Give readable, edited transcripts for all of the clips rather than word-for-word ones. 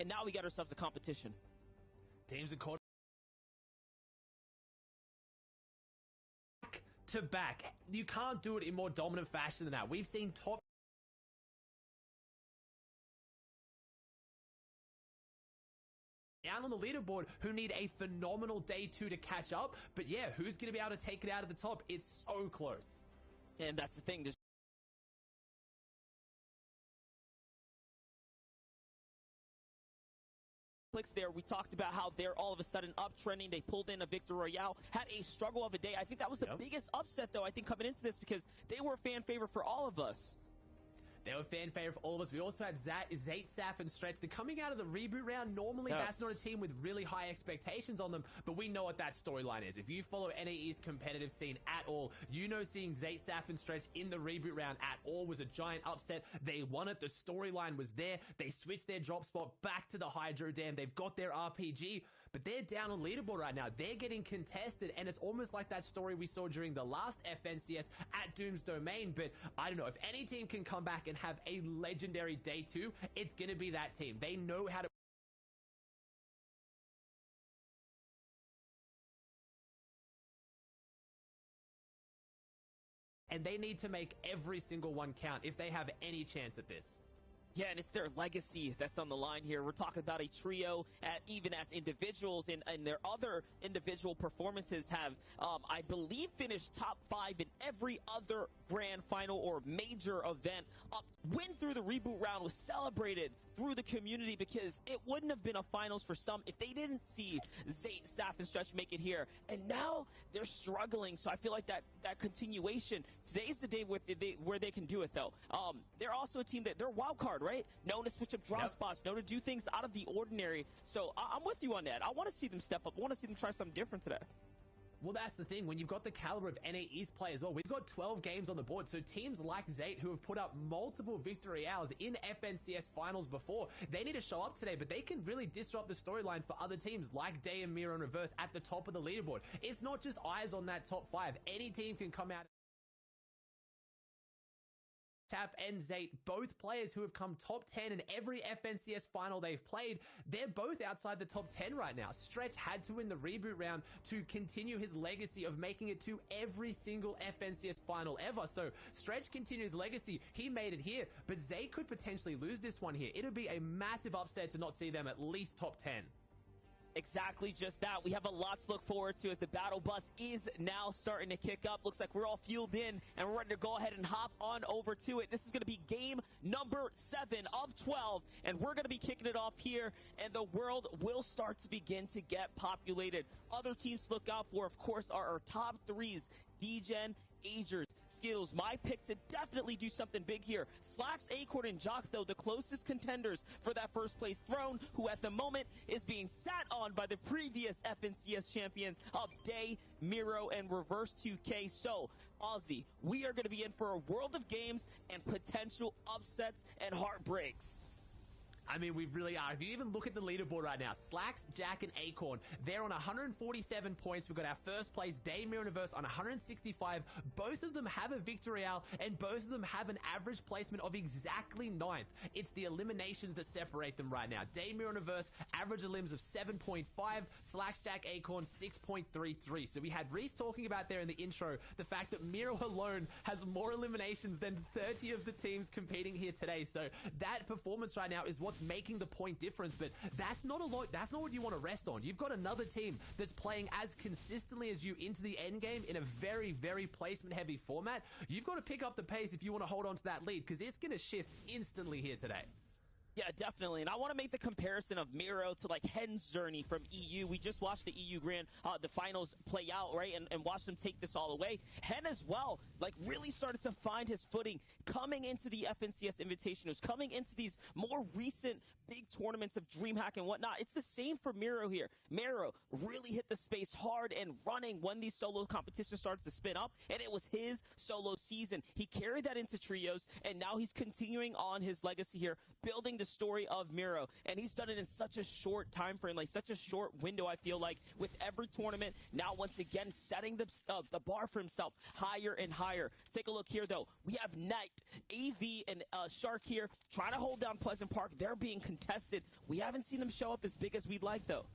now we got ourselves a competition. Teams are caught back to back. You can't do it in more dominant fashion than that. We've seen top down on the leaderboard who need a phenomenal day 2 to catch up. But yeah, who's going to be able to take it out of the top? It's so close. And that's the thing. There's clicks there. We talked about how they're all of a sudden uptrending. They pulled in a Victor Royale, had a struggle of a day. I think that was the biggest upset, though, I think, coming into this, because they were a fan favorite for all of us. They were fan favorite for all of us. We also had Zate, Saf, and Stretch. They're coming out of the reboot round. Normally, that's not a team with really high expectations on them, but we know what that storyline is. If you follow NAE's competitive scene at all, you know seeing Zate, Saf, and Stretch in the reboot round at all was a giant upset. They won it. The storyline was there. They switched their drop spot back to the Hydro Dam. They've got their RPG, but they're down on leaderboard right now. They're getting contested, and it's almost like that story we saw during the last FNCS at Doom's Domain. But I don't know, if any team can come back and have a legendary day 2, it's going to be that team. They know how to and they need to make every single one count if they have any chance at this. Yeah, and it's their legacy that's on the line here. We're talking about a trio, even as individuals, and their other individual performances have, I believe, finished top 5 in every other grand final or major event. Win through the reboot round was celebrated through the community, because it wouldn't have been a finals for some if they didn't see Zate, Staff, and Stretch make it here. And now they're struggling, so I feel like that continuation. Today's the day where they can do it, though. They're also a team that they're wild card, right? Known to switch up drop spots, known to do things out of the ordinary. So I'm with you on that. I want to see them step up. I want to see them try something different today. Well, that's the thing. When you've got the caliber of NAE's play as well, we've got 12 games on the board. So teams like Zate, who have put up multiple victory hours in FNCS finals before, they need to show up today, but they can really disrupt the storyline for other teams like Day and Miro and Reverse at the top of the leaderboard. It's not just eyes on that top 5. Any team can come out. Tap and Zate, both players who have come top 10 in every FNCS final they've played, they're both outside the top 10 right now. Stretch had to win the reboot round to continue his legacy of making it to every single FNCS final ever. So Stretch continues legacy. He made it here, but Zate could potentially lose this one here. It'll be a massive upset to not see them at least top 10. Exactly just that. We have a lot to look forward to as the battle bus is now starting to kick up. Looks like we're all fueled in, and we're ready to go ahead and hop on over to it. This is going to be game number 7 of 12, and we're going to be kicking it off here, and the world will start to begin to get populated. Other teams to look out for, of course, are our top 3s, Degen, Agers, Skittles. My pick to definitely do something big here. Slacks, Acorn, and Jock, though, the closest contenders for that first place throne, who at the moment is being sat on by the previous FNCS champions of Day, Miro, and Reverse 2K. So, Aussie, we are going to be in for a world of games and potential upsets and heartbreaks. I mean, we really are. If you even look at the leaderboard right now, Slacks, Jack, and Acorn, they're on 147 points. We've got our first place, Day, Mirror, Universe, on 165. Both of them have a victory hour, and both of them have an average placement of exactly 9th. It's the eliminations that separate them right now. Day, Mirror, Universe, average elims of 7.5. Slacks, Jack, Acorn, 6.33. So we had Reese talking about there in the intro, the fact that Miro alone has more eliminations than 30 of the teams competing here today. So that performance right now is what's making the point difference, but that's not a lot. That's not what you want to rest on. You've got another team that's playing as consistently as you into the end game in a very, very placement heavy format. You've got to pick up the pace if you want to hold on to that lead, because it's going to shift instantly here today. Yeah, definitely. And I want to make the comparison of Miro to like Hen's journey from EU. We just watched the EU Grand, the finals play out, right? And watched them take this all away. Hen as well, like really started to find his footing coming into the FNCS Invitationals, coming into these more recent big tournaments of DreamHack and whatnot. It's the same for Miro here. Miro really hit the space hard and running when these solo competitions started to spin up, and it was his solo season. He carried that into trios, and now he's continuing on his legacy here, building the story of Miro, and he's done it in such a short time frame, like such a short window, I feel like, with every tournament. Now, once again, setting the bar for himself higher and higher. Take a look here, though. We have Knight, AV, and Shark here trying to hold down Pleasant Park. They're being contested. We haven't seen them show up as big as we'd like, though.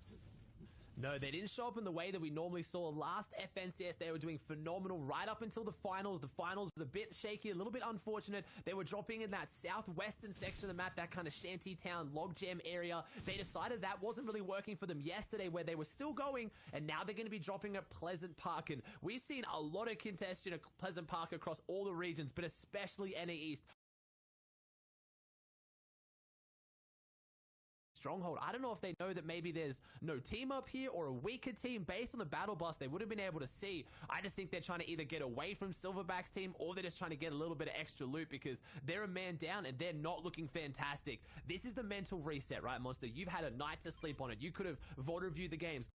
No, they didn't show up in the way that we normally saw. Last FNCS, they were doing phenomenal right up until the finals. The finals was a bit shaky, a little bit unfortunate. They were dropping in that southwestern section of the map, that kind of shantytown logjam area. They decided that wasn't really working for them yesterday, where they were still going, and now they're going to be dropping at Pleasant Park. And we've seen a lot of contention at Pleasant Park across all the regions, but especially NA East. Stronghold. I don't know if they know that maybe there's no team up here or a weaker team based on the battle bus they would have been able to see. I just think they're trying to either get away from Silverback's team or they're just trying to get a little bit of extra loot because they're a man down and they're not looking fantastic. This is the mental reset, right, Monster? You've had a night to sleep on it. You could have VOD reviewed the games.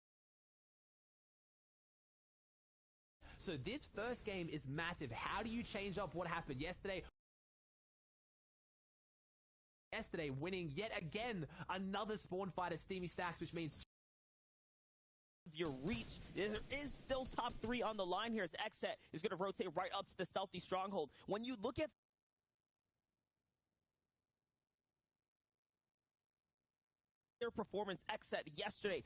So this first game is massive. How do you change up what happened yesterday? Winning yet again another spawn fight at Steamy Stacks, which means your reach. There is still top 3 on the line here as Xset is going to rotate right up to the stealthy stronghold. When you look at their performance, Xset yesterday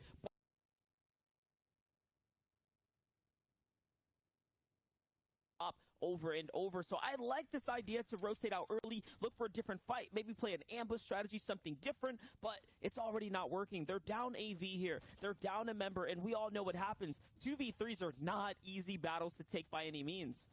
up over and over. So I like this idea to rotate out early, look for a different fight, maybe play an ambush strategy, something different, but it's already not working. They're down AV here. They're down a member, and we all know what happens. 2v3s are not easy battles to take by any means.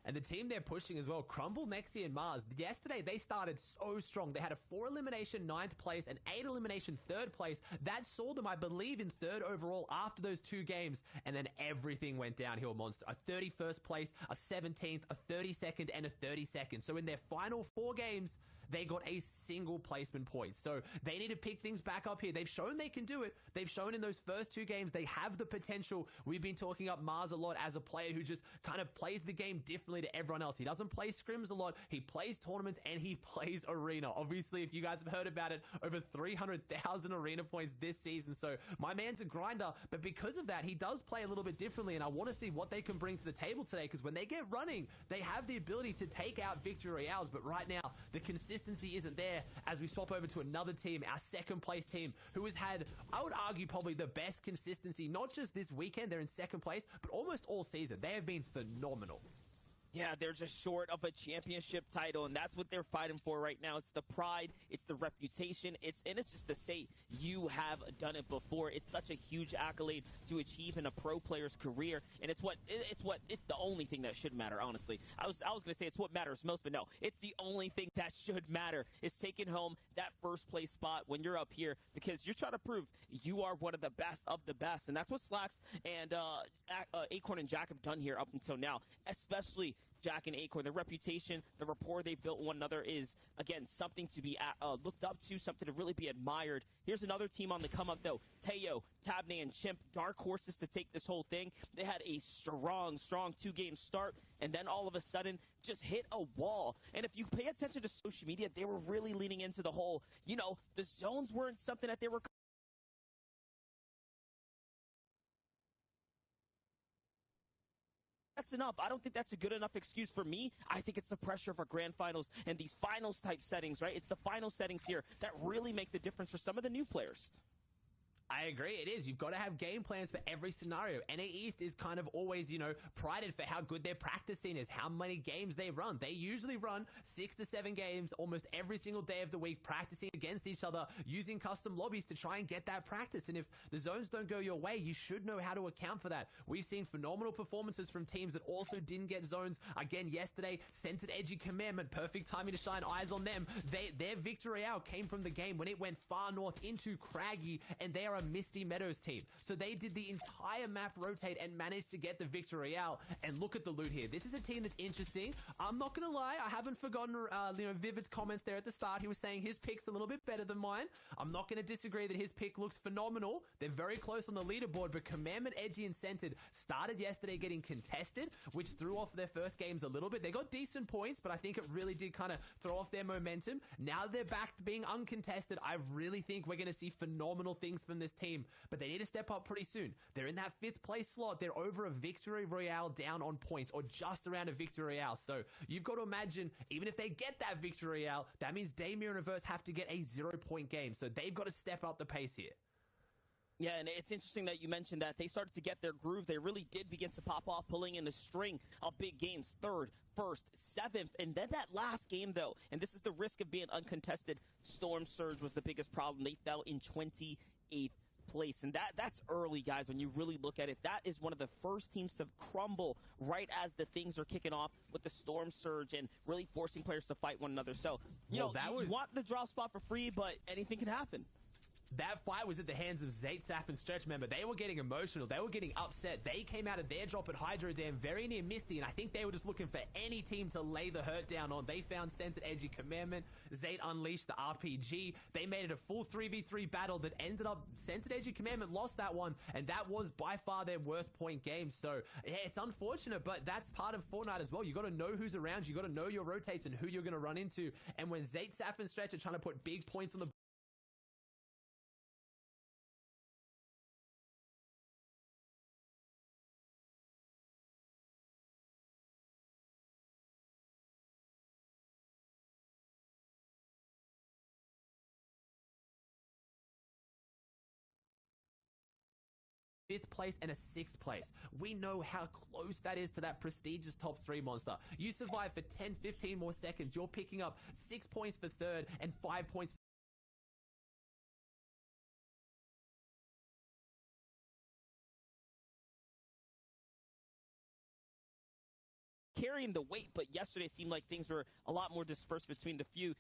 And the team they're pushing as well, Crumble, Nexi, and Mars. Yesterday, they started so strong. They had a 4 elimination 9th place and 8 elimination 3rd place. That saw them, I believe, in 3rd overall after those 2 games. And then everything went downhill, Monster. A 31st place, a 17th, a 32nd, and a 32nd. So in their final 4 games, they got a single placement point. So they need to pick things back up here. They've shown they can do it. They've shown in those first 2 games they have the potential. We've been talking up Mars a lot as a player who just kind of plays the game differently to everyone else. He doesn't play scrims a lot. He plays tournaments and he plays arena. Obviously, if you guys have heard about it, over 300,000 arena points this season. So my man's a grinder, but because of that, he does play a little bit differently, and I want to see what they can bring to the table today, because when they get running, they have the ability to take out victory royales, but right now, the consistency isn't there as we swap over to another team, our 2nd place team, who has had, I would argue, probably the best consistency, not just this weekend, they're in 2nd place, but almost all season. They have been phenomenal. Yeah, they're just short of a championship title, and that's what they're fighting for right now. It's the pride, it's the reputation, it's just to say you have done it before. It's such a huge accolade to achieve in a pro player's career, and it's the only thing that should matter, honestly. I was going to say it's what matters most, but no, it's the only thing that should matter is taking home that 1st place spot when you're up here, because you're trying to prove you are one of the best of the best, and that's what Slacks and Acorn and Jack have done here up until now, especially Jack and Acorn. Their reputation, the rapport they've built with one another is, again, something to be looked up to, something to really be admired. Here's another team on the come up, though. Teo, Tabney, and Chimp, dark horses to take this whole thing. They had a strong 2-game start, and then all of a sudden just hit a wall. And if you pay attention to social media, they were really leaning into the whole, the zones weren't something that they were that's enough. I don't think that's a good enough excuse for me. I think it's the pressure of our grand finals and these finals type settings, right? It's the final settings here that really make the difference for some of the new players. I agree, it is. You've got to have game plans for every scenario. NA East is kind of always, prided for how good their practice scene is, how many games they run. They usually run 6 to 7 games almost every single day of the week, practicing against each other, using custom lobbies to try and get that practice. And if the zones don't go your way, you should know how to account for that. We've seen phenomenal performances from teams that also didn't get zones. Again, yesterday, Centered Edgy Commandment, perfect timing to shine eyes on them. Their victory royale came from the game when it went far north into Craggy, and they are a Misty Meadows team. So they did the entire map rotate and managed to get the victory out. And look at the loot here. This is a team that's interesting. I'm not going to lie. I haven't forgotten, Vivid's comments there at the start. He was saying his pick's a little bit better than mine. I'm not going to disagree that his pick looks phenomenal. They're very close on the leaderboard, but Commandment, Edgy, and Centered started yesterday getting contested, which threw off their first games a little bit. They got decent points, but I think it really did kind of throw off their momentum. Now they're back to being uncontested. I really think we're going to see phenomenal things from this team, but they need to step up pretty soon. They're in that 5th place slot. They're over a victory royale down on points, or just around a victory royale. So you've got to imagine, even if they get that victory royale, that means Damir and Reverse have to get a 0-point game. So they've got to step up the pace here. Yeah, and it's interesting that you mentioned that they started to get their groove. They really did begin to pop off, pulling in a string of big games, 3rd, 1st, 7th, and then that last game, though, and this is the risk of being uncontested, Storm Surge was the biggest problem. They fell in 28th place, and that's early, guys. When you really look at it, that is one of the first teams to crumble right as the things are kicking off with the Storm Surge and really forcing players to fight one another. So, you want the drop spot for free, but anything can happen. That fight was at the hands of Zate, Saf, and Stretch. Remember, they were getting emotional. They were getting upset. They came out of their drop at Hydro Dam very near Misty, and I think they were just looking for any team to lay the hurt down on. They found Centered, Edgy, Commandment. Zate unleashed the RPG. They made it a full 3v3 battle that ended up Centered, Edgy, Commandment lost that one, and that was by far their worst point game. So, yeah, it's unfortunate, but that's part of Fortnite as well. You got to know who's around. You got to know your rotates and who you're going to run into. And when Zate, Saf, and Stretch are trying to put big points on the fifth place and a 6th place. We know how close that is to that prestigious top 3 monster. You survive for 10, 15 more seconds. You're picking up 6 points for 3rd and 5 points carrying the weight, but yesterday it seemed like things were a lot more dispersed between the few.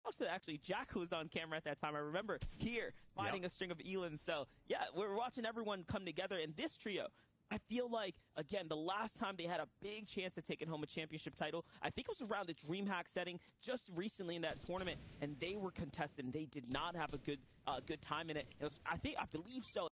Also, actually, Jack, who was on camera at that time, I remember here fighting a string of Elans. So, yeah, we're watching everyone come together. And this trio, I feel like, again, the last time they had a big chance of taking home a championship title, I think it was around the DreamHack setting just recently in that tournament, and they were contested, and they did not have a good time in it. It was, I believe so.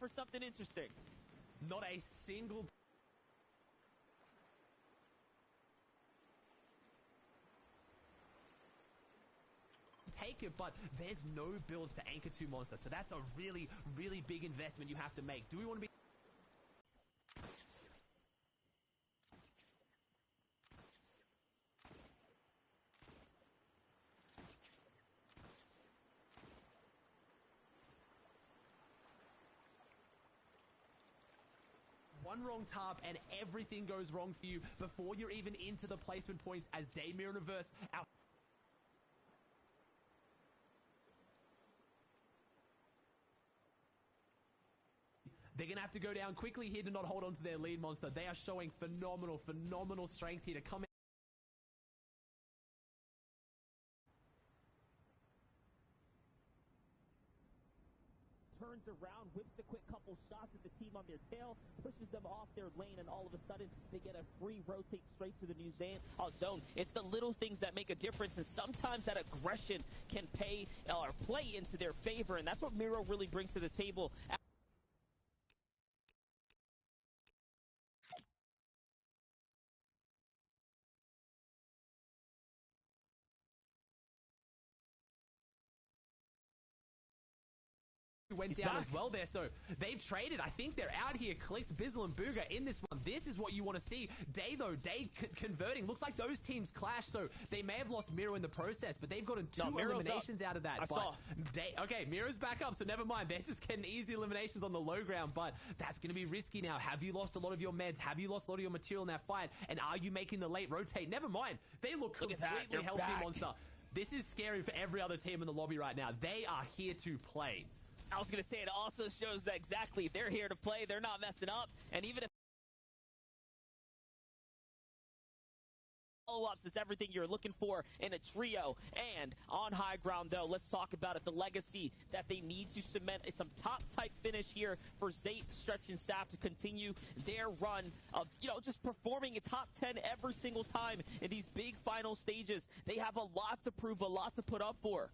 for something interesting. Not a single take it, but there's no builds to anchor to Monster, so that's a really, really big investment you have to make. Do we want to be... One wrong tarp and everything goes wrong for you before you're even into the placement points as Damir in reverse out. They're going to have to go down quickly here to not hold on to their lead, Monster. They are showing phenomenal strength here to come in. Turns around, whips a quick couple shots at the team on their tail, pushes them off their lane, and all of a sudden they get a free rotate straight to the new zone. It's the little things that make a difference, and sometimes that aggression can pay or play into their favor, and that's what Miro really brings to the table. Went down as well there, so they've traded. I think they're out here. Clicks, Bizzle, and Booga in this one. This is what you want to see. Day, though, converting. Looks like those teams clash, so they may have lost Miro in the process, but they've gotten two eliminations out of that. Okay, Miro's back up, so never mind. They're just getting easy eliminations on the low ground, but that's going to be risky now. Have you lost a lot of your meds? Have you lost a lot of your material in that fight? And are you making the late rotate? Never mind. They look completely healthy, Monster. This is scary for every other team in the lobby right now. They are here to play. I was going to say, it also shows that exactly they're here to play. They're not messing up. And even if follow-ups is everything you're looking for in a trio. And on high ground, though, let's talk about it. The legacy that they need to cement some top-type finish here for Zayt, Stretch, and Sap to continue their run of, just performing a top 10 every single time in these big final stages. They have a lot to prove, a lot to put up for.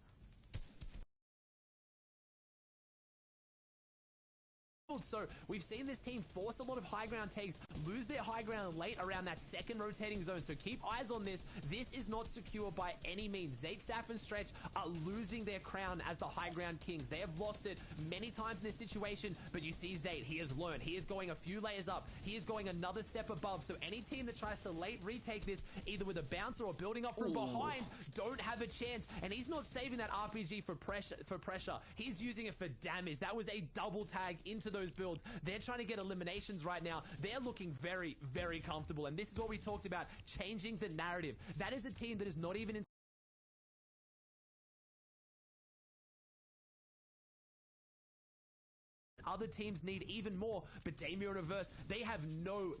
So we've seen this team force a lot of high ground takes, lose their high ground late around that second rotating zone. So keep eyes on this. This is not secure by any means. Zayt, Sap, and Stretch are losing their crown as the high ground kings. They have lost it many times in this situation, but you see Zayt, he has learned. He is going a few layers up. He is going another step above. So any team that tries to late retake this, either with a bouncer or building up from behind, don't have a chance. And he's not saving that RPG for pressure. He's using it for damage. That was a double tag into those builds. They're trying to get eliminations right now. They're looking very, very comfortable. And this is what we talked about, changing the narrative. That is a team that is not even in other teams need even more, but Damir in reverse, they have no,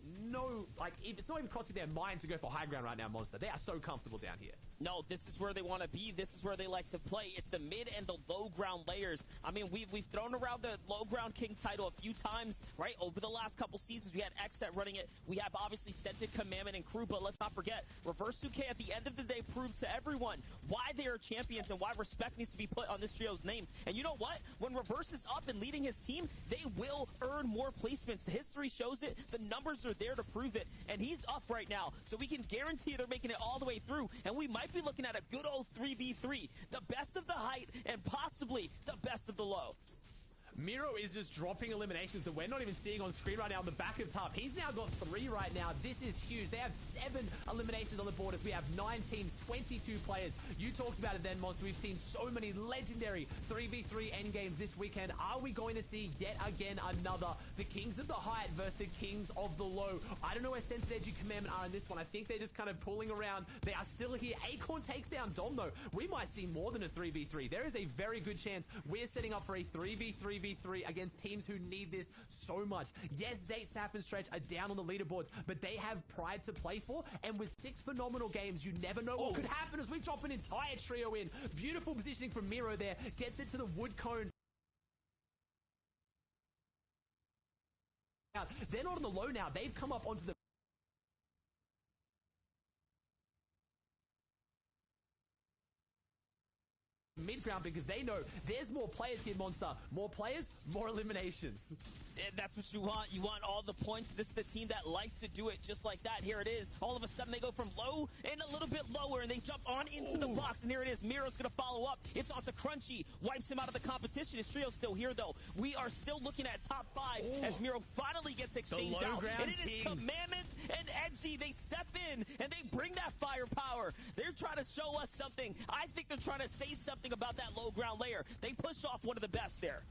it's not even crossing their mind to go for high ground right now, Monster. They are so comfortable down here. No, this is where they want to be. This is where they like to play. It's the mid and the low ground layers. I mean, we've thrown around the low ground king title a few times, right? Over the last couple seasons, we had Xset running it. We have obviously Scented, Commandment, and Crew, but let's not forget, Reverse 2K at the end of the day proved to everyone why they are champions and why respect needs to be put on this trio's name. And you know what? When Reverse is up and leading his team, they will earn more placements. The history shows it. The numbers are there to prove it. And he's up right now, so we can guarantee they're making it all the way through. And we might be looking at a good old 3v3, the best of the height and possibly the best of the low. Miro is just dropping eliminations that we're not even seeing on screen right now on the back of top. He's now got 3 right now. This is huge. They have 7 eliminations on the board as we have 9 teams, 22 players. You talked about it then, Monster. We've seen so many legendary 3v3 endgames this weekend. Are we going to see yet again another? The Kings of the Height versus the Kings of the Low. I don't know where Sensei Edgy Commandment are in this one. I think they're just kind of pulling around. They are still here. Acorn takes down Dom, though. We might see more than a 3v3. There is a very good chance we're setting up for a 3v3 against teams who need this so much. Yes, Zayt, Sap, and Stretch are down on the leaderboards, but they have pride to play for, and with 6 phenomenal games, you never know what could happen as we drop an entire trio in. Beautiful positioning from Miro there. Gets it to the wood cone. They're not on the low now. They've come up onto the mid-ground because they know there's more players here, Monster. More players, more eliminations. And that's what you want. You want all the points. This is the team that likes to do it just like that. Here it is. All of a sudden, they go from low and a little bit lower, and they jump on into the box. And here it is. Miro's going to follow up. It's onto Crunchy. Wipes him out of the competition. His trio's still here, though. We are still looking at top 5 as Miro finally gets exchanged out. And it is Commandments and Edgy. They step in, and they bring that firepower. They're trying to show us something. I think they're trying to say something about that low ground layer. They push off one of the best there.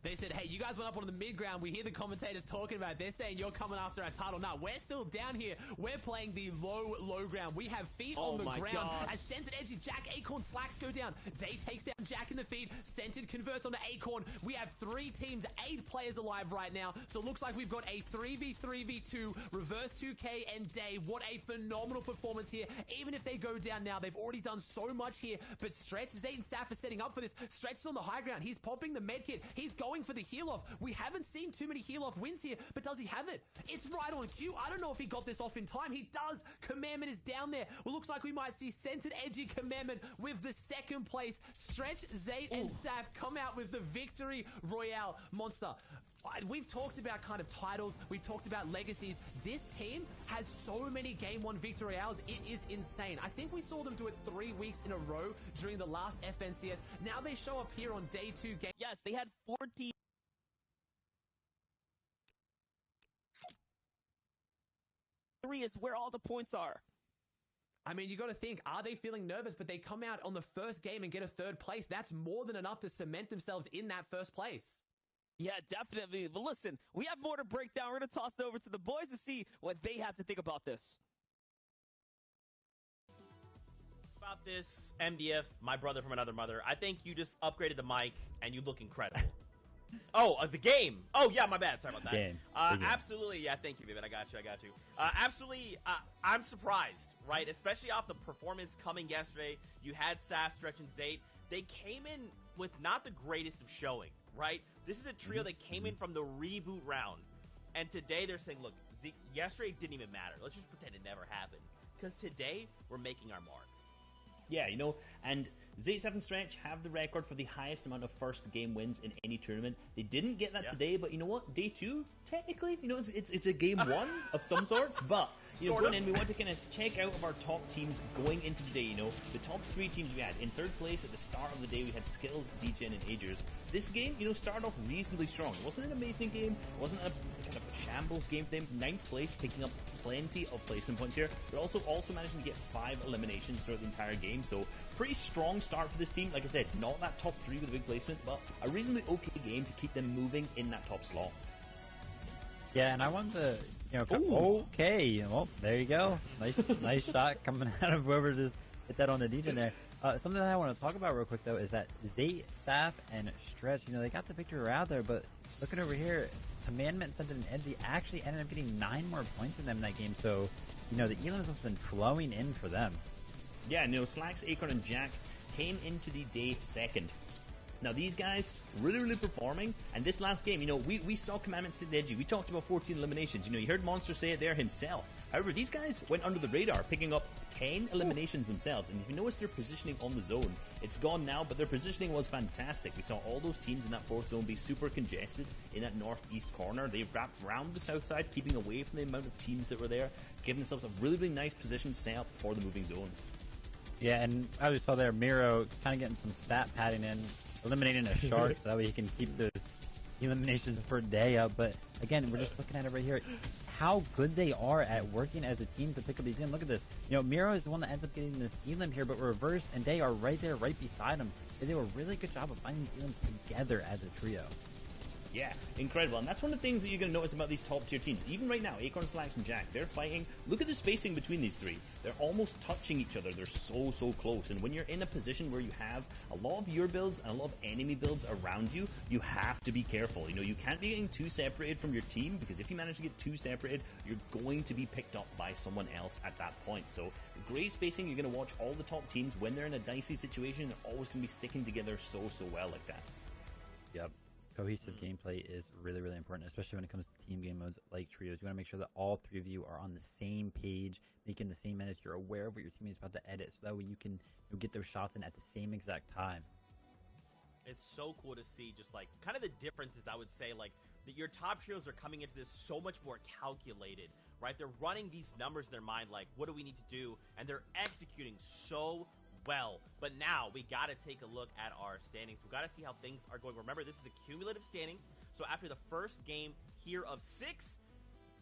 They said, hey, you guys went up on the mid-ground. We hear the commentators talking about it. They're saying you're coming after our title. Now, we're still down here. We're playing the low ground. We have feet on the ground. Gosh. As Scented, Edgy, Jack, Acorn, Slacks go down. They takes down Jack in the feed. Scented converts onto Acorn. We have 3 teams, 8 players alive right now. So it looks like we've got a 3v3v2, reverse 2K and Day. What a phenomenal performance here. Even if they go down now, they've already done so much here. But Stretch, Zayt, and Staff are setting up for this. Stretch is on the high ground. He's popping the med kit. He's going for the heal off. We haven't seen too many heal off wins here, but does he have it? It's right on cue. I don't know if he got this off in time. He does. Commandment is down there. Well, looks like we might see Scented, Edgy, Commandment with the 2nd place. Stretch, Zayt, and Saf come out with the victory royale. Monster, we've talked about kind of titles. We've talked about legacies. This team has so many Game 1 victory royales. It is insane. I think we saw them do it 3 weeks in a row during the last FNCS. Now they show up here on day 2 game. Yes, they had 14. Is where all the points are. I mean, you got to think, are they feeling nervous? But they come out on the first game and get a 3rd place. That's more than enough to cement themselves in that 1st place. Yeah, definitely. But listen, we have more to break down. We're going to toss it over to the boys to see what they have to think about this. About this, MDF, my brother from another mother, I think you just upgraded the mic and you look incredible. Oh, the game. Oh, yeah, my bad. Sorry about that. Game. Absolutely. Yeah, thank you, Vivid. I got you. Absolutely, I'm surprised, right? Especially off the performance coming yesterday. You had Sass, Stretch, and Zayt. They came in with not the greatest of showing, right? This is a trio that came in from the Reboot Round. And today they're saying, look, yesterday didn't even matter. Let's just pretend it never happened. Because today, we're making our mark. Yeah, you know, and Zayt, Stretch have the record for the highest amount of first game wins in any tournament. They didn't get that today, but you know what? Day 2, technically, you know, it's a game 1 of some sorts, but you know, going in, we want to kind of check out of our top teams going into the day. You know, the top 3 teams we had. In 3rd place at the start of the day, we had Skills, DGen, and Agers. This game, you know, started off reasonably strong. It wasn't an amazing game. It wasn't a kind of shambles game for them. 9th place, picking up plenty of placement points here. They're also managing to get 5 eliminations throughout the entire game, so pretty strong start for this team. Like I said, not that top 3 with a big placement, but a reasonably okay game to keep them moving in that top slot. Yeah, and I wanted to, you know, okay, well, there you go. Nice shot coming out of whoever just hit that on the DJ there. Something that I want to talk about real quick, though, is that Zayt, Saf, and Stretch, you know, they got the victory out there, but looking over here, Commandment, Scented, and Edgy actually ended up getting 9 more points than them in that game, so, you know, the elims have been flowing in for them. Yeah, you know, Slacks, Acorn, and Jack came into the day 2nd. Now, these guys really performing, and this last game, you know, we saw Commandment sit edgy. We talked about 14 eliminations. You know, you heard Monster say it there himself. However, these guys went under the radar, picking up 10 eliminations themselves, and if you notice their positioning on the zone, it's gone now, but their positioning was fantastic. We saw all those teams in that 4th zone be super congested in that northeast corner. They wrapped around the south side, keeping away from the amount of teams that were there, giving themselves a really nice position set up for the moving zone. Yeah, and as we saw there, Miro kind of getting some stat padding in, eliminating a shark so that way he can keep those eliminations per day up. But again, we're just looking at it right here. How good they are at working as a team to pick up these in. Look at this. You know, Miro is the one that ends up getting this elim here, but Reverse and Day are right there, right beside him. They do a really good job of finding these elims together as a trio. Yeah, incredible. And that's one of the things that you're going to notice about these top tier teams. Even right now, Acorn, Slacks, and Jack, they're fighting. Look at the spacing between these 3. They're almost touching each other. They're so close. And when you're in a position where you have a lot of your builds and a lot of enemy builds around you, you have to be careful. You know, you can't be getting too separated from your team, because if you manage to get too separated, you're going to be picked up by someone else at that point. So great spacing. You're going to watch all the top teams when they're in a dicey situation. They're always going to be sticking together so well like that. Yep. cohesive gameplay is really, really important, especially when it comes to team game modes like trios. You want to make sure that all three of you are on the same page, making the same edits. You're aware of what your teammate's about to edit, so that way you can get those shots in at the same exact time. It's so cool to see just like kind of the differences. I would say like that your top trios are coming into this so much more calculated, right? They're running these numbers in their mind like, what do we need to do? And they're executing so well. But now we got to take a look at our standings. We got to see how things are going. Remember, this is a cumulative standings. So after the first game here of 6,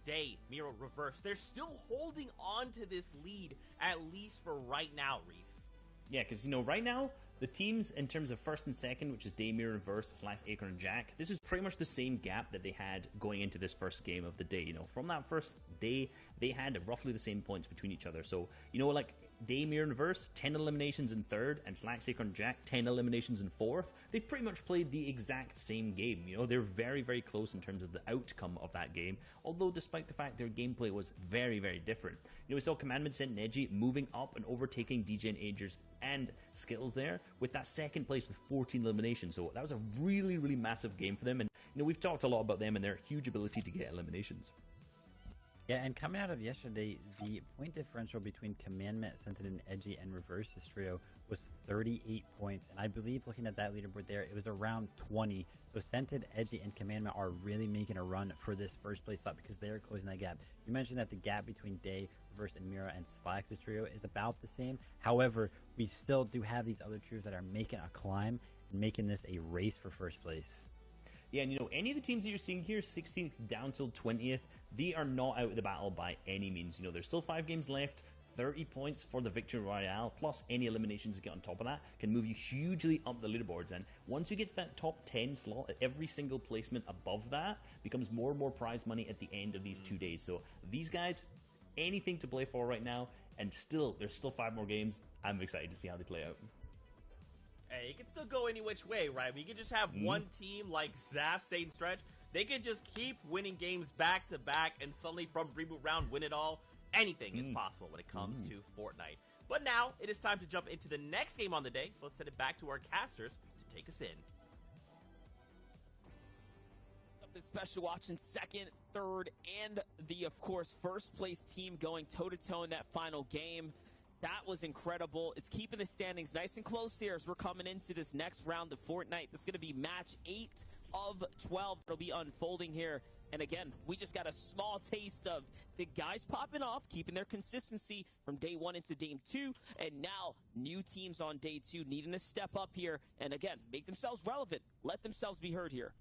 Day, Miro, Reverse, they're still holding on to this lead, at least for right now, Reese. Yeah, because, right now, the teams in terms of first and second, which is Day, Miro, Reverse, / Acorn, and Jack, this is pretty much the same gap that they had going into this first game of the day. From that first day, they had roughly the same points between each other. So, like Day, Miro, and Reverse, 10 eliminations in third, and / Acorn, and Jack, 10 eliminations in fourth. They've pretty much played the exact same game. They're very, very close in terms of the outcome of that game, although despite the fact their gameplay was very, very different. We saw Commandment, Sent, and Edgy moving up and overtaking DJ and Agers and Skittles there with that second place with 14 eliminations. So that was a really, really massive game for them. And, we've talked a lot about them and their huge ability to get eliminations. Yeah, and coming out of yesterday, the point differential between Commandment, Scented, and Edgy and Reverse's trio was 38 points. And I believe looking at that leaderboard there, it was around 20. So Scented, Edgy, and Commandment are really making a run for this first place slot because they're closing that gap. You mentioned that the gap between Day, Reverse, and Mira and Slax's trio is about the same. However, we still do have these other trios that are making a climb and making this a race for first place. Yeah, and any of the teams that you're seeing here, 16th down till 20th, they are not out of the battle by any means. There's still 5 games left, 30 points for the Victory Royale, plus any eliminations you get on top of that can move you hugely up the leaderboards. And once you get to that top 10 slot, every single placement above that becomes more and more prize money at the end of these 2 days. So these guys, anything to play for right now, and there's still 5 more games. I'm excited to see how they play out. Hey, it can still go any which way, right? We could just have one team like Zaf, Satan, Stretch. They could just keep winning games back to back and suddenly from Reboot Round win it all. Anything is possible when it comes to Fortnite. But now it is time to jump into the next game on the day. So let's send it back to our casters to take us in. The special watch in second, third, and the, of course, first place team going toe-to-toe in that final game. That was incredible. It's keeping the standings nice and close here as we're coming into this next round of Fortnite. That's going to be match 8 of 12 that'll be unfolding here. And again, we just got a small taste of the guys popping off, keeping their consistency from day 1 into day 2. And now new teams on day 2 needing to step up here and again, make themselves relevant. Let themselves be heard here.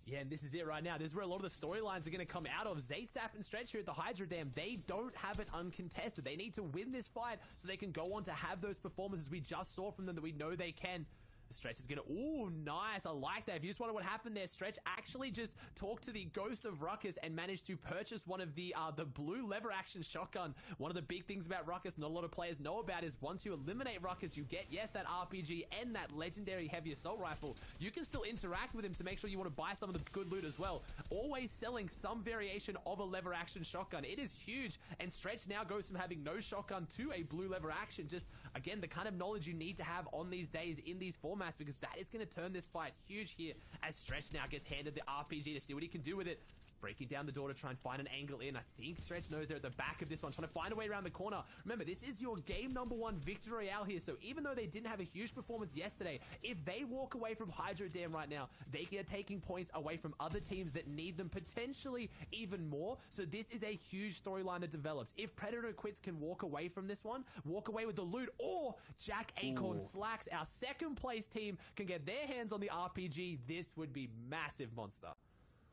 Yeah, and this is it right now. This is where a lot of the storylines are going to come out of. Zaytsaf and Stretch here at the Hydra Dam, they don't have it uncontested. They need to win this fight so they can go on to have those performances we just saw from them that we know they can. Stretch is going to... Ooh, nice. I like that. If you just wonder what happened there, Stretch actually just talked to the Ghost of Ruckus and managed to purchase one of the blue lever action shotgun. One of the big things about Ruckus not a lot of players know about is once you eliminate Ruckus, you get, yes, that RPG and that legendary heavy assault rifle. You can still interact with him to make sure you want to buy some of the good loot as well. Always selling some variation of a lever action shotgun. It is huge. And Stretch now goes from having no shotgun to a blue lever action. Just, again, the kind of knowledge you need to have on these days in these formats, because that is going to turn this fight huge here as Stretch now gets handed the RPG to see what he can do with it. Breaking down the door to try and find an angle in. I think Stretch knows they're at the back of this one, trying to find a way around the corner. Remember, this is your game number 1 Victory Royale here, so even though they didn't have a huge performance yesterday, if they walk away from Hydro Dam right now, they are taking points away from other teams that need them potentially even more. So this is a huge storyline that develops. If Predator Quits can walk away from this one, walk away with the loot, or Jack Acorn Slacks, our second place team, can get their hands on the RPG, this would be massive, Monster.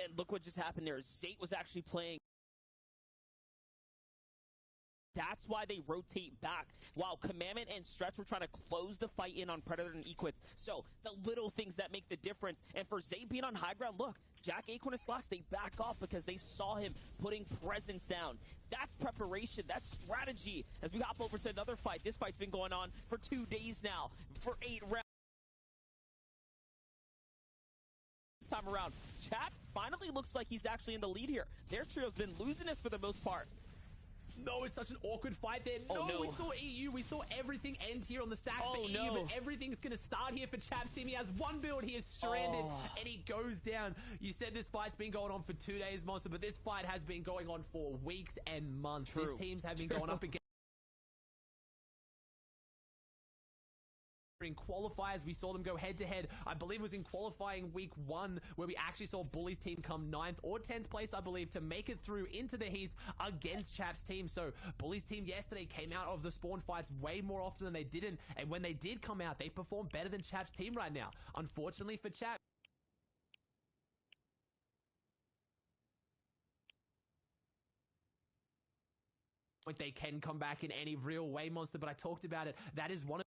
And look what just happened there. Zayt was actually playing. That's why they rotate back, while Commandment and Stretch were trying to close the fight in on Predator and Equits. So the little things that make the difference. And for Zayt being on high ground, look, Jack, Acorn, and Slacks, they back off because they saw him putting presence down. That's preparation. That's strategy. As we hop over to another fight, this fight's been going on for 2 days now, for 8 rounds. Time around, Chat finally looks like he's actually in the lead here. Their trio's been losing this for the most part. No, it's such an awkward fight there. Oh, no. We saw EU. We saw everything end here on the stacks for EU, no. but everything's going to start here for Chaps team. He has one build. He is stranded, and he goes down. You said this fight's been going on for 2 days, Monster, but this fight has been going on for weeks and months. True. These teams have been going up against in qualifiers. We saw them go head to head. I believe it was in qualifying week 1 where we actually saw Bully's team come 9th or 10th place, I believe, to make it through into the heats against Chaps team. So Bully's team yesterday came out of the spawn fights way more often than they didn't, and when they did come out, they performed better than Chaps team right now. Unfortunately for Chaps, they can come back in any real way, Monster, but I talked about it. That is one of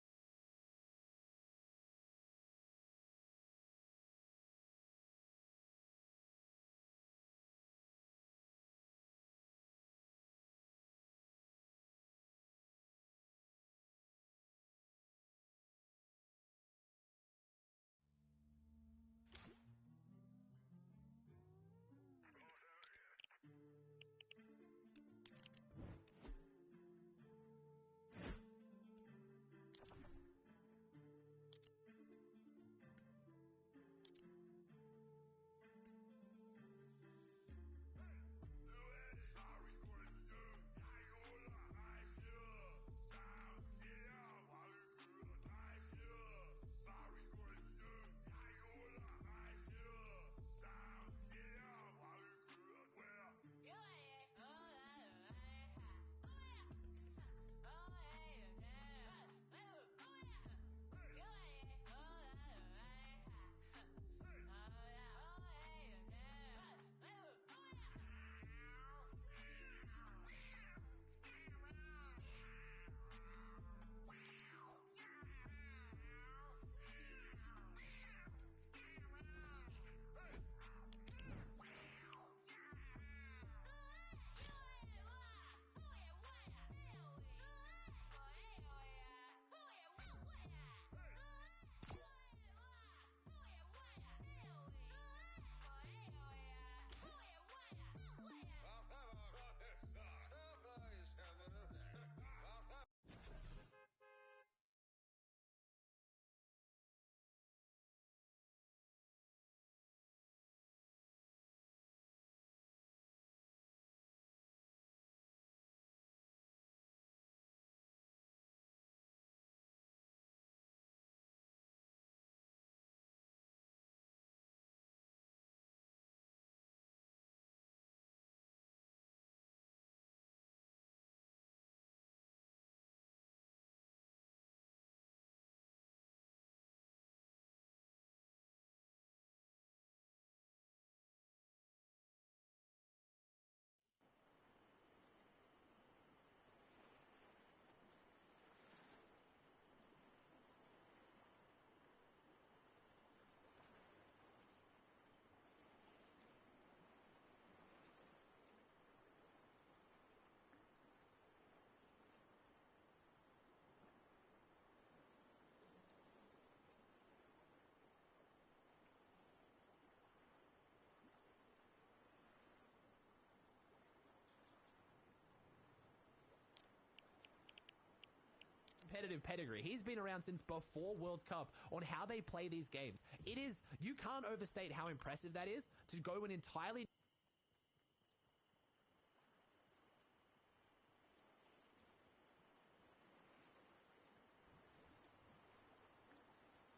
competitive pedigree. He's been around since before World Cup on how they play these games. It is, you can't overstate how impressive that is to go an entirely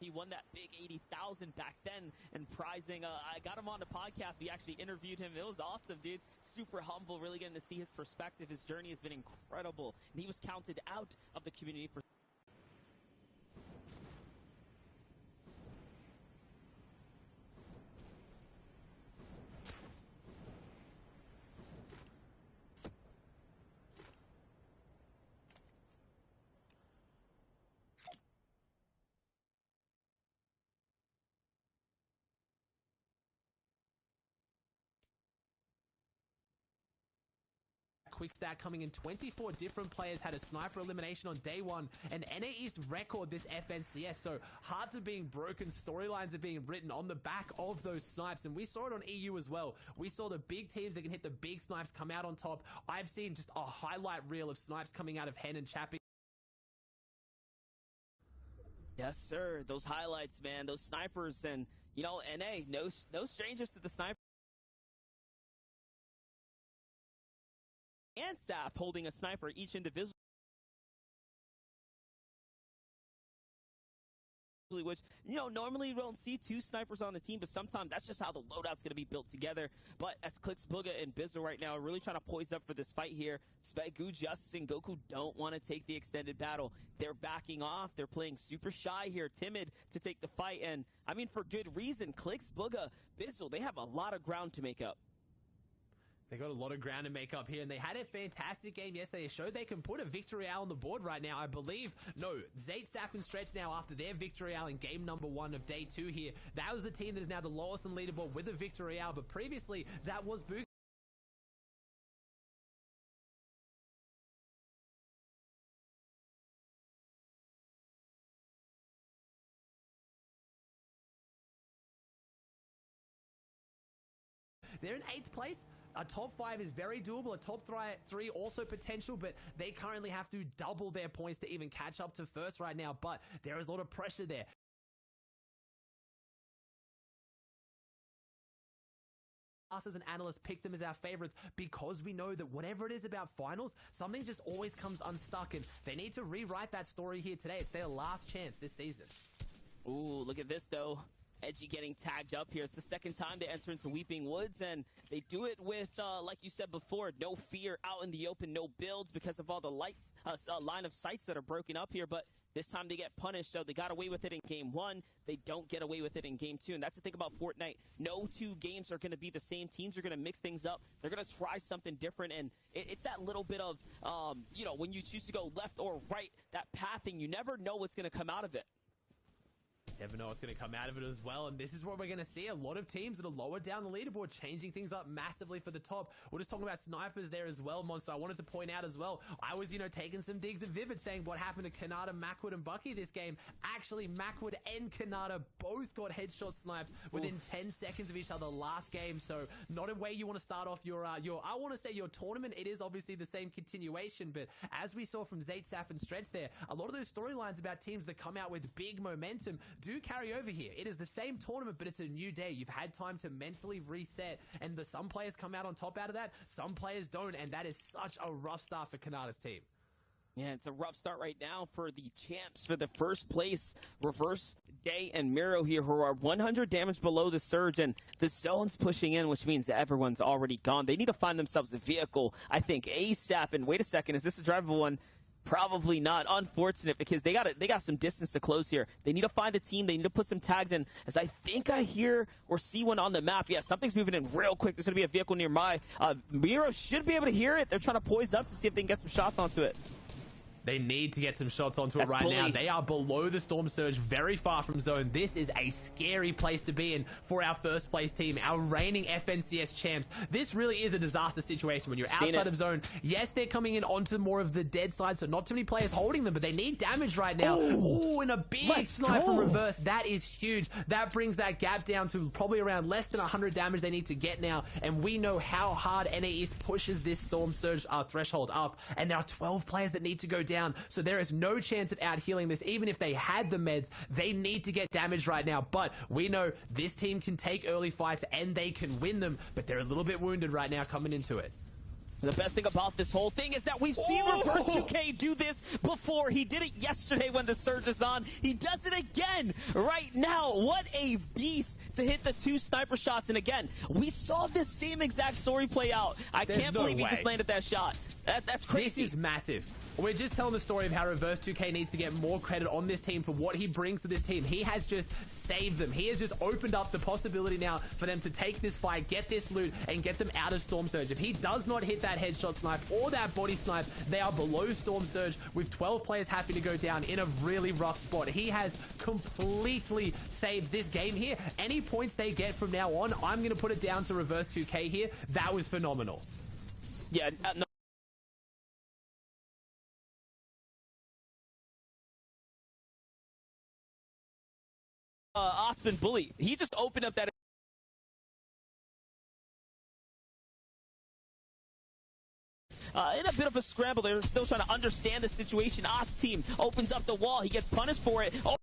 He won that big 80,000 back then, and prizing. I got him on the podcast. We actually interviewed him. It was awesome, dude. Super humble, really getting to see his perspective. His journey has been incredible, and he was counted out of the community for quick stat coming in. 24 different players had a sniper elimination on day one, and NAE's record this FNCS. So hearts are being broken, storylines are being written on the back of those snipes, and we saw it on EU as well. We saw the big teams that can hit the big snipes come out on top. I've seen just a highlight reel of snipes coming out of Hen and Chappie. Yes, sir. Those highlights, man. Those snipers, and you know, NA, no strangers to the sniper. And Sap holding a sniper each individually, which, you know, normally you don't see two snipers on the team, but sometimes that's just how the loadout's going to be built together. But as Clicks, Booga, and Bizzle right now are really trying to poise up for this fight here, Spegu, Justice, and Goku don't want to take the extended battle. They're backing off. They're playing super shy here, timid to take the fight, and I mean for good reason. Clicks, Booga, Bizzle, they have a lot of ground to make up. They got a lot of ground to make up here, and they had a fantastic game yesterday. They showed they can put a victory out on the board right now, I believe. No, Zayt, Sap, and Stretch now after their victory out in game number 1 of day 2 here. That was the team that is now the lowest in leaderboard with a victory out, but previously that was Boog. They're in 8th place. A top 5 is very doable. A top 3 also potential, but they currently have to double their points to even catch up to first right now. But there is a lot of pressure there. Us as an analyst pick them as our favorites because we know that whatever it is about finals, something just always comes unstuck, and they need to rewrite that story here today. It's their last chance this season. Ooh, look at this though. Edgy getting tagged up here. It's the second time they enter into Weeping Woods, and they do it with, like you said before, no fear, out in the open, no builds because of all the lights, line of sights that are broken up here. But this time they get punished, so they got away with it in game 1. They don't get away with it in game 2, and that's the thing about Fortnite. No two games are going to be the same. Teams are going to mix things up. They're going to try something different, and it's that little bit of, you know, when you choose to go left or right, that pathing, you never know what's going to come out of it. Never know what's going to come out of it as well, and this is what we're going to see. A lot of teams that are lower down the leaderboard changing things up massively for the top. We're just talking about snipers there as well, Monster. I wanted to point out as well, I was, you know, taking some digs at Vivid saying what happened to Kanata, Macwood, and Bucky this game. Actually, Macwood and Kanata both got headshot sniped within 10 seconds of each other last game, so not a way you want to start off your I want to say your tournament. It is obviously the same continuation, but as we saw from Zayt, Sap, and Stretch there, a lot of those storylines about teams that come out with big momentum do carry over here. It is the same tournament, but it's a new day. You've had time to mentally reset, and some players come out on top out of that, some players don't, and that is such a rough start for Kanata's team. Yeah, it's a rough start right now for the champs for the first place. Reverse, Day, and Miro here, who are 100 damage below the surge, and the zone's pushing in, which means everyone's already gone. They need to find themselves a vehicle, I think, ASAP. And wait a second, is this a drivable one? Probably not. Unfortunate, because they got some distance to close here. They need to find a team. They need to put some tags in, as I think I hear or see one on the map. Yeah, something's moving in real quick. There's going to be a vehicle nearby. Miro should be able to hear it. They're trying to poise up to see if they can get some shots onto it. They need to get some shots onto it right now. They are below the Storm Surge, very far from zone. This is a scary place to be in for our first place team, our reigning FNCS champs. This really is a disaster situation when you're outside of zone. Yes, they're coming in onto more of the dead side, so not too many players holding them, but they need damage right now. Ooh, and a big snipe from reverse. That is huge. That brings that gap down to probably around less than 100 damage they need to get now, and we know how hard NA East pushes this Storm Surge threshold up, and there are 12 players that need to go down, so there is no chance of out healing this. Even if they had the meds, they need to get damage right now, but we know this team can take early fights and they can win them, but they're a little bit wounded right now coming into it. The best thing about this whole thing is that we've seen Reverse 2K do this before. He did it yesterday when the surge is on. He does it again right now. What a beast to hit the 2 sniper shots. And again, we saw this same exact story play out. I can't believe he just landed that shot. That's crazy. This is massive. We're just telling the story of how Reverse 2K needs to get more credit on this team for what he brings to this team. He has just saved them. He has just opened up the possibility now for them to take this fight, get this loot, and get them out of Storm Surge. If he does not hit that headshot snipe or that body snipe, they are below Storm Surge with 12 players happy to go down in a really rough spot. He has completely saved this game here. Any points they get from now on, I'm going to put it down to Reverse 2K here. That was phenomenal. Yeah, no. Osman Bully. He just opened up that in a bit of a scramble. They're still trying to understand the situation. Os team opens up the wall. He gets punished for it. Oh.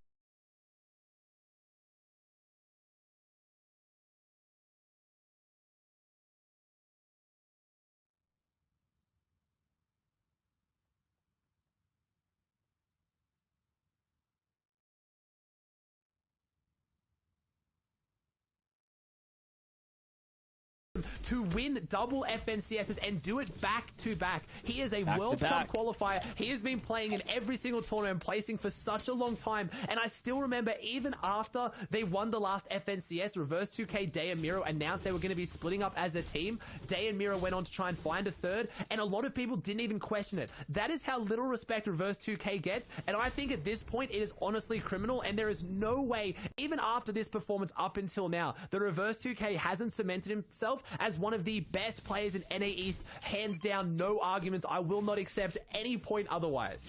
To win double FNCSs and do it back-to-back. He is a World Cup qualifier. He has been playing in every single tournament, placing for such a long time. And I still remember, even after they won the last FNCS, Reverse 2K, Day and Miro announced they were going to be splitting up as a team. Day and Miro went on to try and find a third, and a lot of people didn't even question it. That is how little respect Reverse 2K gets, and I think at this point it is honestly criminal, and there is no way, even after this performance up until now, that Reverse 2K hasn't cemented himself as one of the best players in NA East, hands down, no arguments. I will not accept any point otherwise.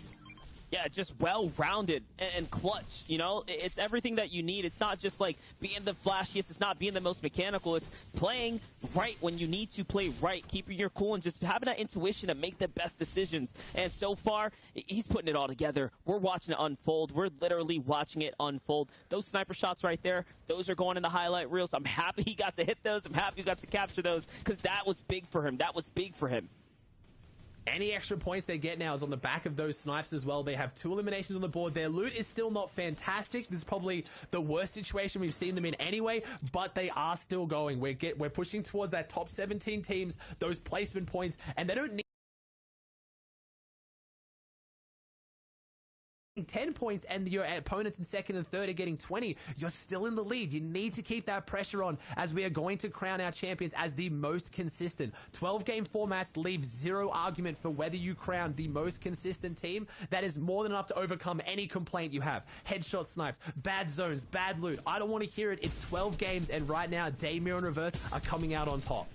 Yeah, just well-rounded and clutch, you know? It's everything that you need. It's not just like being the flashiest. It's not being the most mechanical. It's playing right when you need to play right, keeping your cool, and just having that intuition to make the best decisions. And so far, he's putting it all together. We're watching it unfold. We're literally watching it unfold. Those sniper shots right there, those are going in the highlight reels. I'm happy he got to hit those. I'm happy he got to capture those because that was big for him. That was big for him. Any extra points they get now is on the back of those snipes as well. They have 2 eliminations on the board. Their loot is still not fantastic. This is probably the worst situation we've seen them in anyway, but they are still going. We're pushing towards that top 17 teams, those placement points, and they don't need 10 points and your opponents in second and third are getting 20. You're still in the lead. You need to keep that pressure on as we are going to crown our champions as the most consistent. 12-game formats leave zero argument for whether you crown the most consistent team. That is more than enough to overcome any complaint you have. Headshot snipes, bad zones, bad loot. I don't want to hear it. It's 12 games, and right now, Daymir and Reverse are coming out on top.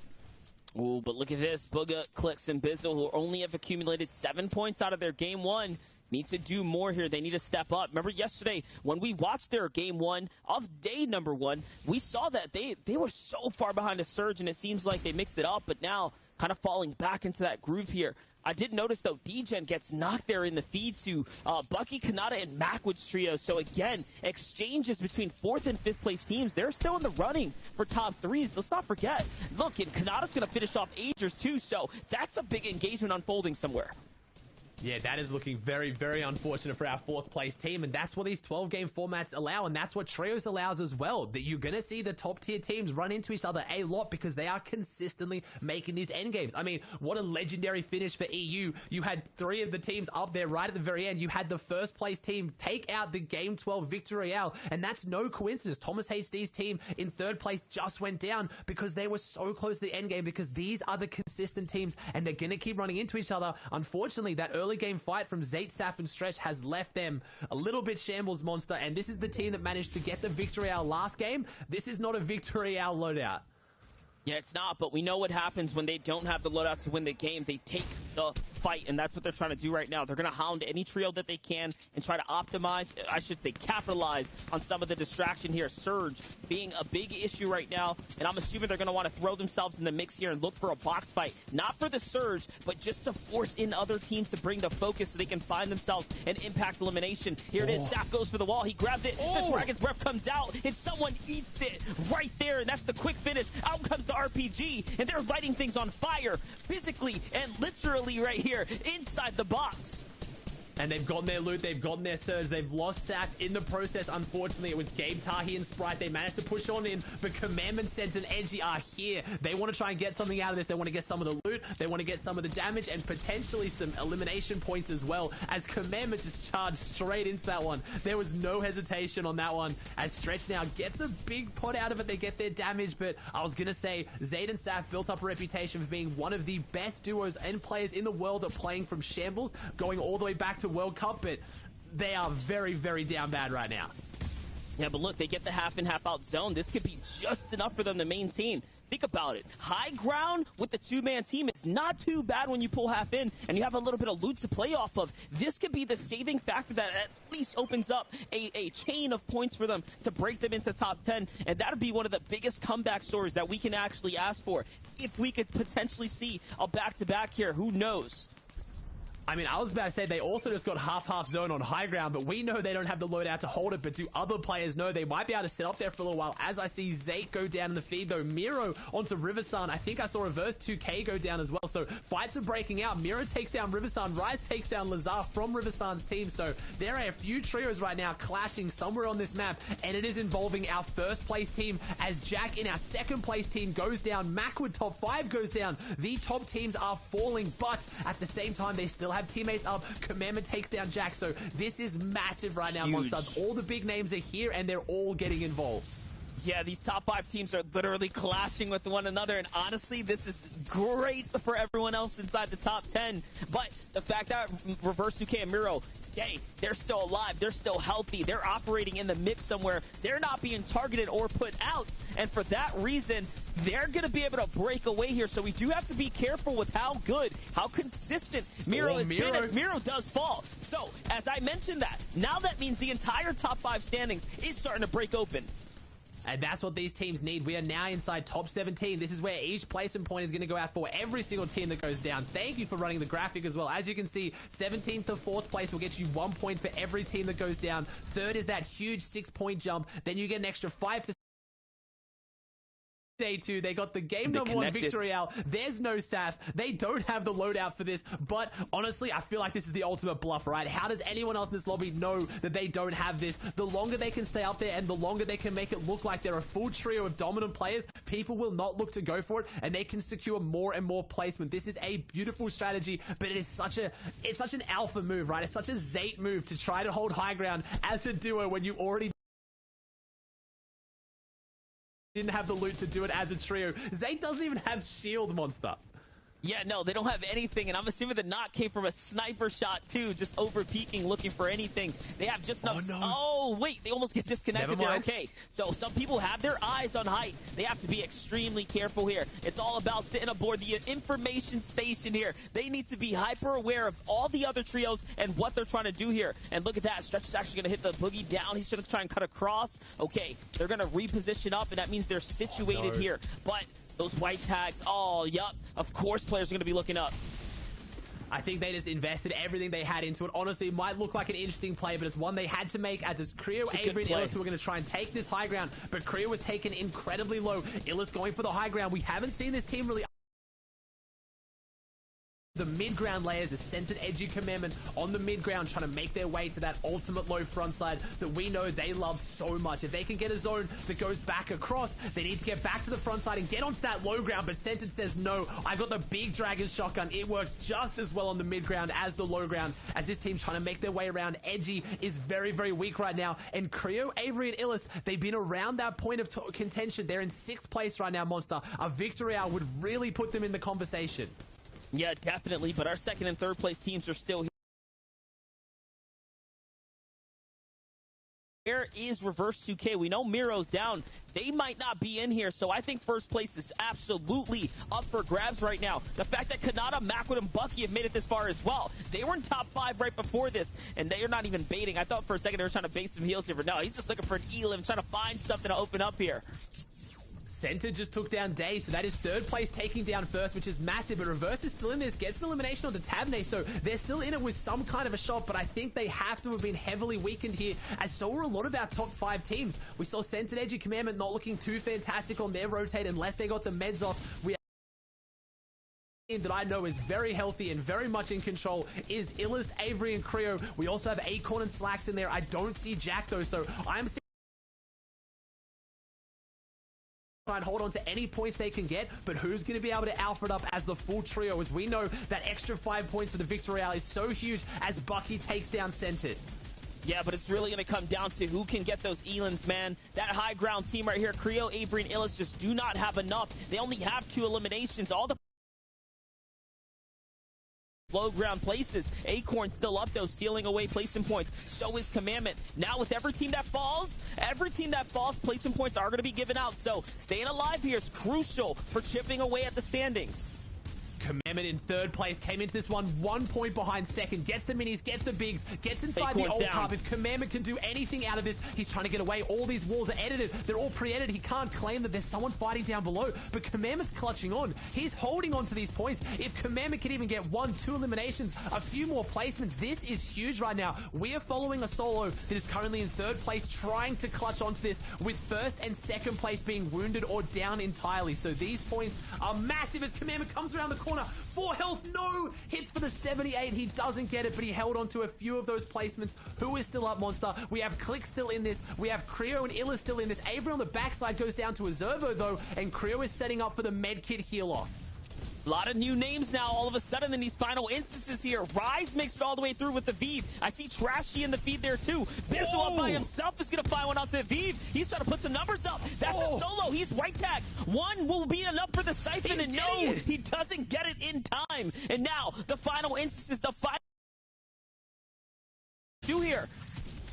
Ooh, but look at this. Booga, Clicks, and Bizzle, who only have accumulated 7 points out of their game 1, need to do more here. They need to step up. Remember yesterday when we watched their game 1 of day number 1, we saw that they were so far behind a surge, and it seems like they mixed it up, but now kind of falling back into that groove here. I did notice, though, D-Gen gets knocked there in the feed to Bucky, Kanata, and Macwood's trio. So, again, exchanges between 4th and 5th place teams. They're still in the running for top 3s. Let's not forget. Look, and Kanata's going to finish off Agers, too. So that's a big engagement unfolding somewhere. Yeah, that is looking very, very unfortunate for our 4th place team, and that's what these 12-game formats allow, and that's what Trios allows as well, that you're going to see the top-tier teams run into each other a lot because they are consistently making these endgames. I mean, what a legendary finish for EU. You had 3 of the teams up there right at the very end. You had the 1st place team take out the Game 12 Victory Royale, and that's no coincidence. Thomas HD's team in 3rd place just went down because they were so close to the endgame, because these are the consistent teams, and they're going to keep running into each other. Unfortunately, that early game fight from Zayt, Saf, and Stretch has left them a little bit shambles monster, and this is the team that managed to get the Victory Royale last game. This is not a Victory Royale loadout. Yeah, it's not, but we know what happens when they don't have the loadout to win the game. They take the fight, and that's what they're trying to do right now. They're going to hound any trio that they can and try to optimize, I should say capitalize on some of the distraction here. Surge being a big issue right now, and I'm assuming they're going to want to throw themselves in the mix here and look for a box fight. Not for the Surge, but just to force in other teams to bring the focus so they can find themselves an impact elimination. Here it is. Saf goes for the wall. He grabs it. The Dragon's Breath comes out, and someone eats it right there, and that's the quick finish. Out comes the RPG, and they're lighting things on fire physically and literally right here inside the box. And they've gotten their loot, they've gotten their surge, they've lost Saf in the process. Unfortunately, it was Gabe, Tahi, and Sprite. They managed to push on in, but Commandment Sense and Edgy are here. They want to try and get something out of this. They want to get some of the loot, they want to get some of the damage, and potentially some elimination points as well, as Commandment just charged straight into that one. There was no hesitation on that one, as Stretch now gets a big pot out of it. They get their damage, but I was going to say, Zayd and Saf built up a reputation for being one of the best duos and players in the world at playing from shambles, going all the way back to World Cup, but they are very, very down bad right now. Yeah, but look, they get the half in, half out zone. This could be just enough for them to maintain Think about it. High ground with the two-man team is not too bad when you pull half in and you have a little bit of loot to play off of. This could be the saving factor that at least opens up a chain of points for them to break them into top 10, and that would be one of the biggest comeback stories that we can actually ask for. If we could potentially see a back-to-back here, who knows? I mean, I was about to say they also just got half zone on high ground, but we know they don't have the loadout to hold it. But do other players know they might be able to sit up there for a little while? As I see Zate go down in the feed, though, Miro onto Riversun. I think I saw reverse 2K go down as well. So fights are breaking out. Miro takes down Riversun. Rise takes down Lazar from Riversun's team. So there are a few trios right now clashing somewhere on this map, and it is involving our first place team as Jack in our second place team goes down. Macwood top 5 goes down. The top teams are falling, but at the same time, they still have teammates up. Commandment takes down Jack, so this is massive right now, Monsters. All the big names are here, and they're all getting involved. Yeah, these top 5 teams are literally clashing with one another, and honestly, this is great for everyone else inside the top 10. But the fact that Reverse 2K and Miro, hey, they're still alive, they're still healthy, they're operating in the mix somewhere, they're not being targeted or put out, and for that reason, they're going to be able to break away here. So we do have to be careful with how good, how consistent Miro is. Miro does fall. So, as I mentioned that, now that means the entire top 5 standings is starting to break open. And that's what these teams need. We are now inside top 17. This is where each placement point is going to go out for every single team that goes down. Thank you for running the graphic as well. As you can see, 17th to 4th place will get you 1 point for every team that goes down. Third is that huge 6-point jump. Then you get an extra 5 for Day 2. They got the game number 1 victory out. There's no Saf. They don't have the loadout for this, but honestly, I feel like this is the ultimate bluff, right? How does anyone else in this lobby know that they don't have this? The longer they can stay up there and the longer they can make it look like they're a full trio of dominant players, people will not look to go for it, and they can secure more and more placement. This is a beautiful strategy, but it's such an alpha move, right? It's such a Zate move to try to hold high ground as a duo when you already didn't have the loot to do it as a trio. Zate doesn't even have shield, Monster. Yeah, no, they don't have anything, and I'm assuming the knock came from a sniper shot, too, just over peeking, looking for anything. They have just enough... Oh, wait, they almost get disconnected there. Okay, so some people have their eyes on height. They have to be extremely careful here. It's all about sitting aboard the information station here. They need to be hyper aware of all the other trios and what they're trying to do here. And look at that. Stretch is actually going to hit the boogie down. He's going to try and cut across. Okay, they're going to reposition up, and that means they're situated here. But... those white tags, oh, yup. Of course players are going to be looking up. I think they just invested everything they had into it. Honestly, it might look like an interesting play, but it's one they had to make as it's Creo, Avery, and Illis who are going to try and take this high ground. But Creo was taken incredibly low. Illis going for the high ground. We haven't seen this team really... the mid-ground layers, a centered edgy Commandment on the mid-ground trying to make their way to that ultimate low front side that we know they love so much. If they can get a zone that goes back across, they need to get back to the front side and get onto that low ground, but centered says no. I got the big dragon shotgun. It works just as well on the mid-ground as the low ground, as this team trying to make their way around. Edgy is very, very weak right now, and Creo, Avery, and Illis, they've been around that point of contention. They're in 6th place right now, Monster. A victory out would really put them in the conversation. Yeah, definitely, but our 2nd and 3rd place teams are still here. Where is Reverse 2K? We know Miro's down. They might not be in here, so I think 1st place is absolutely up for grabs right now. The fact that Kanata, Macwood, and Bucky have made it this far as well. They were in top 5 right before this, and they are not even baiting. I thought for a second they were trying to bait some heals here, but no, he's just looking for an elim, trying to find something to open up here. Center just took down Day, so that is 3rd place taking down first, which is massive, but Reverse is still in this, gets an elimination onto Tabney, so they're still in it with some kind of a shot, but I think they have to have been heavily weakened here, as so were a lot of our top 5 teams. We saw Centered Edgy Commandment not looking too fantastic on their rotate unless they got the meds off. We that I know is very healthy and very much in control is Illis, Avery, and Creo. We also have Acorn and Slacks in there. I don't see Jack though, so I'm try and hold on to any points they can get, but who's going to be able to alpha it up as the full trio, as we know that extra 5 points for the victory is so huge as Bucky takes down Centered. Yeah, but it's really going to come down to who can get those Elans, man. That high ground team right here, Creo, Avery, and Illis just do not have enough. They only have 2 eliminations. All the low ground places. Acorn still up though, stealing away placement points. So is Commandment. Now with every team that falls, placement points are going to be given out. So staying alive here is crucial for chipping away at the standings. Commandment in third place, came into this one 1 point behind second, gets the minis, gets the bigs, gets inside the old carp. If Commandment can do anything out of this, he's trying to get away. All these walls are edited. They're all pre-edited. He can't claim that there's someone fighting down below, but Commandment's clutching on. He's holding on to these points. If Commandment can even get 1-2 eliminations, a few more placements, this is huge right now. We are following a solo that is currently in third place, trying to clutch onto this, with first and second place being wounded or down entirely. So these points are massive as Commandment comes around the corner. 4 health, no hits for the 78. He doesn't get it, but he held on to a few of those placements. Who is still up, Monster? We have Click still in this. We have Creo and Illa still in this. Avery on the backside goes down to Azervo though, and Creo is setting up for the medkit heal-off. A lot of new names now all of a sudden in these final instances here. Rise makes it all the way through with the Vive. I see Trashy in the feed there too. Bizzle up by himself is going to find one out to Vive. He's trying to put some numbers up. That's a solo. He's white tag. One will be enough for the Siphon, and no, he doesn't get it in time. And now the final instances, the final two here.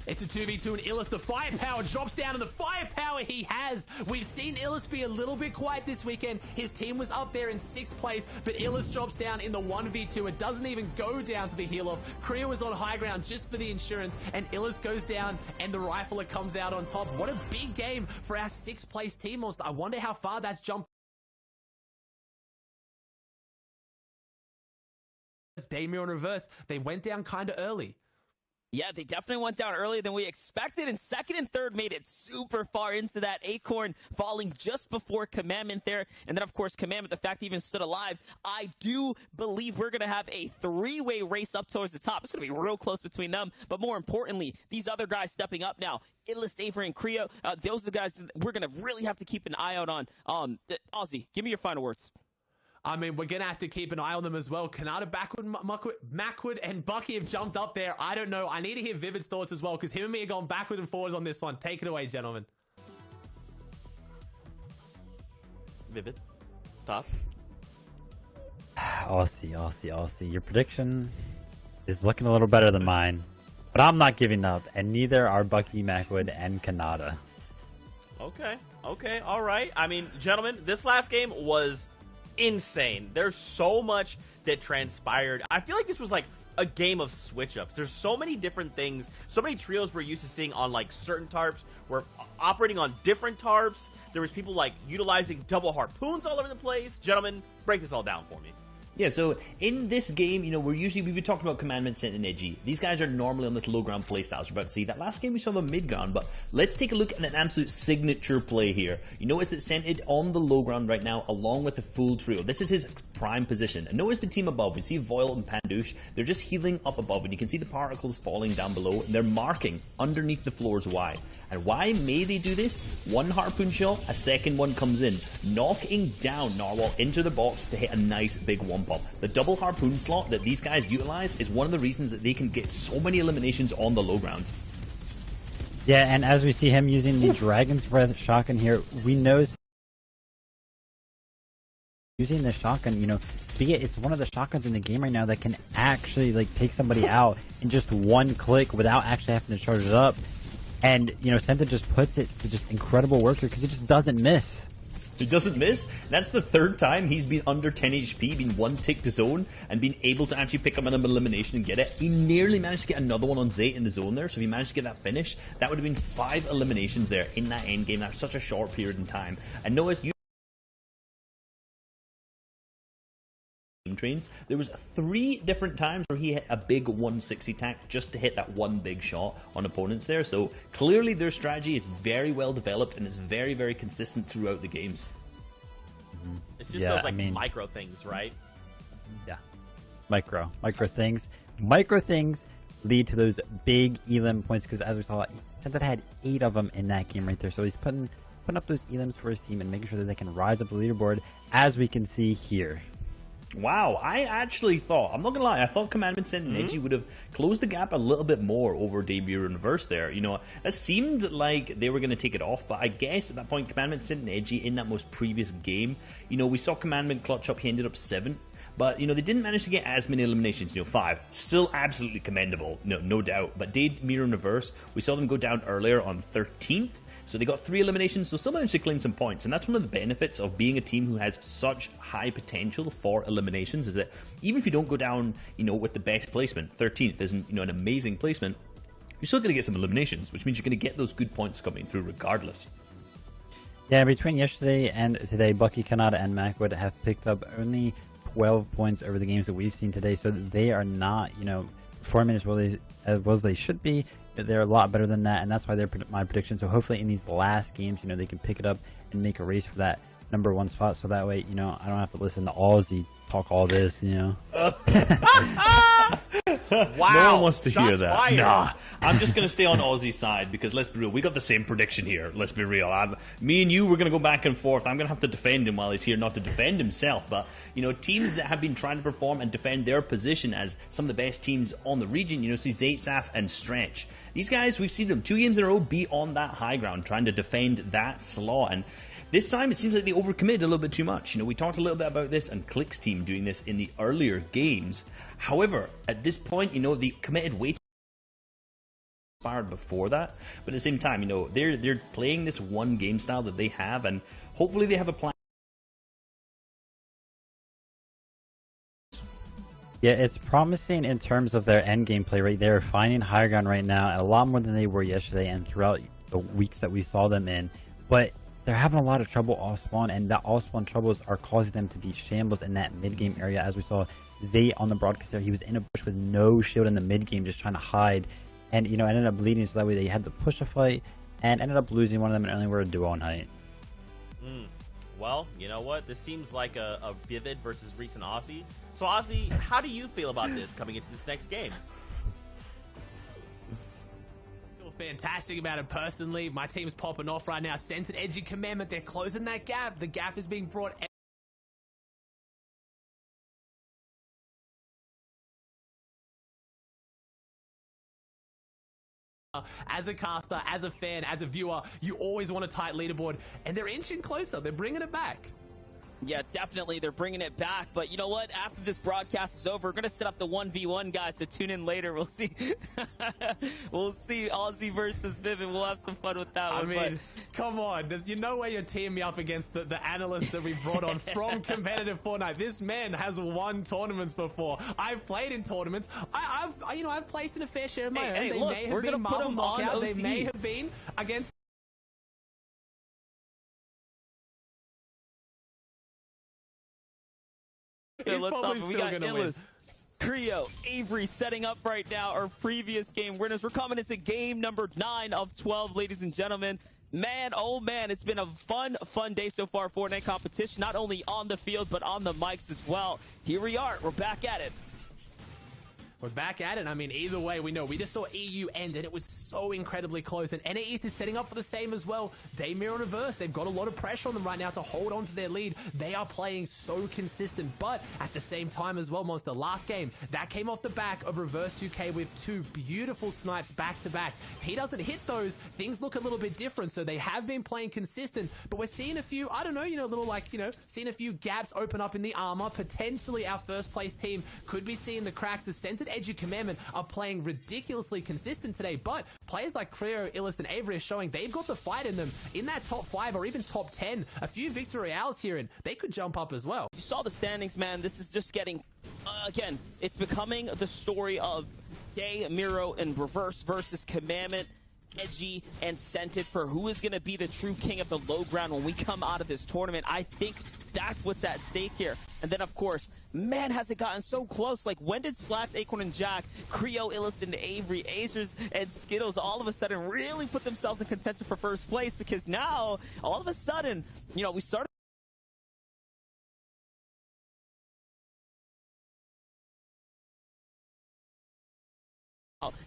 It's a 2v2 and Illis, the firepower drops down, and the firepower he has. We've seen Illis be a little bit quiet this weekend. His team was up there in 6th place, but Illis drops down in the 1v2. It doesn't even go down to the heal-off. Creo is on high ground just for the insurance, and Illis goes down, and the Rifler comes out on top. What a big game for our 6th place team, Monster. I wonder how far that's jumped. Damir in reverse. They went down kind of early. Yeah, they definitely went down earlier than we expected, and second and third made it super far into that. Acorn falling just before Commandment there, and then, of course, Commandment, the fact he even stood alive. I do believe we're going to have a 3-way race up towards the top. It's going to be real close between them, but more importantly, these other guys stepping up now. Illest, Avery, and Creo, those are the guys we're going to really have to keep an eye out on. Ozzy, give me your final words. I mean, we're going to have to keep an eye on them as well. Kanata, Mackwood, and Bucky have jumped up there. I don't know. I need to hear Vivid's thoughts as well, because him and me are going backwards and forwards on this one. Take it away, gentlemen. Vivid. Thoughts? Aussie. Your prediction is looking a little better than mine. But I'm not giving up, and neither are Bucky, Mackwood, and Kanata. Okay, all right. I mean, gentlemen, this last game was insane. There's so much that transpired. I feel like this was like a game of switch-ups. There's so many different things, so many trios we're used to seeing on like certain tarps. We're operating on different tarps. There was people like utilizing double harpoons all over the place. Gentlemen, break this all down for me. Yeah, so in this game, you know, we've been talking about Commandment, Scent, and Edgy. These guys are normally on this low ground play style, so we're about to see. That last game we saw them mid ground, but let's take a look at an absolute signature play here. You notice that Scented on the low ground right now, along with the full trio. This is his prime position. And notice the team above. We see Voil and Pandouche. They're just healing up above, and you can see the particles falling down below. And they're marking underneath the floors why. And why may they do this? One harpoon shot, a second one comes in, knocking down Narwhal into the box to hit a nice big one-pop. The double harpoon slot that these guys utilize is one of the reasons that they can get so many eliminations on the low ground. Yeah, and as we see him using the Dragon's Breath shotgun here, we know using the shotgun, you know, it's one of the shotguns in the game right now that can actually like take somebody out in just one click without actually having to charge it up. And, you know, Senta just puts it to just incredible work here because it just doesn't miss. He doesn't miss. That's the third time he's been under 10 HP, been one tick to zone, and been able to actually pick up an elimination and get it. He nearly managed to get another one on Zayt in the zone there, so if he managed to get that finish, that would have been 5 eliminations there in that end game. That's such a short period in time. And notice, trains, there was 3 different times where he hit a big 160 attack just to hit that one big shot on opponents there. So clearly their strategy is very well developed and it's very, very consistent throughout the games. It's just those like micro things, right? Yeah, micro things. Micro things lead to those big elim points because, as we saw, Senta had 8 of them in that game right there. So he's putting up those elims for his team and making sure that they can rise up the leaderboard, as we can see here. Wow, I actually thought, I'm not gonna lie, I thought Commandment, Scent, and Edgy would have closed the gap a little bit more over Damir and Reverse there. You know, it seemed like they were gonna take it off, but I guess at that point, Commandment, Scent, and Edgy in that most previous game, you know, we saw Commandment clutch up, he ended up 7th, But, they didn't manage to get as many eliminations, 5. Still absolutely commendable, no doubt. But Dade, Miro, and Reverse, we saw them go down earlier on 13th. So they got 3 eliminations, so still managed to claim some points. And that's one of the benefits of being a team who has such high potential for eliminations, is that even if you don't go down, with the best placement, 13th isn't, an amazing placement, you're still going to get some eliminations, which means you're going to get those good points coming through regardless. Yeah, between yesterday and today, Bucky, Kanata, and Macwood have picked up only 12 points over the games that we've seen today, so they are not, performing as well as they should be. They're a lot better than that, and that's why they're my prediction. So hopefully in these last games, they can pick it up and make a race for that #1 spot, so that way, I don't have to listen to Aussie talk all this, Wow. No one wants to hear that. Fired. Nah, I'm just going to stay on Aussie's side because let's be real, we got the same prediction here. Let's be real. Me and you, we're going to go back and forth. I'm going to have to defend him while he's here, not to defend himself. But, teams that have been trying to perform and defend their position as some of the best teams on the region, see Zaytsaf and Stretch. These guys, we've seen them 2 games in a row be on that high ground, trying to defend that slot. And this time, it seems like they overcommitted a little bit too much. We talked a little bit about this and Click's team doing this in the earlier games. However, at this point, they committed way too much before that. But at the same time, they're playing this one game style that they have, and hopefully they have a plan. Yeah, it's promising in terms of their end game play, right? They're finding higher ground right now, a lot more than they were yesterday and throughout the weeks that we saw them in. But they're having a lot of trouble off spawn, and the off spawn troubles are causing them to be shambles in that mid game area. As we saw Zay on the broadcast there, he was in a bush with no shield in the mid game, just trying to hide, and ended up bleeding. So that way they had to push a fight and ended up losing one of them, and only were a duo night. Well, you know what? This seems like a Vivid versus recent Aussie. So Aussie, how do you feel about this coming into this next game? Fantastic about it personally. My team's popping off right now. Centered, Edgy, Commandment, they're closing that gap. The gap is being brought as a caster, as a fan, as a viewer. You always want a tight leaderboard, and they're inching closer. They're bringing it back. Yeah, definitely. They're bringing it back. But you know what? After this broadcast is over, we're going to set up the 1v1, guys, so tune in later. We'll see. We'll see Aussie versus Vivid. We'll have some fun with that one. I mean, come on. There's no way you're teaming me up against the analyst that we brought on from competitive Fortnite. This man has won tournaments before. I've played in tournaments. I've placed in a fair share of my own. Hey, they look, may have we're been going to put Marvel them on Knockout. OC. They may have been against... Yeah, let's probably stop. We still got gonna win. Illis, Creo, Avery setting up right now our previous game winners. We're coming into game number 9 of 12, ladies and gentlemen. Man, oh man, it's been a fun day so far. Fortnite competition, not only on the field, but on the mics as well. Here we are. We're back at it. We're back at it. I mean, either way, we know. We just saw EU end, and it was so incredibly close. And NAE is setting up for the same as well. Daymir and Reverse, they've got a lot of pressure on them right now to hold on to their lead. They are playing so consistent. But at the same time as well, Monster, last game, that came off the back of Reverse 2K with 2 beautiful snipes back-to-back. If he doesn't hit those, things look a little bit different. So they have been playing consistent. But we're seeing a few, I don't know, seeing a few gaps open up in the armor. Potentially our first place team could be seeing the cracks. The Centered Edge of Commandment are playing ridiculously consistent today, but players like Creo, Illis, and Avery are showing they've got the fight in them. In that top 5 or even top 10, a few victory royales here, and they could jump up as well. You saw the standings, man. This is just getting, again, it's becoming the story of Day, Miro, and Reverse versus Commandment, Edgy, and Scented for who is going to be the true king of the low ground when we come out of this tournament. I think that's what's at stake here. And then, of course, man, has it gotten so close. Like, when did Slacks, Acorn, and Jack, Creo, Illis, and Avery, Acers, and Skittles all of a sudden really put themselves in contention for first place? Because now, all of a sudden, we started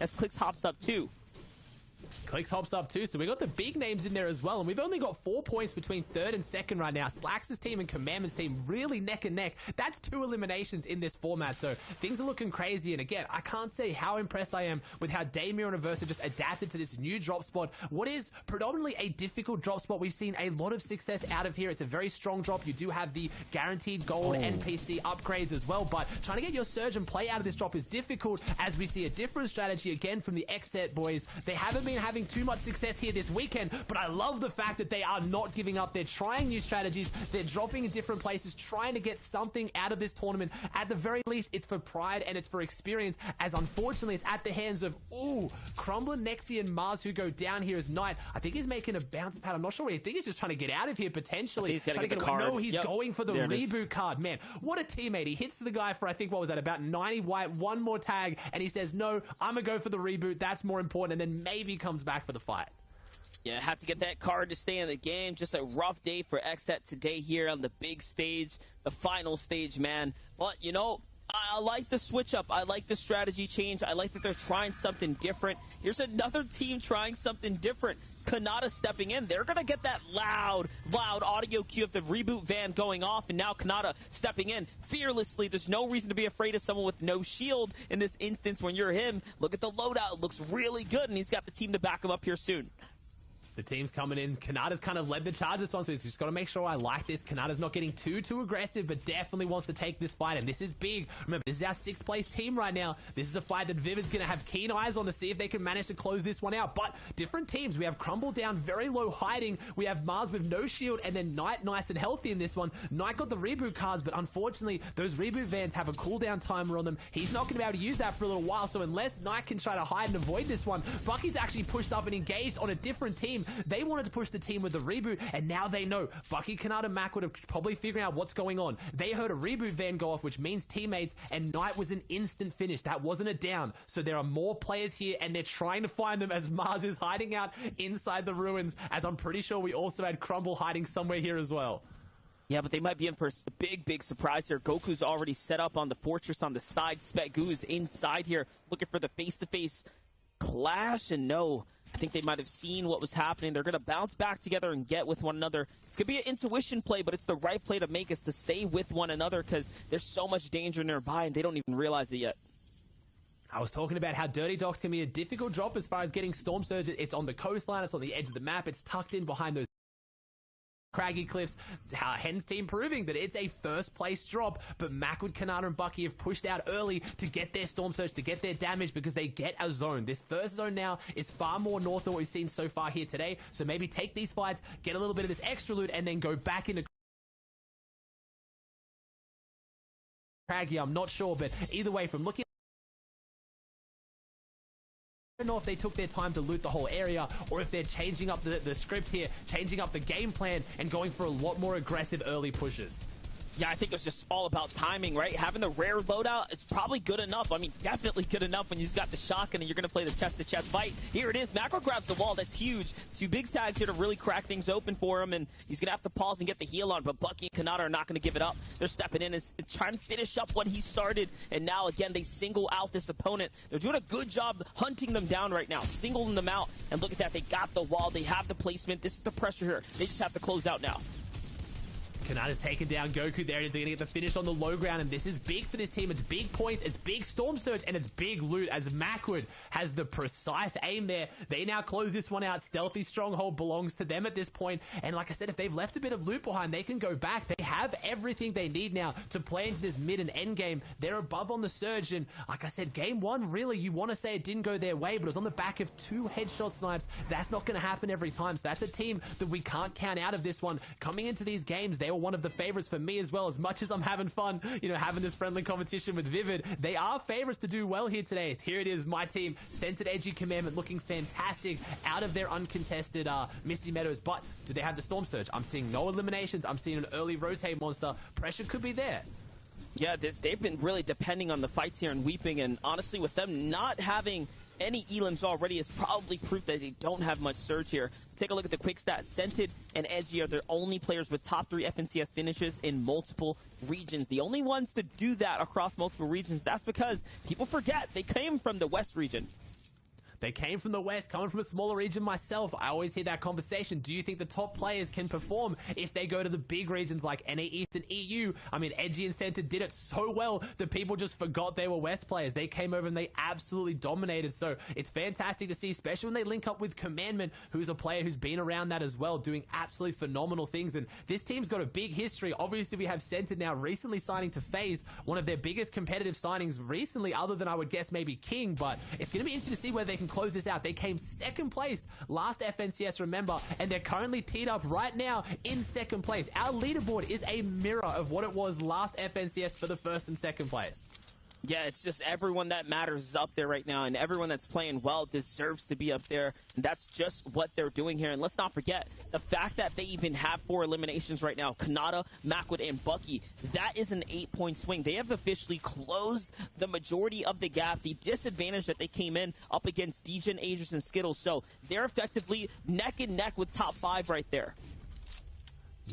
as Clicks hops up too. Clicks hops up too, so we got the big names in there as well, and we've only got 4 points between third and second right now. Slax' team and Commandment's team really neck and neck. That's 2 eliminations in this format, so things are looking crazy. And again, I can't say how impressed I am with how Damir and Aversa just adapted to this new drop spot. What is predominantly a difficult drop spot, we've seen a lot of success out of here. It's a very strong drop. You do have the guaranteed gold NPC upgrades as well, but trying to get your surge and play out of this drop is difficult, as we see a different strategy again from the Xset boys. They haven't been having too much success here this weekend, but I love the fact that they are not giving up. They're trying new strategies. They're dropping in different places, trying to get something out of this tournament. At the very least, it's for pride and it's for experience, as unfortunately it's at the hands of, Crumbler, Nexi, and Mars, who go down here as Knight. I think he's making a bounce pad. I'm not sure what he thinks. He's just trying to get out of here, potentially. He's trying to get the card. No, he's going for the reboot card. Man, what a teammate. He hits the guy for, I think, what was that, about 90 white, one more tag, and he says, no, I'm going to go for the reboot. That's more important, and then maybe comes back for the fight. Yeah, have to get that card to stay in the game. Just a rough day for Xset today here on the big stage, the final stage, man. But, you know, I like the switch up. I like the strategy change. I like that they're trying something different. Here's another team trying something different. Kanata stepping in. They're going to get that loud audio cue of the reboot van going off, and now Kanata stepping in fearlessly. There's no reason to be afraid of someone with no shield in this instance when you're him. Look at the loadout. It looks really good, and he's got the team to back him up here soon. The team's coming in. Kanata's kind of led the charge this one, so he's just got to make sure I like this. Kanata's not getting too aggressive, but definitely wants to take this fight, and this is big. Remember, this is our 6th place team right now. This is a fight that Vivid's going to have keen eyes on to see if they can manage to close this one out. But different teams. We have Crumble down, very low hiding. We have Mars with no shield, and then Knight nice and healthy in this one. Knight got the reboot cards, but unfortunately, those reboot vans have a cooldown timer on them. He's not going to be able to use that for a little while, so unless Knight can try to hide and avoid this one, Bucky's actually pushed up and engaged on a different team. They wanted to push the team with the reboot, and now they know. Bucky, Kanata, Mac would have probably figuring out what's going on. They heard a reboot van go off, which means teammates, and Knight was an instant finish. That wasn't a down. So there are more players here, and they're trying to find them as Mars is hiding out inside the ruins, as I'm pretty sure we also had Crumble hiding somewhere here as well. Yeah, but they might be in for a big surprise here. Goku's already set up on the fortress on the side. Spetgoo is inside here looking for the face-to-face clash, and no, I think they might have seen what was happening. They're going to bounce back together and get with one another. It's going to be an intuition play, but it's the right play to make, is to stay with one another, because there's so much danger nearby and they don't even realize it yet. I was talking about how Dirty Docks can be a difficult drop as far as getting Storm Surge. It's on the coastline, it's on the edge of the map, it's tucked in behind those craggy cliffs. Hen's team proving that it's a first place drop, but Macwood, Kanata, and Bucky have pushed out early to get their Storm Surge, to get their damage, because they get a zone. This first zone now is far more north than what we've seen so far here today, so maybe take these fights, get a little bit of this extra loot, and then go back into craggy. I'm not sure, but either way, from looking, I don't know if they took their time to loot the whole area, or if they're changing up the script here, changing up the game plan, and going for a lot more aggressive early pushes. Yeah, I think it's just all about timing, right? Having the rare loadout is probably good enough. I mean, definitely good enough when you just got the shotgun and you're going to play the chest-to-chest fight. Here it is. Macro grabs the wall. That's huge. 2 big tags here to really crack things open for him, and he's going to have to pause and get the heal on, but Bucky and Kanata are not going to give it up. They're stepping in and trying to finish up what he started, and now, again, they single out this opponent. They're doing a good job hunting them down right now, singling them out, and look at that. They got the wall. They have the placement. This is the pressure here. They just have to close out now. Kanata's taken down Goku there. They're going to get the finish on the low ground, and this is big for this team. It's big points, it's big Storm Surge, and it's big loot, as Macwood has the precise aim there. They now close this one out. Stealthy Stronghold belongs to them at this point, and like I said, if they've left a bit of loot behind, they can go back. They have everything they need now to play into this mid and end game. They're above on the Surge, and like I said, game 1, really, you want to say it didn't go their way, but it was on the back of 2 headshot snipes. That's not going to happen every time, so that's a team that we can't count out of this one. Coming into these games, they were one of the favorites for me as well. As much as I'm having fun, you know, having this friendly competition with Vivid, they are favorites to do well here today. Here it is, my team, Centered Edgy Commandment, looking fantastic out of their uncontested Misty Meadows. But do they have the Storm Surge? I'm seeing no eliminations. I'm seeing an early rotate monster. Pressure could be there. Yeah, they've been really depending on the fights here in Weeping, and honestly, with them not having any elims already, is probably proof that they don't have much surge here. Take a look at the quick stats. Scented and Edgy are the only players with top 3 FNCS finishes in multiple regions. The only ones to do that across multiple regions. That's because people forget they came from the West region. They came from the West, coming from a smaller region myself. I always hear that conversation. Do you think the top players can perform if they go to the big regions like NA East and EU? I mean, Edgy and Center did it so well that people just forgot they were West players. They came over and they absolutely dominated. So it's fantastic to see, especially when they link up with Commandment, who's a player who's been around that as well, doing absolutely phenomenal things. And this team's got a big history. Obviously, we have Center now recently signing to FaZe, one of their biggest competitive signings recently, other than I would guess maybe King. But it's going to be interesting to see whether they can close this out. They came second place last FNCS, remember, and they're currently teed up right now in second place. Our leaderboard is a mirror of what it was last FNCS for the first and second place. Yeah, it's just everyone that matters is up there right now, and everyone that's playing well deserves to be up there, and that's just what they're doing here. And let's not forget, the fact that they even have 4 eliminations right now, Kanata, Macwood, and Bucky, that is an 8-point swing. They have officially closed the majority of the gap, the disadvantage that they came in up against Degen, Aegis, and Skittles. So they're effectively neck and neck with top 5 right there.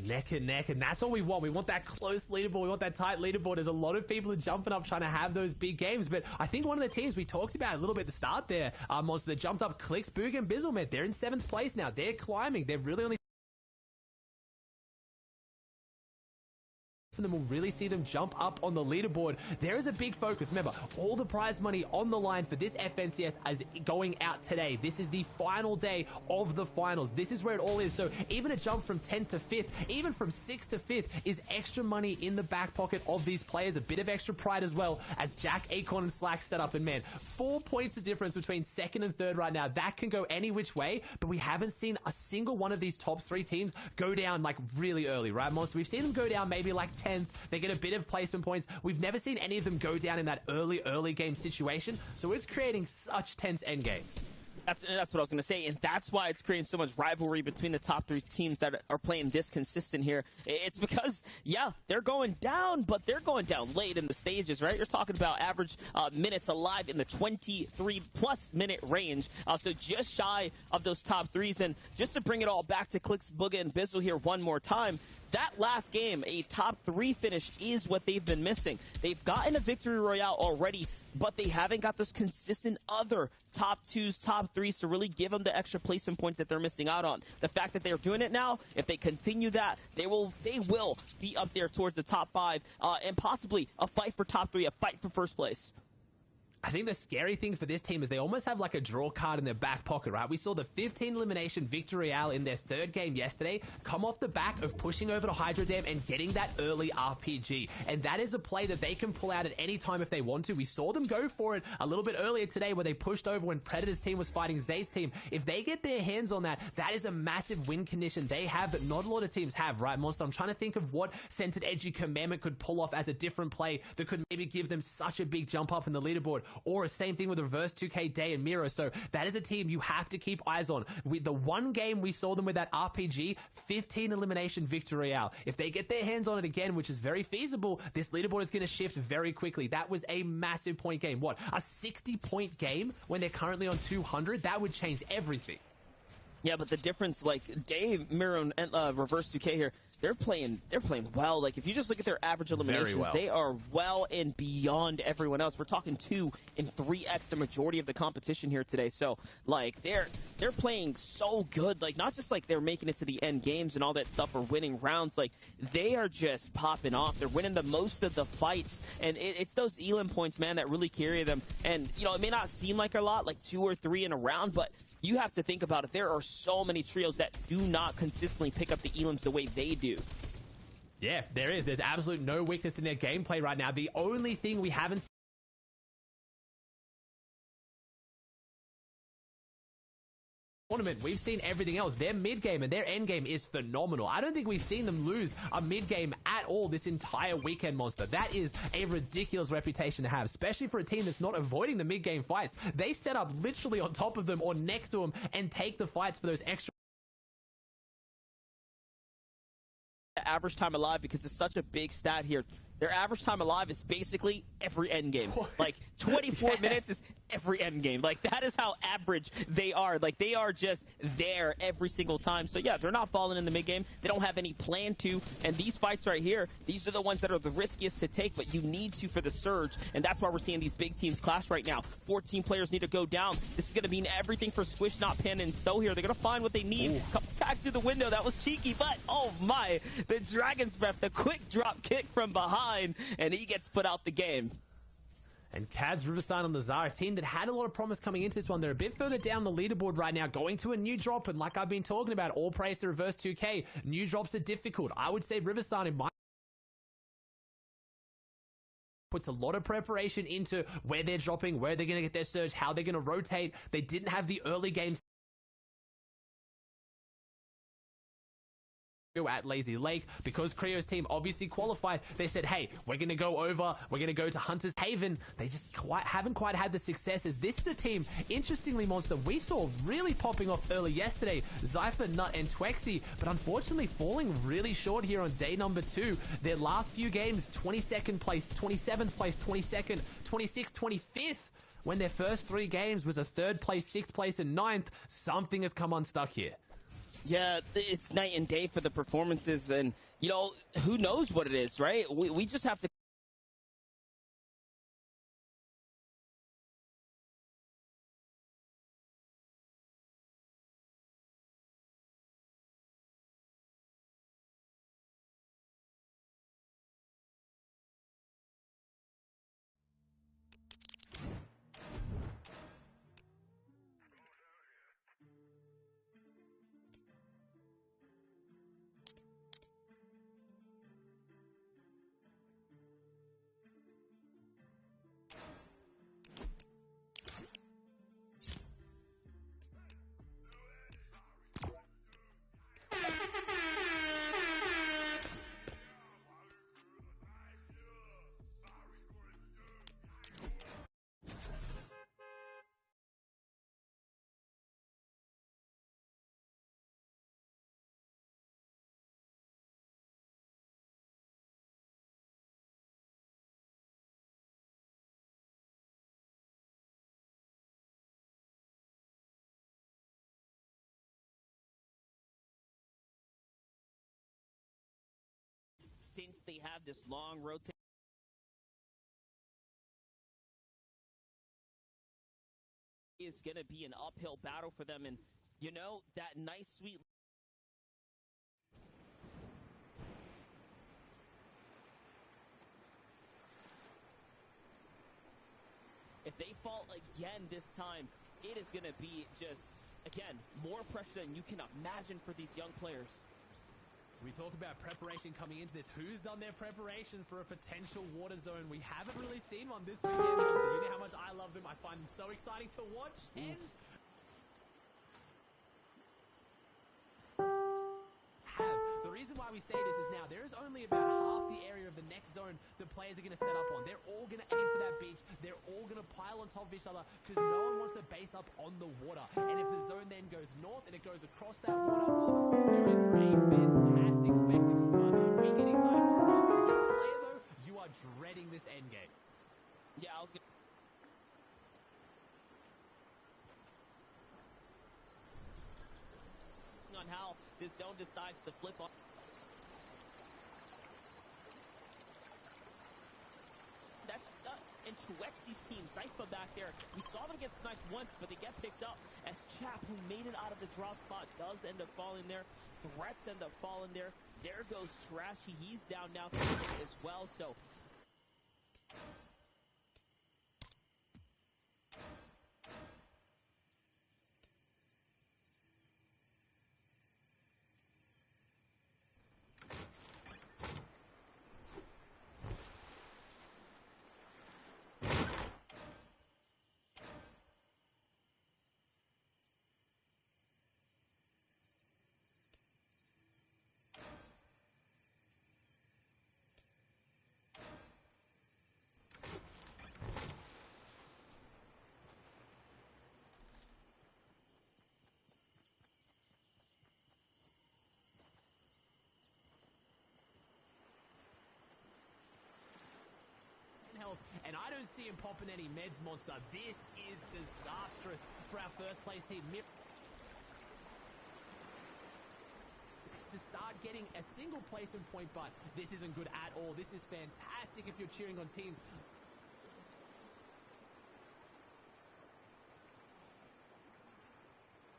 Neck and neck, and that's what we want. We want that close leaderboard. We want that tight leaderboard. There's a lot of people jumping up trying to have those big games, but I think one of the teams we talked about a little bit at the start there, Monster, that jumped up, Clicks, Boog, and Bizzlemet. They're in 7th place now. They're climbing. They're really only and then we'll really see them jump up on the leaderboard. There is a big focus. Remember, all the prize money on the line for this FNCS is going out today. This is the final day of the finals. This is where it all is. So even a jump from 10th to 5th, even from 6th to 5th, is extra money in the back pocket of these players. A bit of extra pride as well, as Jack, Acorn, and Slack set up. And man, 4 points of difference between 2nd and 3rd right now. That can go any which way, but we haven't seen a single one of these top 3 teams go down like really early, right, Monster? We've seen them go down maybe like 10th. They get a bit of placement points. We've never seen any of them go down in that early game situation. So it's creating such tense end games. That's what I was going to say, and that's why it's creating so much rivalry between the top 3 teams that are playing this consistent here. It's because, yeah, they're going down, but they're going down late in the stages, right? You're talking about average minutes alive in the 23-plus minute range, so just shy of those top 3s. And just to bring it all back to Clicks, Booga, and Bizzle here one more time, that last game, a top 3 finish, is what they've been missing. They've gotten a victory royale already, but they haven't got those consistent other top 2s, top 3s to really give them the extra placement points that they're missing out on. The fact that they're doing it now, if they continue that, they will be up there towards the top 5, and possibly a fight for top 3, a fight for first place. I think the scary thing for this team is they almost have like a draw card in their back pocket, right? We saw the 15 elimination victory royale in their 3rd game yesterday come off the back of pushing over to Hydro Dam and getting that early RPG. And that is a play that they can pull out at any time if they want to. We saw them go for it a little bit earlier today where they pushed over when Predator's team was fighting Zay's team. If they get their hands on that, that is a massive win condition they have that not a lot of teams have, right, Monster? I'm trying to think of what Centered Edgy Commandment could pull off as a different play that could maybe give them such a big jump up in the leaderboard. Or a same thing with Reverse 2K, Day, and Miro. So that is a team you have to keep eyes on. With the one game we saw them with that RPG, 15 elimination victory royale. If they get their hands on it again, which is very feasible, this leaderboard is going to shift very quickly. That was a massive point game. What, a 60-point game when they're currently on 200? That would change everything. Yeah, but the difference, like Dave, Miro, and Reverse 2K here, they're playing well. Like, if you just look at their average eliminations, well. They are well and beyond everyone else. We're talking 2 and 3x the majority of the competition here today. So, like, they're playing so good. Like, not just like they're making it to the end games and all that stuff or winning rounds. Like, they are just popping off. They're winning the most of the fights, and it's those elim points, man, that really carry them. And you know, it may not seem like a lot, like 2 or 3 in a round, but you have to think about it. There are so many trios that do not consistently pick up the elims the way they do. Yeah, there is. There's absolute no weakness in their gameplay right now. The only thing we haven't tournament, we've seen everything else. Their mid game and their end game is phenomenal. I don't think we've seen them lose a mid game at all this entire weekend, Monster. That is a ridiculous reputation to have, especially for a team that's not avoiding the mid game fights. They set up literally on top of them or next to them and take the fights for those extra Average time alive, because it's such a big stat here. Their average time alive is basically every end game. Like 24 minutes is every end game. Like that is how average they are. Like they are just there every single time. So yeah, they're not falling in the mid game. They don't have any plan to. And these fights right here, these are the ones that are the riskiest to take, but you need to for the surge. And that's why we're seeing these big teams clash right now. 14 players need to go down. This is going to mean everything for Squish, Not Panda, and Stow here. They're going to find what they need. Couple tags through the window. That was cheeky, but oh my, the Dragon's Breath, the quick drop kick from behind, and he gets put out the game. And Cads Riverside on the Zara, team that had a lot of promise coming into this one. They're a bit further down the leaderboard right now, going to a new drop. And like I've been talking about, all praise to Reverse 2K. New drops are difficult. I would say Riverside in my puts a lot of preparation into where they're dropping, where they're going to get their surge, how they're going to rotate. They didn't have the early games at Lazy Lake because Creo's team obviously qualified. They said, hey, we're going to go over, we're going to go to Hunter's Haven. They just haven't quite had the success as this is a team, interestingly, Monster, we saw really popping off early yesterday. Zypher, Nut, and Twexy, but unfortunately falling really short here on day number 2. Their last few games, 22nd place, 27th place, 22nd, 26th, 25th. When their first 3 games was a 3rd place, 6th place, and 9th, something has come unstuck here. Yeah, it's night and day for the performances, and, you know, who knows what it is, right? We just have to... Since they have this long rotation, is going to be an uphill battle for them, and you know, that nice sweet... If they fall again this time, it is going to be just, again, more pressure than you can imagine for these young players. We talk about preparation coming into this. Who's done their preparation for a potential water zone? We haven't really seen one this weekend. You know how much I love them. I find them so exciting to watch. And the reason why we say this is now there is only about half the area of the next zone the players are going to set up on. They're all going to aim for that beach. They're all going to pile on top of each other because no one wants to base up on the water. And if the zone then goes north and it goes across that water, you're in for a fantastic spectacle. But we get excited for us. As a player though, you are dreading this end game. Yeah, I was going to... on how this zone decides to flip on. That's and Twexy's team, Zypha back there. We saw them get sniped once, but they get picked up as Chap, who made it out of the drop spot, does end up falling there. Threats end up falling there. There goes Trashy. He's down now as well, so... see him popping any meds, Monster. This is disastrous for our first place team. To start getting a single placement point, but this isn't good at all. This is fantastic if you're cheering on teams.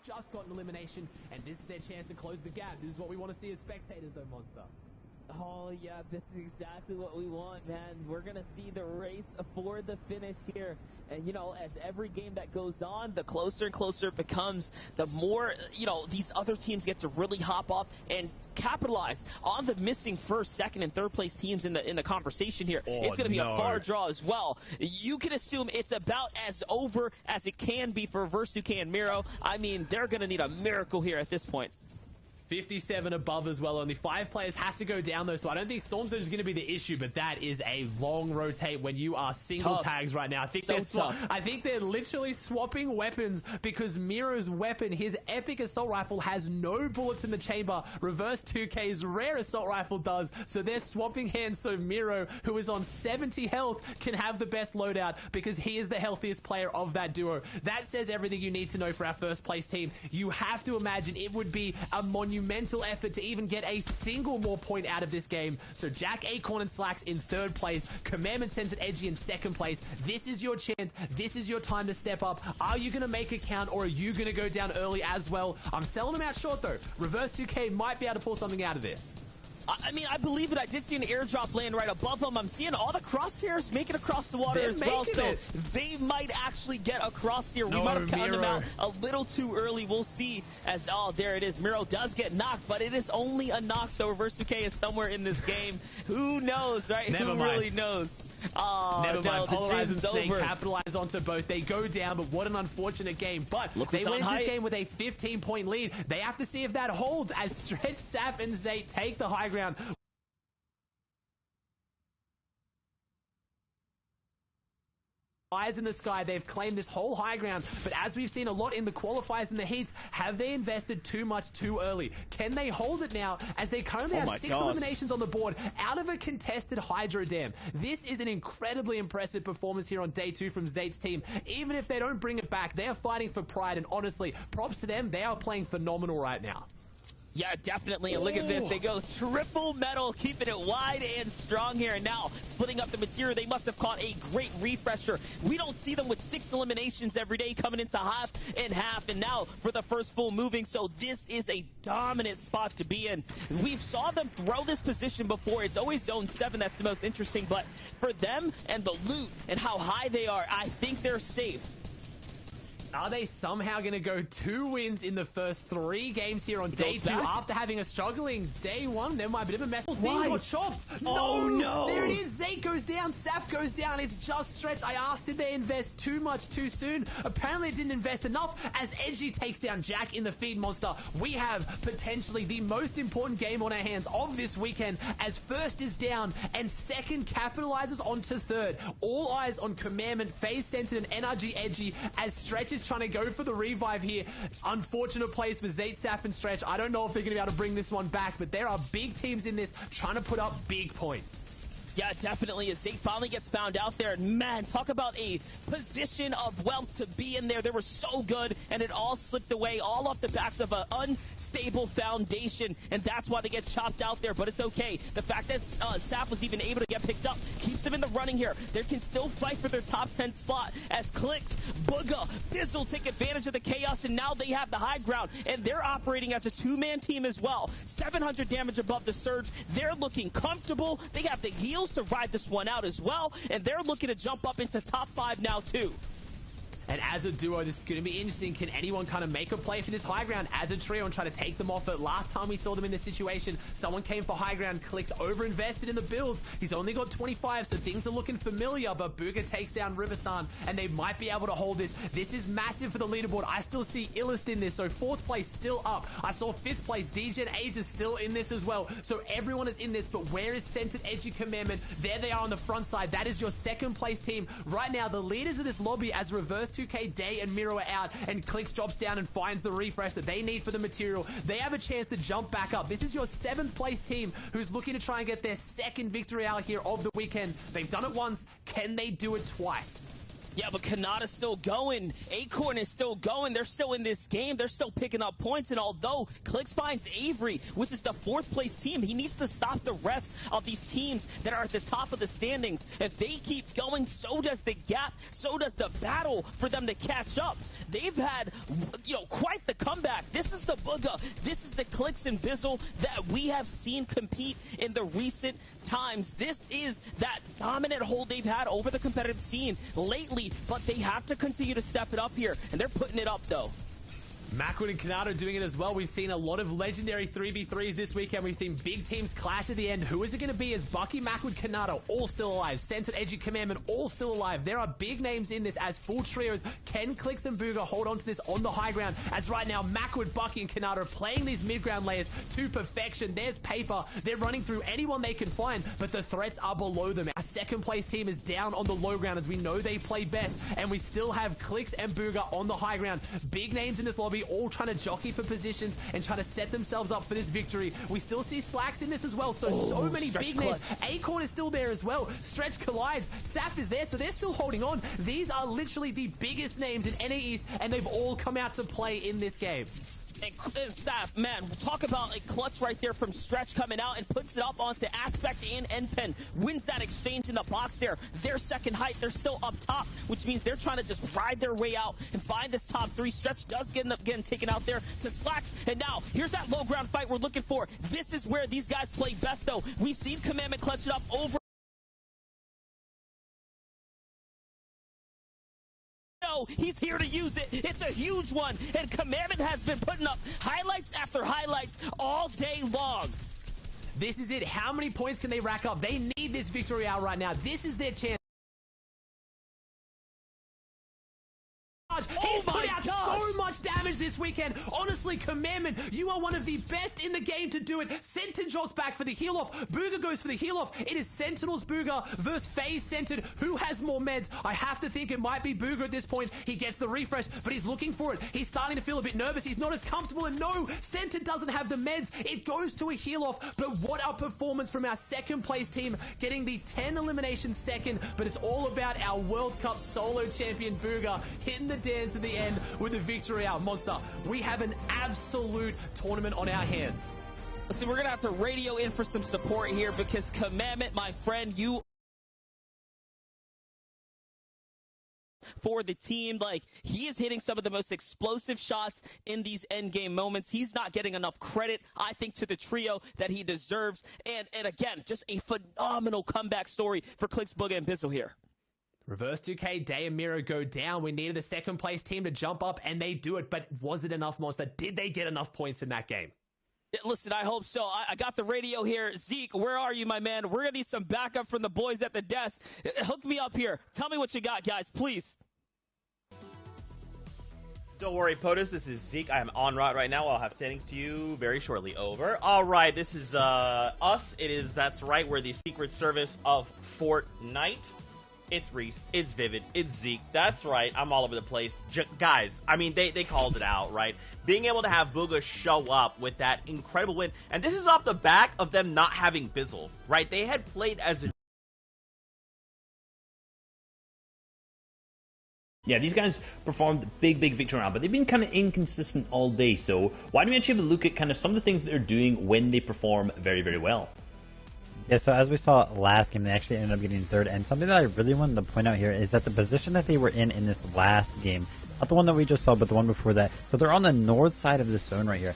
Just got an elimination, and this is their chance to close the gap. This is what we want to see as spectators, though, Monster. Oh, yeah, this is exactly what we want, man. We're going to see the race for the finish here. And, you know, as every game that goes on, the closer and closer it becomes, the more, you know, these other teams get to really hop up and capitalize on the missing first, second, and third place teams in the conversation here. It's going to be a far draw as well. You can assume it's about as over as it can be for Versuke and Miro. I mean, they're going to need a miracle here at this point. 57 above as well. Only 5 players have to go down, though, so I don't think Storm Surge is going to be the issue, but that is a long rotate when you are single tags right now. I think they're literally swapping weapons because Miro's weapon, his epic assault rifle, has no bullets in the chamber. Reverse 2K's rare assault rifle does, so they're swapping hands so Miro, who is on 70 health, can have the best loadout because he is the healthiest player of that duo. That says everything you need to know for our first place team. You have to imagine it would be a monumental effort to even get a single more point out of this game. So Jack, Acorn, and Slacks in 3rd place. Commandment Censored Edgy in 2nd place. This is your chance. This is your time to step up. Are you going to make it count, or are you going to go down early as well? I'm selling them out short, though. Reverse 2K might be able to pull something out of this. I mean, I believe it. I did see an airdrop land right above them. I'm seeing all the crosshairs make it across the water as well, so they might actually get across here. We might have counted them out a little too early. We'll see as, oh, there it is. Miro does get knocked, but it is only a knock, so Reverse 2K is somewhere in this game. Who knows, right? Who really knows? Oh, Never mind. Polarize and Snake over. capitalize onto both. They go down, but what an unfortunate game. But they win this game with a 15-point lead. They have to see if that holds as Stretch, Sap, and Zate take the high ground. Eyes in the sky, they've claimed this whole high ground, but as we've seen a lot in the qualifiers and the heats, have they invested too much too early? Can they hold it now as they currently have 6 eliminations on the board out of a contested Hydro Dam? This is an incredibly impressive performance here on day 2 from Zate's team. Even if they don't bring it back, they are fighting for pride, and honestly, props to them, they are playing phenomenal right now. Yeah, definitely. And look at this. They go triple metal, keeping it wide and strong here. And now, splitting up the material, they must have caught a great refresher. We don't see them with 6 eliminations every day coming into half and half. And now for the first full moving. So this is a dominant spot to be in. We've saw them throw this position before. It's always zone 7 that's the most interesting. But for them and the loot and how high they are, I think they're safe. Are they somehow going to go 2 wins in the first 3 games here on day 2 after having a struggling day 1? There might be a bit of a mess. Why? Oh, no. There it is. Zate goes down. Sap goes down. It's just Stretch. I asked, did they invest too much too soon? Apparently it didn't invest enough as Edgy takes down Jack in the feed monster. We have potentially the most important game on our hands of this weekend as first is down and second capitalizes onto third. All eyes on Commandment, Phase Censored, and NRG Edgy as Stretch is trying to go for the revive here. Unfortunate plays for Zate, Saf, and Stretch. I don't know if they're going to be able to bring this one back, but there are big teams in this trying to put up big points. Yeah, definitely. As Zate finally gets found out there, and man, talk about a position of wealth to be in there. They were so good, and it all slipped away, all off the backs of an unstable foundation, and that's why they get chopped out there, but it's okay. The fact that Saf was even able to get picked up keeps them in the running here. They can still fight for their top 10 spot as Clicks, Booga, Bizzle take advantage of the chaos, and now they have the high ground, and they're operating as a 2-man team as well. 700 damage above the Surge. They're looking comfortable. They have the heals to ride this one out as well, and they're looking to jump up into top 5 now too. And as a duo, this is going to be interesting. Can anyone kind of make a play for this high ground as a trio and try to take them off? But last time we saw them in this situation, someone came for high ground, Clicks over-invested in the builds. He's only got 25, so things are looking familiar, but Booga takes down Riversan, and they might be able to hold this. This is massive for the leaderboard. I still see Illest in this, so 4th place still up. I saw 5th place, DJ and Age is still in this as well. So everyone is in this, but where is Censored Edgy Commandment? There they are on the front side. That is your 2nd place team. Right now, the leaders of this lobby as Reverse 2K, Day, and Miro are out, and Clicks drops down and finds the refresh that they need for the material. They have a chance to jump back up. This is your 7th place team who's looking to try and get their 2nd victory out here of the weekend. They've done it once. Can they do it twice? Yeah, but Kanata's still going. Acorn is still going. They're still in this game. They're still picking up points. And although Clicks finds Avery, which is the 4th place team, he needs to stop the rest of these teams that are at the top of the standings. If they keep going, so does the gap. So does the battle for them to catch up. They've had, quite the comeback. This is the Booga. This is the Clicks and Bizzle that we have seen compete in the recent times. This is that dominant hold they've had over the competitive scene lately. But they have to continue to step it up here, and they're putting it up, though. Macwood and Kanata doing it as well. We've seen a lot of legendary 3v3s this weekend. We've seen big teams clash at the end. Who is it going to be? As Bucky, Macwood, Kanata all still alive. Centered, Edgy, Commandment all still alive. There are big names in this as full trios. Can Clicks and Booga hold on to this on the high ground? As right now, Macwood, Bucky, and Kanata are playing these mid-ground layers to perfection. There's Paper. They're running through anyone they can find, but the threats are below them. Our 2nd place team is down on the low ground as we know they play best, and we still have Clicks and Booga on the high ground. Big names in this lobby all trying to jockey for positions and trying to set themselves up for this victory. We still see Slacks in this as well, so many big names. Acorn is still there as well. Stretch collides. Saf is there, so they're still holding on. These are literally the biggest names in NAE East, and they've all come out to play in this game. And Staff, man, talk about a clutch right there from Stretch coming out and puts it up onto Aspect and Npen. Wins that exchange in the box there. Their 2nd height, they're still up top, which means they're trying to just ride their way out and find this top 3. Stretch does end up getting taken out there to Slacks. And now, here's that low ground fight we're looking for. This is where these guys play best, though. We've seen Commandment clutch it up over. He's here to use it. It's a huge one, and Commandment has been putting up highlights after highlights all day long. This is it. How many points can they rack up? They need this victory out right now. This is their chance. He's put out so much damage this weekend. Honestly, Commandment, you are one of the best in the game to do it. Sentinel drops back for the heal off. Booga goes for the heal off. It is Sentinel's Booga versus FaZe Centered. Who has more meds? I have to think it might be Booga at this point. He gets the refresh, but he's looking for it. He's starting to feel a bit nervous. He's not as comfortable, and no, Centered doesn't have the meds. It goes to a heal off, but what a performance from our 2nd place team, getting the 10 elimination 2nd, but it's all about our World Cup solo champion Booga hitting the dance at the end with a victory out. Monster, we have an absolute tournament on our hands. Listen, we're going to have to radio in for some support here because Commandment, my friend, you for the team, like, he is hitting some of the most explosive shots in these endgame moments. He's not getting enough credit, I think, to the trio that he deserves. And again, just a phenomenal comeback story for Clicks, Booga, and Bizzle here. Reverse 2K, Day and Miro go down. We needed the 2nd place team to jump up, and they do it. But was it enough, Monster? Did they get enough points in that game? Listen, I hope so. I got the radio here. Zeke, where are you, my man? We're going to need some backup from the boys at the desk. Hook me up here. Tell me what you got, guys, please. Don't worry, POTUS. This is Zeke. I am en route right now. I'll have standings to you very shortly. Over. All right, this is us. That's right. We're the Secret Service of Fortnite. It's Reese, it's Vivid, it's Zeke. That's right, I'm all over the place. Guys, I mean, they called it out, right? Being able to have Booga show up with that incredible win, and this is off the back of them not having Bizzle, right? They had played as a... Yeah, these guys performed big victory round, but they've been kind of inconsistent all day, so why don't we actually have a look at kind of some of the things that they're doing when they perform very well? Yeah, so as we saw last game, they actually ended up getting 3rd, and something that I really wanted to point out here is that the position that they were in this last game, not the one that we just saw, but the one before that, so they're on the north side of this zone right here.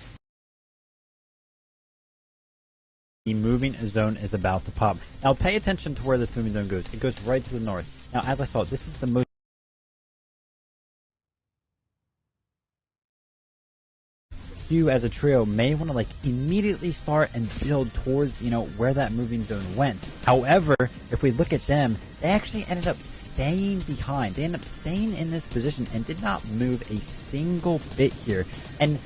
The moving zone is about to pop. Now pay attention to where this moving zone goes. It goes right to the north. Now as I saw, this is the most... You as a trio may want to like immediately start and build towards, where that moving zone went. However, if we look at them, they actually ended up staying behind. They ended up staying in this position and did not move a single bit here. And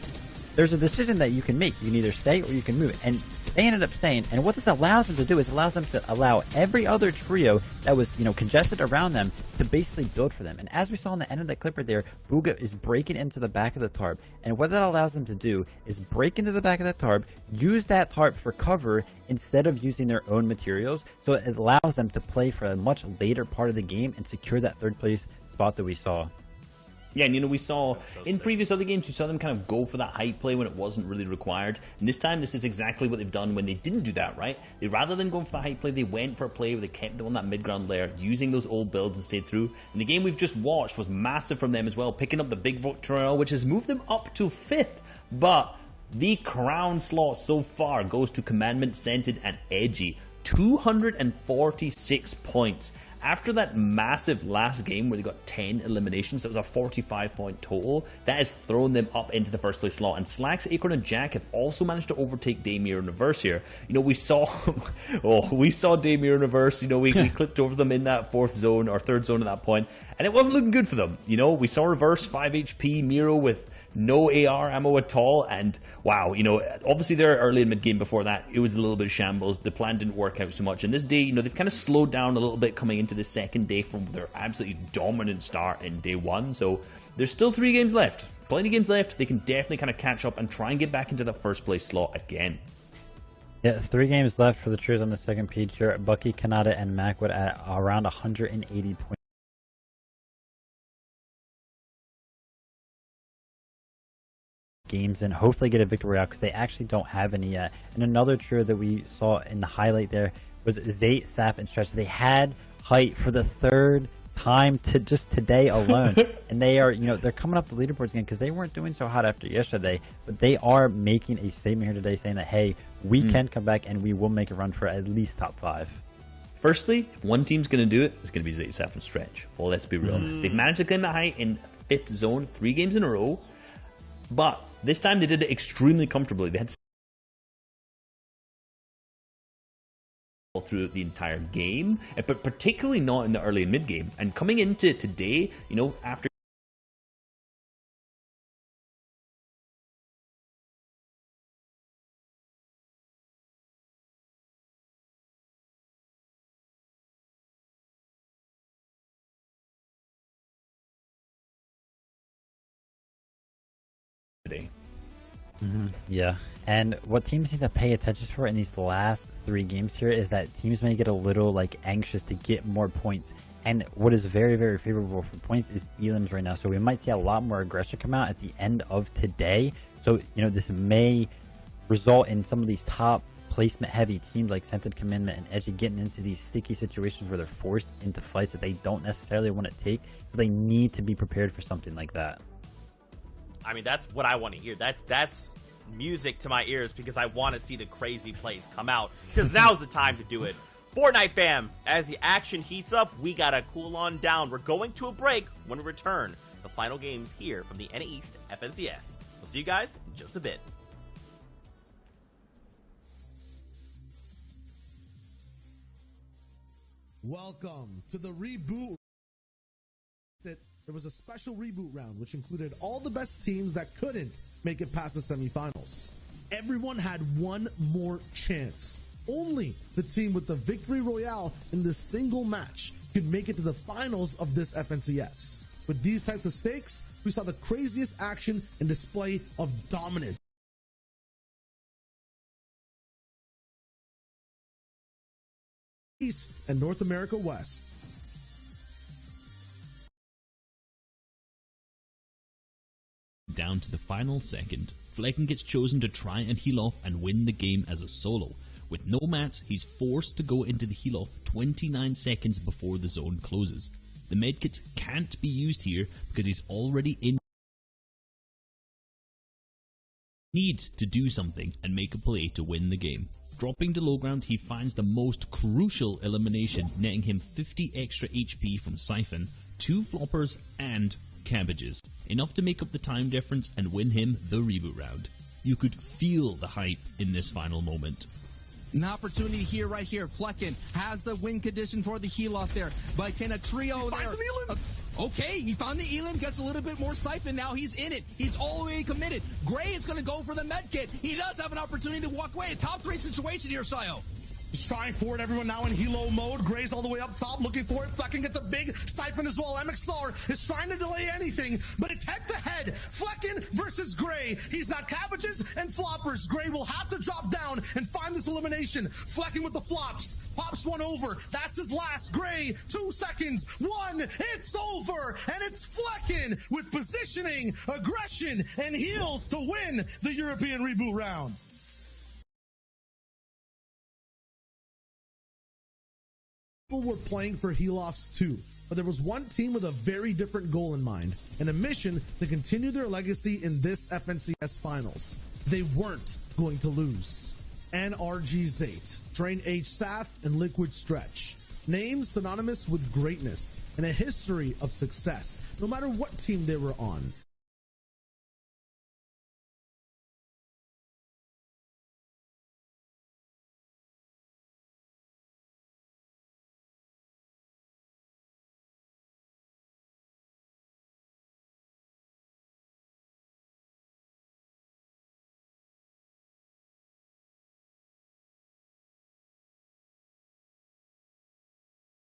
there's a decision that you can make. You can either stay or you can move. And they ended up staying. And what this allows them to do is allows them to allow every other trio that was, congested around them to basically build for them. And as we saw on the end of that clip right there, Bugha is breaking into the back of the tarp. And what that allows them to do is break into the back of that tarp, use that tarp for cover instead of using their own materials. So it allows them to play for a much later part of the game and secure that third place spot that we saw. Yeah, and we saw in previous other games, we saw them kind of go for that hype play when it wasn't really required. And this time, this is exactly what they've done when they didn't do that, right? Rather than going for the hype play, they went for a play where they kept them on that mid-ground layer, using those old builds and stayed through. And the game we've just watched was massive from them as well, picking up the big victory, which has moved them up to 5th. But the crown slot so far goes to Commandment, Scented, and Edgy. 246 points. After that massive last game where they got 10 eliminations, that was a 45-point total, that has thrown them up into the first place slot. And Slacks, Acorn, and Jack have also managed to overtake Daymere and Reverse here. We saw Daymere and Reverse, we clipped over them in that third zone at that point, and it wasn't looking good for them. We saw Reverse 5 HP, Miro with no AR ammo at all, and wow, obviously they're early in mid-game before that, it was a little bit of shambles, the plan didn't work out so much, and this day, they've kind of slowed down a little bit coming into the second day from their absolutely dominant start in day 1, so there's still 3 games left, plenty of games left, they can definitely kind of catch up and try and get back into that first place slot again. Yeah, 3 games left for the trios on the second page here. Bucky, Kanata, and Macwood at around 180 points. Games and hopefully get a victory out because they actually don't have any yet. And another trio that we saw in the highlight there was Zayt, Sap, and Stretch. They had height for the 3rd time just today alone, and they are they're coming up the leaderboards again because they weren't doing so hot after yesterday, but they are making a statement here today saying that hey, we can come back and we will make a run for at least top 5. Firstly, if one team's going to do it, it's going to be Zayt, Sap, and Stretch. Well, let's be real. They've managed to claim that height in 5th zone 3 games in a row, but this time they did it extremely comfortably. They had through the entire game, but particularly not in the early and mid game. And coming into today, after today. Yeah, and what teams need to pay attention for in these last 3 games here is that teams may get a little anxious to get more points. And what is very, very favorable for points is elims right now. So we might see a lot more aggression come out at the end of today. So this may result in some of these top placement heavy teams like Scented, Commandment, and Edgy getting into these sticky situations where they're forced into fights that they don't necessarily want to take. So they need to be prepared for something like that. I mean, that's what I want to hear. That's music to my ears because I want to see the crazy plays come out because now's the time to do it. Fortnite fam, as the action heats up, we gotta cool on down. We're going to a break. When we return, the final games here from the NAE East FNCS. We'll see you guys in just a bit. Welcome to the Reboot. There was a special reboot round which included all the best teams that couldn't make it past the semifinals. Everyone had one more chance. Only the team with the victory royale in this single match could make it to the finals of this FNCS. With these types of stakes, we saw the craziest action and display of dominance. East and North America West. Down to the final second, Flecken gets chosen to try and heal off and win the game as a solo. With no mats, he's forced to go into the heal off 29 seconds before the zone closes. The medkit can't be used here because he's already in. Need to do something and make a play to win the game. Dropping to low ground, he finds the most crucial elimination, netting him 50 extra HP from Siphon, 2 floppers and cabbages, enough to make up the time difference and win him the reboot round. You could feel the hype in this final moment. An opportunity here, right here. Flecken has the win condition for the heal off there, but can a trio there? Okay, he found the Elim, gets a little bit more siphon. Now he's in it. He's all the way committed. Gray is going to go for the med kit. He does have an opportunity to walk away. A top 3 situation here, Sayo. He's trying for it. Everyone now in helo mode. Gray's all the way up top looking for it. Flecken gets a big siphon as well. MXR is trying to delay anything, but it's head-to-head. Flecken versus Gray. He's got cabbages and floppers. Gray will have to drop down and find this elimination. Flecken with the flops. Pops one over. That's his last. Gray, 2 seconds. 1. It's over. And it's Flecken with positioning, aggression, and heals to win the European Reboot Rounds. People were playing for Helofs too, but there was one team with a very different goal in mind, and a mission to continue their legacy in this FNCS Finals. They weren't going to lose. NRG Zate, Drain H Saf, and Liquid Stretch. Names synonymous with greatness and a history of success, no matter what team they were on.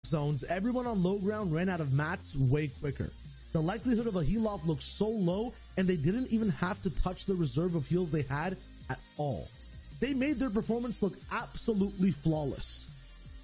Zones, everyone on low ground ran out of mats way quicker. The likelihood of a heal off looked so low, and they didn't even have to touch the reserve of heals they had at all. They made their performance look absolutely flawless.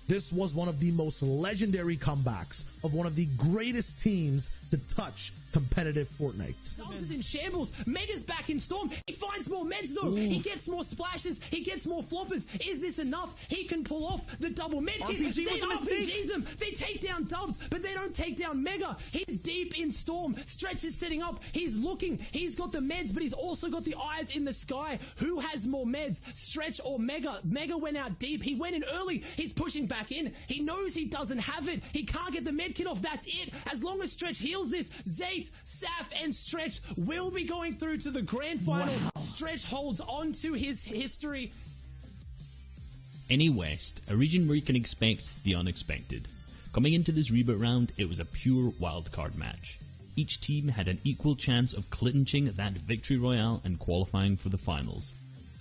This was one of the most legendary comebacks of one of the greatest teams to touch competitive Fortnite. Is in shambles. Mega's back in Storm. He finds more meds though. Ooh. He gets more splashes. He gets more floppers. Is this enough? He can pull off the double med kit. They RPGs them. They take down Dubs, but they don't take down Mega. He's deep in Storm. Stretch is setting up. He's looking. He's got the meds, but he's also got the eyes in the sky. Who has more meds? Stretch or Mega? Mega went out deep. He went in early. He's pushing back in. He knows he doesn't have it. He can't get the med kit off. That's it. As long as Stretch heals this, Zate, Saf, and Stretch will be going through to the grand final. Wow. Stretch holds on to his history. NA West, a region where you can expect the unexpected. Coming into this reboot round, it was a pure wildcard match. Each team had an equal chance of clinching that victory royale and qualifying for the finals.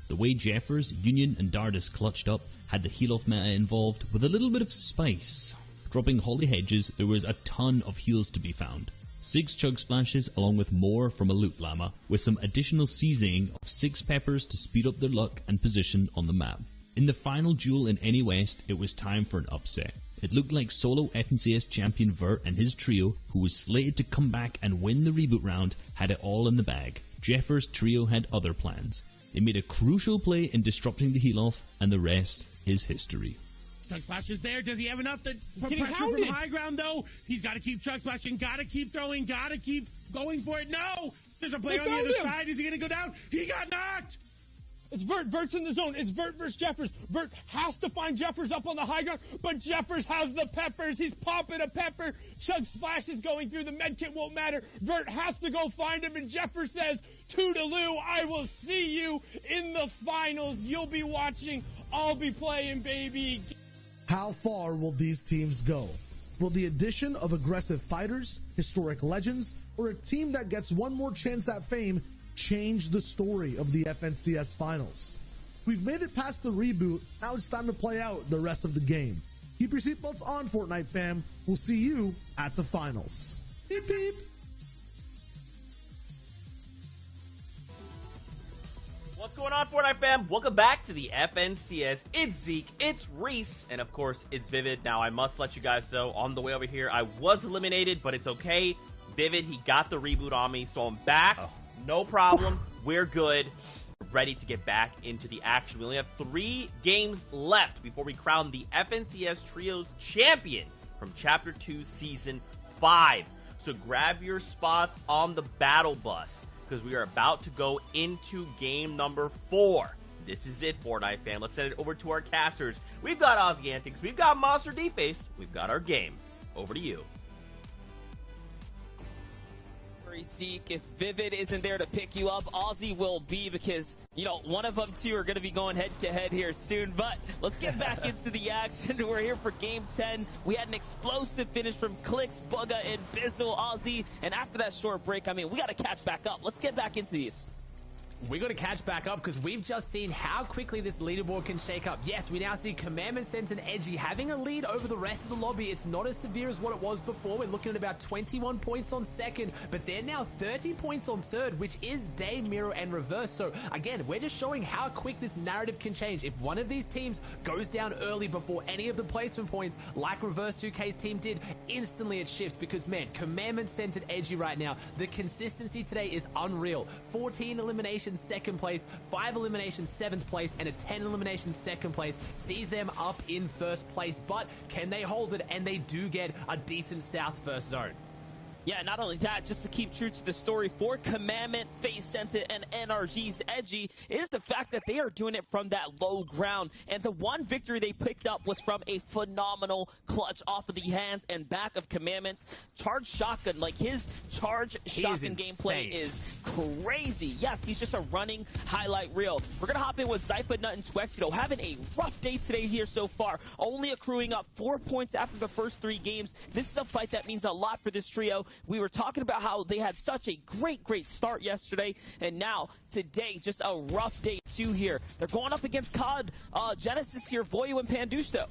The way Jeffers, Union, and Dardis clutched up had the heal-off meta involved with a little bit of spice. Dropping Holly Hedges, there was a ton of heals to be found. 6 chug splashes along with more from a loot llama, with some additional seasoning of 6 peppers to speed up their luck and position on the map. In the final duel in NA West, it was time for an upset. It looked like solo FNCS champion Vert and his trio, who was slated to come back and win the reboot round, had it all in the bag. Jeffers' trio had other plans. They made a crucial play in disrupting the heal-off, and the rest is history. Chug Splash is there. Does he have enough to put pressure from high ground, though? He's got to keep Chug Splashing, got to keep throwing, got to keep going for it. No! There's a player on the other side. Is he going to go down? He got knocked! It's Vert. Vert's in the zone. It's Vert versus Jeffers. Vert has to find Jeffers up on the high ground, but Jeffers has the peppers. He's popping a pepper. Chug Splash is going through. The medkit won't matter. Vert has to go find him, and Jeffers says, "Toodaloo, I will see you in the finals. You'll be watching. I'll be playing, baby." How far will these teams go? Will the addition of aggressive fighters, historic legends, or a team that gets one more chance at fame change the story of the FNCS Finals? We've made it past the reboot. Now it's time to play out the rest of the game. Keep your seatbelts on, Fortnite fam. We'll see you at the finals. Beep, beep. What's going on, Fortnite fam? Welcome back to the FNCS. It's Zeke, it's Reese, and of course, it's Vivid. Now, I must let you guys know, on the way over here, I was eliminated, but it's okay. Vivid, he got the reboot on me, so I'm back. Oh. No problem. We're good. We're ready to get back into the action. We only have 3 games left before we crown the FNCS Trios champion from Chapter 2, Season 5. So grab your spots on the battle bus, because we are about to go into game number 4. This is it, Fortnite fam. Let's send it over to our casters. We've got Aussie Antics. We've got Monster D-Face. We've got our game. Over to you. Zeke, if Vivid isn't there to pick you up, Ozzy will be, because, you know, one of them two are going to be going head-to-head here soon. But let's get back into the action. We're here for Game 10. We had an explosive finish from Clicks, Bugga, and Bizzle, Ozzy. And after that short break, I mean, we got to catch back up. Let's get back into these. We got to catch back up because we've just seen how quickly this leaderboard can shake up. Yes, we now see Commandment Sense and Edgy having a lead over the rest of the lobby. It's not as severe as what it was before. We're looking at about 21 points on second, but they're now 30 points on third, which is Day, Miro, and Reverse. So again, we're just showing how quick this narrative can change. If one of these teams goes down early before any of the placement points, like Reverse 2K's team did, instantly it shifts because, man, Commandment Sense and Edgy right now, the consistency today is unreal. 14 eliminations second place, 5 eliminations 7th place, and a 10 elimination second place sees them up in first place. But can they hold it? And they do get a decent South first zone. Yeah, not only that, just to keep true to the story for Commandment, Face Senta, and NRG's Edgy is the fact that they are doing it from that low ground. And the one victory they picked up was from a phenomenal clutch off of the hands and back of Commandment's charge shotgun. Like, his charge shotgun gameplay is crazy. Yes, he's just a running highlight reel. We're going to hop in with Zypha, Nut, and Twexido, having a rough day today here so far, only accruing up 4 points after the first 3 games. This is a fight that means a lot for this trio. We were talking about how they had such a great start yesterday, and now today just a rough day too here. They're going up against COD, Genesis here, Voyu, and Pandusto.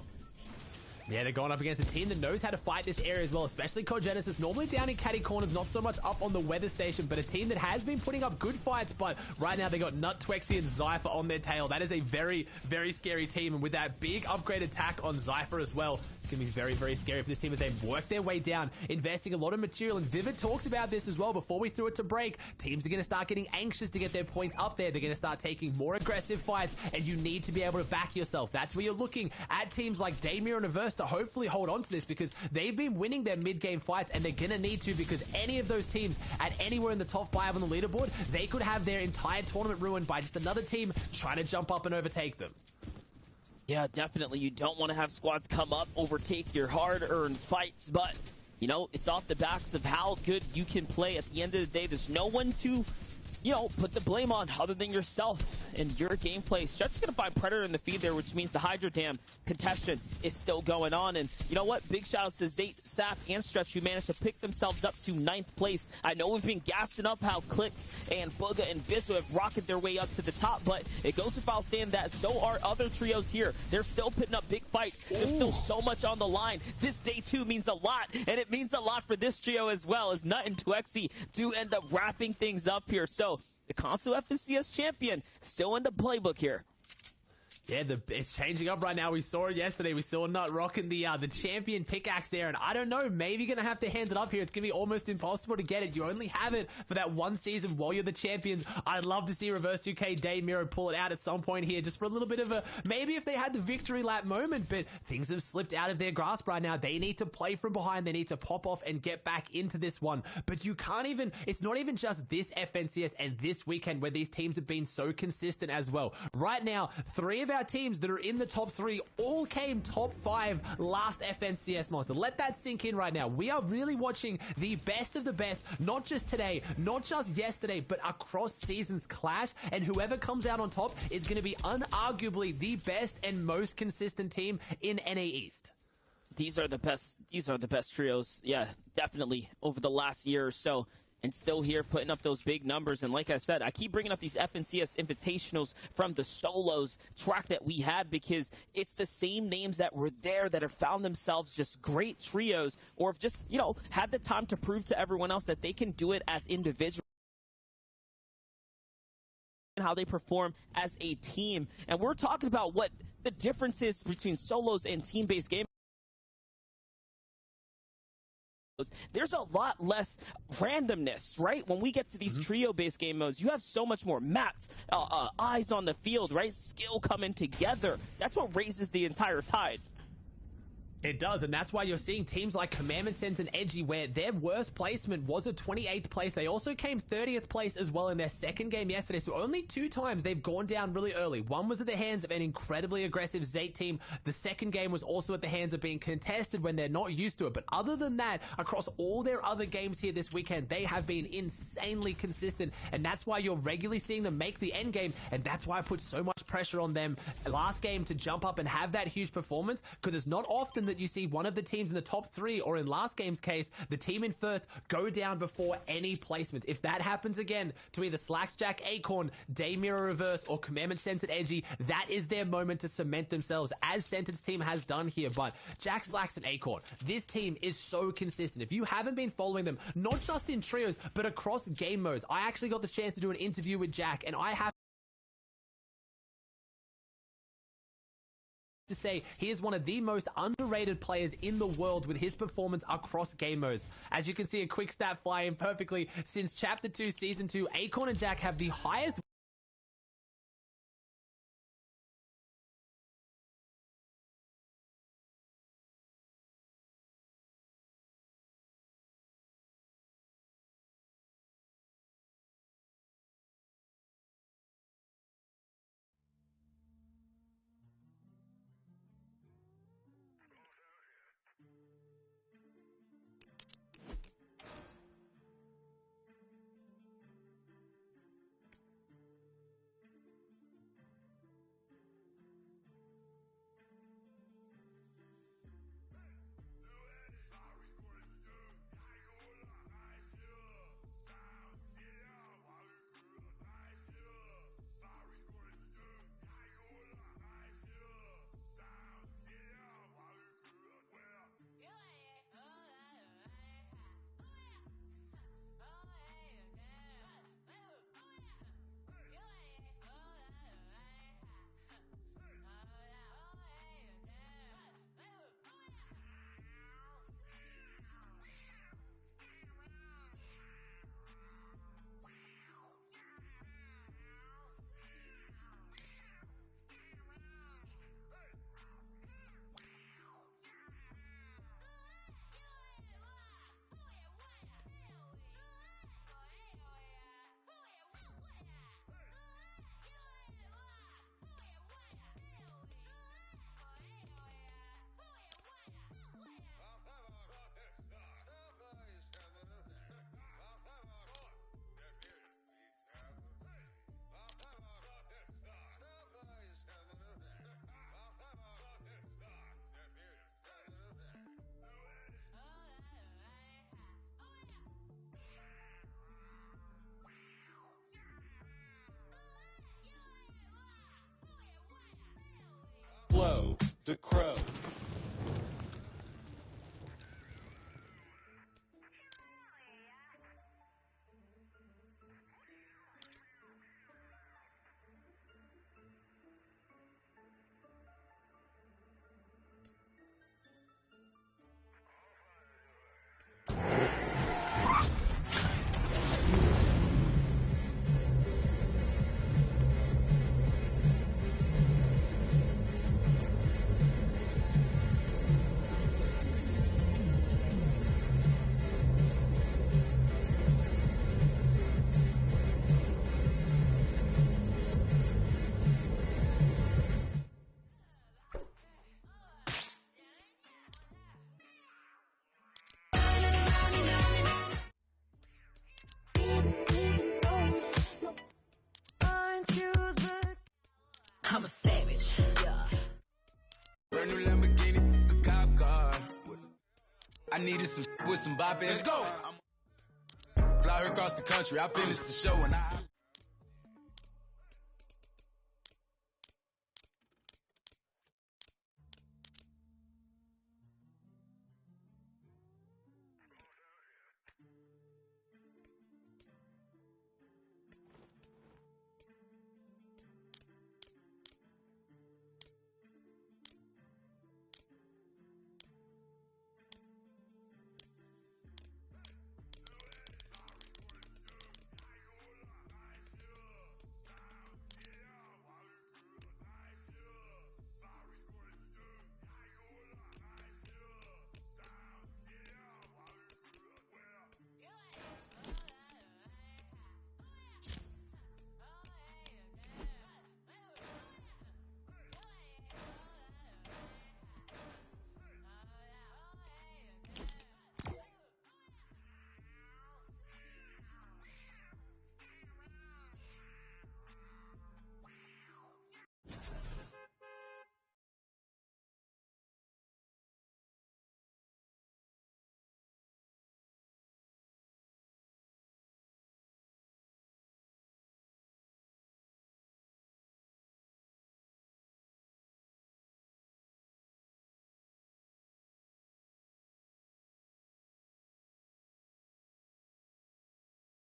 Yeah, they're going up against a team that knows how to fight this area as well, especially COD Genesis, normally down in catty corners, not so much up on the weather station, but a team that has been putting up good fights. But right now they got Nut, Twexy, and Zypha on their tail. That is a very scary team, and with that big upgrade attack on Zypha as well, it's going to be very scary for this team as they work their way down, investing a lot of material. And Vivid talked about this as well before we threw it to break. Teams are going to start getting anxious to get their points up there. They're going to start taking more aggressive fights, and you need to be able to back yourself. That's where you're looking at teams like Damir and Averse to hopefully hold on to this, because they've been winning their mid-game fights, and they're going to need to, because any of those teams at anywhere in the top 5 on the leaderboard, they could have their entire tournament ruined by just another team trying to jump up and overtake them. Yeah, definitely. You don't want to have squads come up, overtake your hard-earned fights, but, you know, it's off the backs of how good you can play. At the end of the day, there's no one to, you know, put the blame on other than yourself and your gameplay. Stretch is going to find Predator in the feed there, which means the Hydra Dam contestation is still going on. And you know what? Big shout outs to Zate, Sap, and Stretch, who managed to pick themselves up to 9th place. I know we've been gassing up how Clicks and Bugga and Bizzle have rocketed their way up to the top, but it goes without saying that so are other trios here. They're still putting up big fights. There's still so much on the line. This day 2 means a lot, and it means a lot for this trio as well, as Nut and Twexy do end up wrapping things up here. So the console FNCS champion still in the playbook here. Yeah, it's changing up right now. We saw it yesterday. We saw Nut rocking the champion pickaxe there, and I don't know, maybe you're going to have to hand it up here. It's going to be almost impossible to get it. You only have it for that one season while you're the champions. I'd love to see Reverse 2K, Day, Miro pull it out at some point here, just for a little bit of a, maybe if they had the victory lap moment, but things have slipped out of their grasp right now. They need to play from behind. They need to pop off and get back into this one. But you can't even, it's not even just this FNCS and this weekend where these teams have been so consistent as well. Right now, 3 of our teams that are in the top 3 all came top 5 last FNCS Monster. Let that sink in right now. We are really watching the best of the best, not just today, not just yesterday, but across seasons clash, and whoever comes out on top is going to be unarguably the best and most consistent team in NA East. These are the best trios, yeah, definitely, over the last year or so. And still here putting up those big numbers. And like I said, I keep bringing up these FNCS invitationals from the solos track that we had, because it's the same names that were there that have found themselves just great trios, or have just, you know, had the time to prove to everyone else that they can do it as individuals, and how they perform as a team. And we're talking about what the difference is between solos and team-based games. There's a lot less randomness, right? When we get to these trio-based game modes, you have so much more maps, eyes on the field, right? Skill coming together. That's what raises the entire tide. It does, and that's why you're seeing teams like Commandment Sense and Edgy, where their worst placement was a 28th place. They also came 30th place as well in their second game yesterday, so only 2 times they've gone down really early. One was at the hands of an incredibly aggressive Zate team. The second game was also at the hands of being contested when they're not used to it. But other than that, across all their other games here this weekend, they have been insanely consistent, and that's why you're regularly seeing them make the end game, and that's why I put so much pressure on them last game to jump up and have that huge performance, because it's not often that you see one of the teams in the top 3, or in last game's case, the team in first, go down before any placement. If that happens again to either Slacks, Jack, Acorn, Day Mirror Reverse, or Commandment Sense and Edgy, that is their moment to cement themselves, as Sentence team has done here. But Jack, Slacks, and Acorn, this team is so consistent. If you haven't been following them, not just in trios, but across game modes, I actually got the chance to do an interview with Jack, and I have to say he is one of the most underrated players in the world with his performance across game modes. As you can see, a quick stat fly in perfectly. Since Chapter 2 Season 2, Acorn and Jack have the highest Flow, the crow. I'm a savage. Yeah. Brand new Lamborghini, a cop car. I needed some with some bop in it. Let's go. Fly her across the country. I finished the show and I.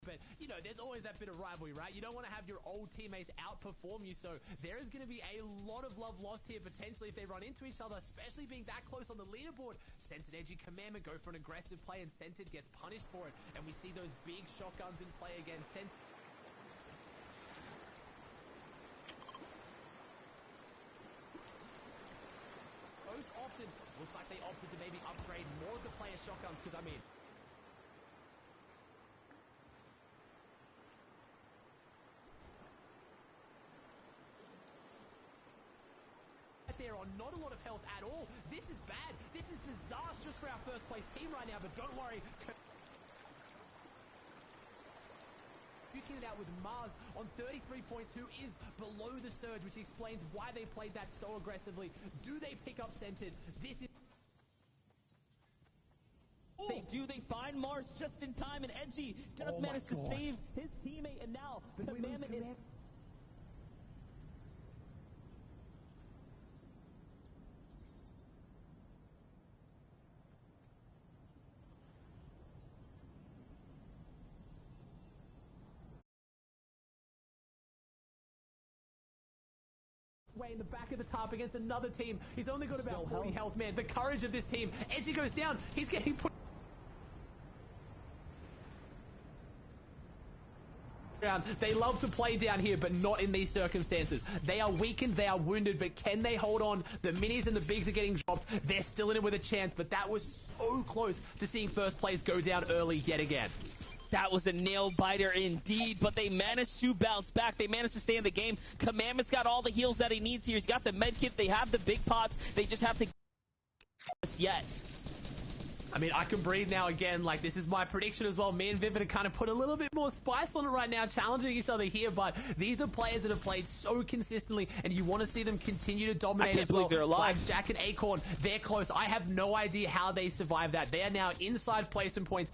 But, you know, there's always that bit of rivalry, right? You don't want to have your old teammates outperform you, so there is going to be a lot of love lost here potentially if they run into each other, especially being that close on the leaderboard. Scented edgy Commandment go for an aggressive play, and Scented gets punished for it, and we see those big shotguns in play again. Most often, looks like they opted to maybe upgrade more of the player shotguns, because, I mean, there are not a lot of health at all. This is bad. This is disastrous for our first place team right now, but don't worry. Duking it out with Mars on 33.2 is below the surge, which explains why they played that so aggressively. Do they pick up Scented? This is... They do. They find Mars just in time, and Edgy does manage to save his teammate, and now Commandment is... way in the back of the top against another team. He's only got about 40 health, man. The courage of this team. Edgy goes down. He's getting put down. They love to play down here, but not in these circumstances. They are weakened, they are wounded, but can they hold on? The minis and the bigs are getting dropped. They're still in it with a chance, but that was so close to seeing first place go down early yet again. That was a nail-biter indeed, but they managed to bounce back. They managed to stay in the game. Commandment's got all the heals that he needs here. He's got the med kit. They have the big pots. They just have to yet. I mean, I can breathe now again. Like, this is my prediction as well. Me and Vivid have kind of put a little bit more spice on it right now, challenging each other here, but these are players that have played so consistently, and you want to see them continue to dominate as well. I can't believe they're alive. Jack and Acorn, they're close. I have no idea how they survived that. They are now inside placement points.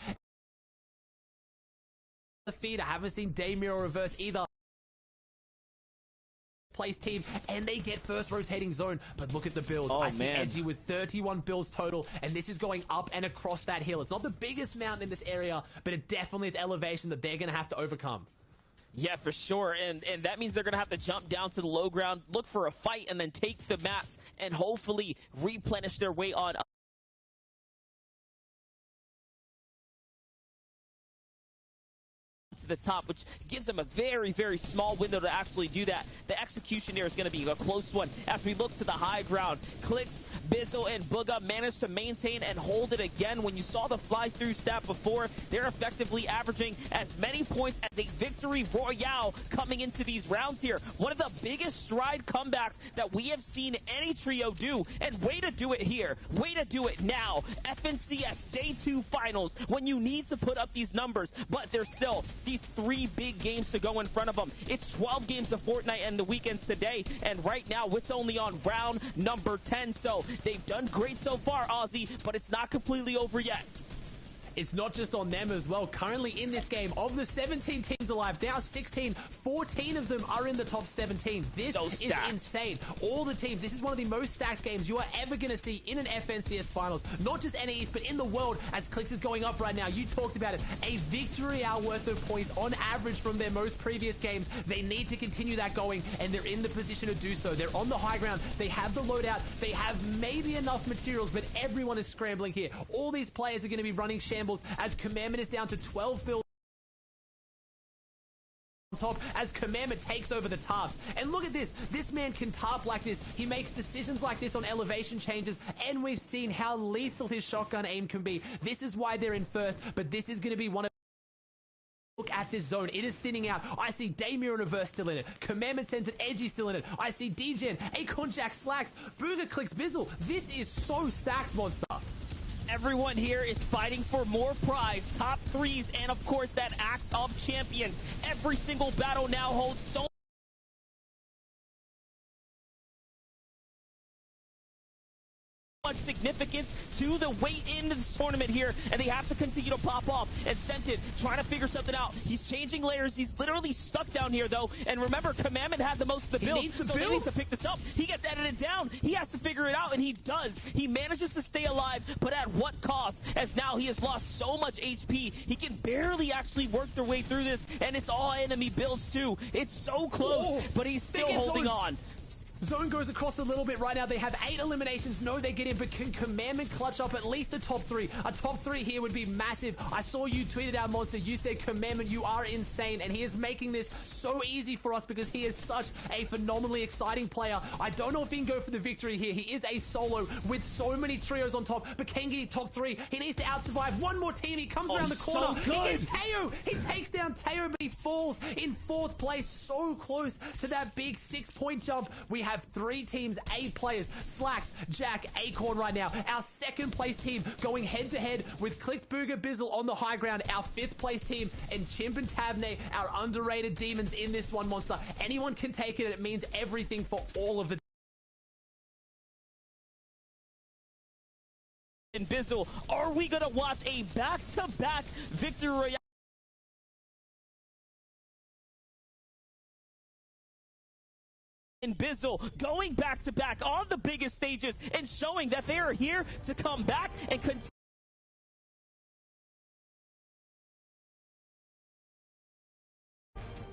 The feed, I haven't seen Daymir or Reverse either. Place team, and they get first rotating zone, but look at the builds. I see Edgy with 31 builds total, and this is going up and across that hill. It's not the biggest mountain in this area, but it definitely is elevation that they're going to have to overcome. Yeah, for sure, and that means they're going to have to jump down to the low ground, look for a fight, and then take the mats, and hopefully replenish their way on up to the top, which gives them a very, very small window to actually do that. The execution here is going to be a close one as we look to the high ground. Clicks, Bizzle, and Booga managed to maintain and hold it again. When you saw the fly-through stat before, they're effectively averaging as many points as a victory royale coming into these rounds here. One of the biggest stride comebacks that we have seen any trio do, and way to do it here. Way to do it now. FNCS Day 2 Finals, when you need to put up these numbers, but there's still these 3 big games to go in front of them. It's 12 games of Fortnite and the weekends today, and right now it's only on round number 10, so they've done great so far, Aussie, but it's not completely over yet. It's not just on them as well. Currently in this game, of the 17 teams alive, now 16, 14 of them are in the top 17. This is insane. All the teams, this is one of the most stacked games you are ever going to see in an FNCS Finals. Not just NAEs, but in the world, as Clicks is going up right now. You talked about it. A victory hour worth of points on average from their most previous games. They need to continue that going, and they're in the position to do so. They're on the high ground. They have the loadout. They have maybe enough materials, but everyone is scrambling here. All these players are going to be running shambles as Commandment is down to 12 builds on top as Commandment takes over the task. And look at this. This man can tarp like this. He makes decisions like this on elevation changes, and we've seen how lethal his shotgun aim can be. This is why they're in first, but this is going to be one of... Look at this zone. It is thinning out. I see Daymir and Reverse still in it. Commandment sends it. Edgy still in it. I see DGen, Acorn Jack Slacks, Booga Clicks Bizzle. This is so stacked, monster. Everyone here is fighting for more prize, top 3s, and of course that Axe of Champions. Every single battle now holds so much significance to the weight into this tournament here, and they have to continue to pop off. And Scented trying to figure something out. He's changing layers. He's literally stuck down here though. And remember, Commandment had the most of the builds, so they need to pick this up. He gets edited down. He has to figure figure it out, and he does. He manages to stay alive, but at what cost? As now he has lost so much HP, he can barely actually work their way through this, and it's all enemy builds too. It's so close, but he's still holding on. Zone goes across a little bit right now. They have 8 eliminations. No, they get in, but can Commandment clutch up at least a top 3? A top 3 here would be massive. I saw you tweeted out, Monster. You said, Commandment, you are insane, and he is making this so easy for us because he is such a phenomenally exciting player. I don't know if he can go for the victory here. He is a solo with so many trios on top, but Kengi, top 3. He needs to out-survive one more team. He comes around the corner. So he gets Teo. He takes down Teo, but he falls in 4th place, so close to that big 6-point jump. We have 3 teams, 8 players, Slacks, Jack, Acorn right now. Our 2nd place team going head to head with Clicks, Booger, Bizzle on the high ground. Our 5th place team and Chimp and Tabney, our underrated demons in this one, Monster. Anyone can take it, and it means everything for all of the And Bizzle, are we gonna watch a back-to-back victory royale? And Bizzle going back-to-back on the biggest stages and showing that they are here to come back and continue.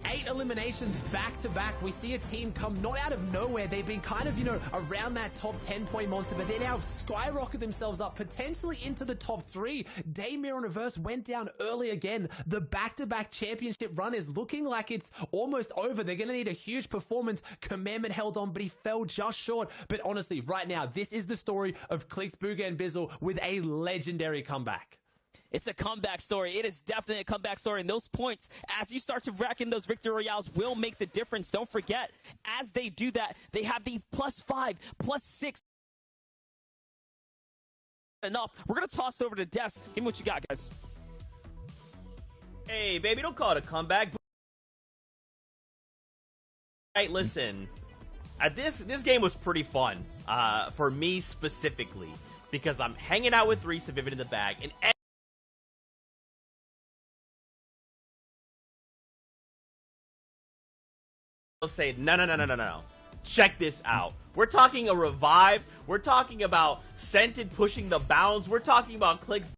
8 eliminations back-to-back. We see a team come not out of nowhere. They've been kind of, around that top 10-point monster, but they now skyrocket themselves up, potentially into the top 3. Daymir and Reverse went down early again. The back-to-back championship run is looking like it's almost over. They're going to need a huge performance. Commandment held on, but he fell just short. But honestly, right now, this is the story of Clicks, Booga, and Bizzle with a legendary comeback. It's a comeback story. It is definitely a comeback story. And those points, as you start to rack in those victory royales, will make the difference. Don't forget, as they do that, they have the +5, +6. Enough. We're going to toss over to Des. Give me what you got, guys. Hey, baby, don't call it a comeback. Hey, listen. This game was pretty fun for me specifically because I'm hanging out with Reese and Vivid in the bag, and say, no. Check this out. We're talking a revive. We're talking about Scented pushing the bounds. We're talking about Clicks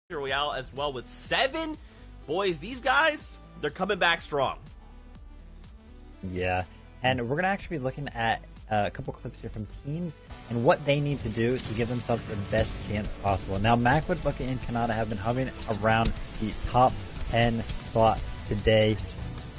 Royale as well with 7. Boys, these guys, they're coming back strong. Yeah, and we're going to actually be looking at a couple clips here from teams and what they need to do to give themselves the best chance possible. Now, Macwood, Bucket, and Kanata have been hovering around the top 10 slot today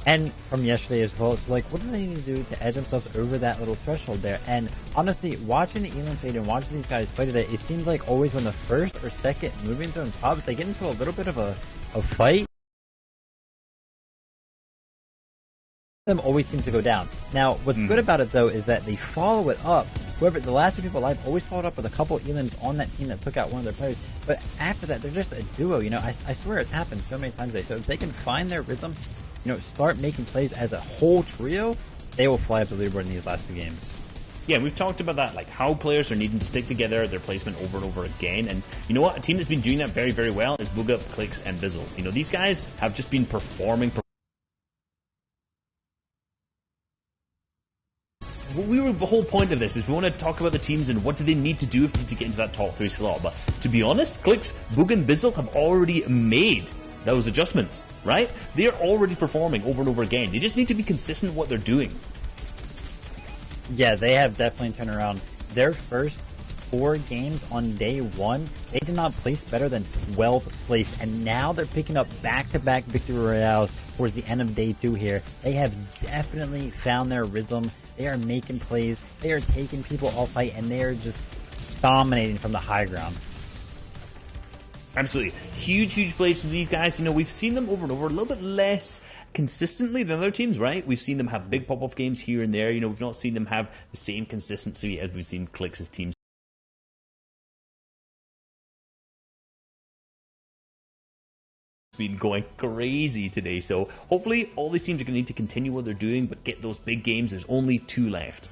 and from yesterday as well. So, what do they need to do to edge themselves over that little threshold there? And honestly, watching the Elam fade and watching these guys play today, it seems like always when the first or second moving zone pops, they get into a little bit of a fight. Them always seems to go down. Now, what's good about it though is that they follow it up. Whoever the last 2 people alive always followed up with a couple Elams on that team that took out one of their players. But after that, they're just a duo. I swear it's happened so many times today. So if they can find their rhythm, start making plays as a whole trio, they will fly up the leaderboard in these last 2 games. Yeah, we've talked about that, how players are needing to stick together, their placement over and over again. And you know what? A team that's been doing that very, very well is Booga, Clicks, and Bizzle. These guys have just been performing. The whole point of this is we want to talk about the teams and what do they need to do if they need to get into that top 3 slot. But to be honest, Clicks, Booga, and Bizzle have already made those adjustments, right? They're already performing over and over again. They just need to be consistent with what they're doing. Yeah, they have definitely turned around. Their first 4 games on day 1, they did not place better than 12th place, and now they're picking up back-to-back victory royales towards the end of day 2 here. They have definitely found their rhythm. They are making plays. They are taking people off fight, and they are just dominating from the high ground. Absolutely. Huge plays from these guys. We've seen them over and over, a little bit less consistently than other teams, right? We've seen them have big pop-off games here and there. We've not seen them have the same consistency as we've seen Clicks' teams. Been going crazy today, so hopefully all these teams are going to need to continue what they're doing but get those big games. There's only 2 left.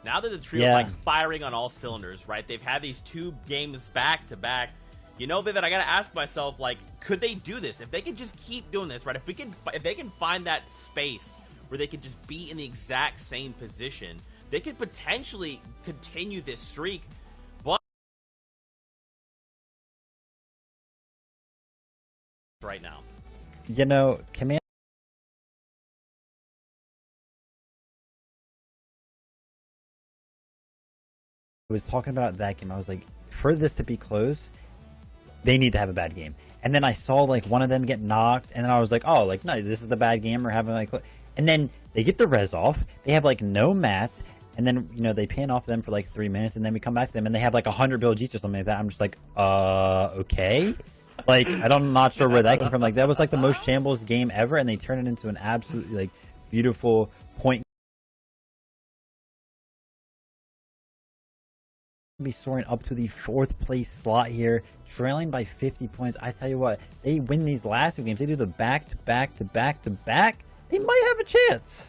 Now that the trio's firing on all cylinders, right? They've had these 2 games back to back. Vivid, I gotta ask myself, could they do this? If they could just keep doing this, right? If they can find that space where they could just be in the exact same position, they could potentially continue this streak. But right now, you know, Command was talking about that game. I was like, for this to be close, they need to have a bad game. And then I saw like one of them get knocked, and then I was like, oh, like, no, this is the bad game. We're having like, and then they get the res off. They have like no mats, and then, you know, they pan off them for like 3 minutes, and then we come back to them, and they have like 100 build Gs or something like that. I'm just like, okay. Like, I'm not sure where that came from. Like, that was like the most shambles game ever, and they turned it into an absolutely like beautiful point. Be soaring up to the 4th place slot here, trailing by 50 points. I tell you what, they win these last 2 games. They do the back to back to back to back. They might have a chance.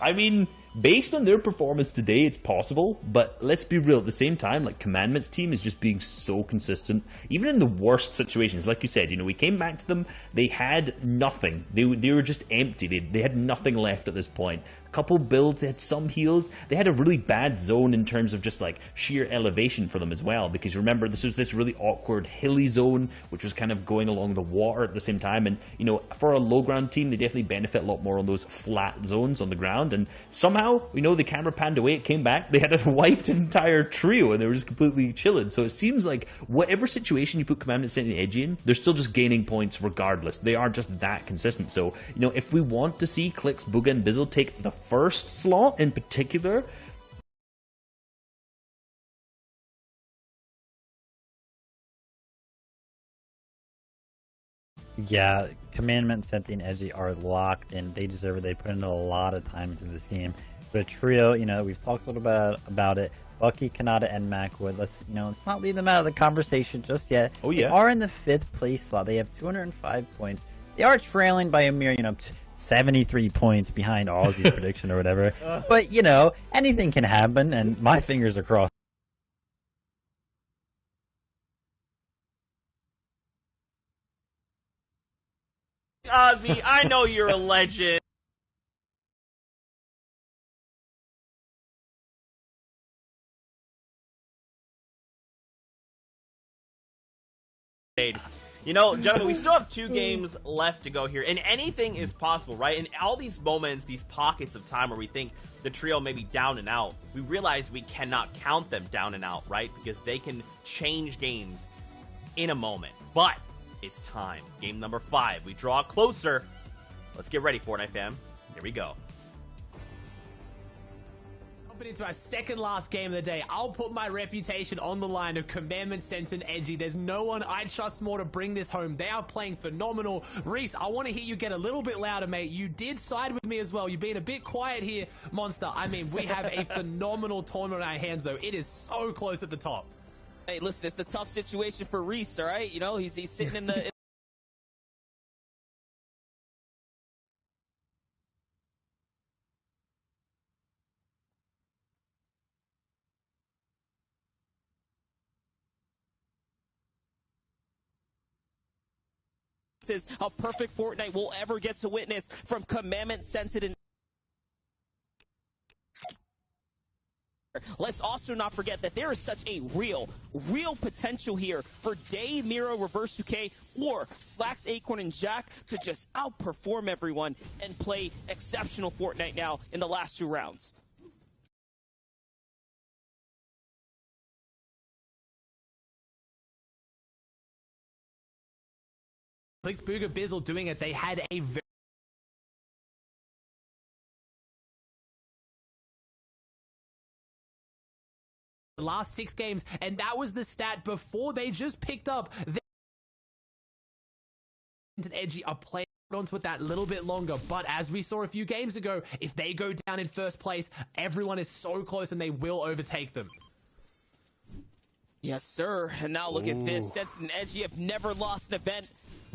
I mean, based on their performance today, it's possible, but let's be real, at the same time, like, Commandment's team is just being so consistent, even in the worst situations. Like you said, you know, we came back to them, they had nothing. They were just empty. They had nothing left at this point. A couple builds, they had some heals. They had a really bad zone in terms of just like sheer elevation for them as well, because remember, this was this really awkward hilly zone which was kind of going along the water at the same time, and you know, for a low ground team, they definitely benefit a lot more on those flat zones on the ground. And somehow, you know, the camera panned away, it came back, they had a wiped entire trio, and they were just completely chilling. So it seems like whatever situation you put Commandment Sentinel and Edgy in, they're still just gaining points regardless. They are just that consistent. So, you know, if we want to see Clix, Booga, and Bizzle take the first slot in particular, yeah, Commandment, Senti, and Edgy are locked in. They deserve it. They put in a lot of time into this game. The trio, you know, we've talked a little bit about it. Bucky, Kanata, and Macwood. Let's not leave them out of the conversation just yet. Oh yeah, they are in the 5th place slot. They have 205 points. They are trailing by a mere, 73 points behind Aussie's prediction or whatever. But, anything can happen, and my fingers are crossed. Ozzy, I know you're a legend. Gentlemen, we still have 2 games left to go here, and anything is possible, right? In all these moments, these pockets of time where we think the trio may be down and out, we realize we cannot count them down and out, right? Because they can change games in a moment. But it's time. Game number 5. We draw closer. Let's get ready, Fortnite fam. Here we go. Into our second last game of the day. I'll put my reputation on the line of Commandment, Sense, and Edgy. There's no one I trust more to bring this home. They are playing phenomenal. Reese, I want to hear you get a little bit louder, mate. You did side with me as well. You've been a bit quiet here, Monster. I mean, we have a phenomenal tournament on our hands, though. It is so close at the top. Hey, listen, it's a tough situation for Reese, all right? He's sitting in the... is a perfect Fortnite we'll ever get to witness from Commandment, Sensitive. Let's also not forget that there is such a real potential here for Day, Miro, Reverse UK, or Slacks, Acorn, and Jack to just outperform everyone and play exceptional Fortnite now in the last 2 rounds. Clix, Booga, Bizzle doing it. They had a very... the last 6 games, and that was the stat before they just picked up. And Edgy are playing onto it that little bit longer, but as we saw a few games ago, if they go down in first place, everyone is so close and they will overtake them. Yes, sir. And now look at this. Sense and Edgy have never lost an event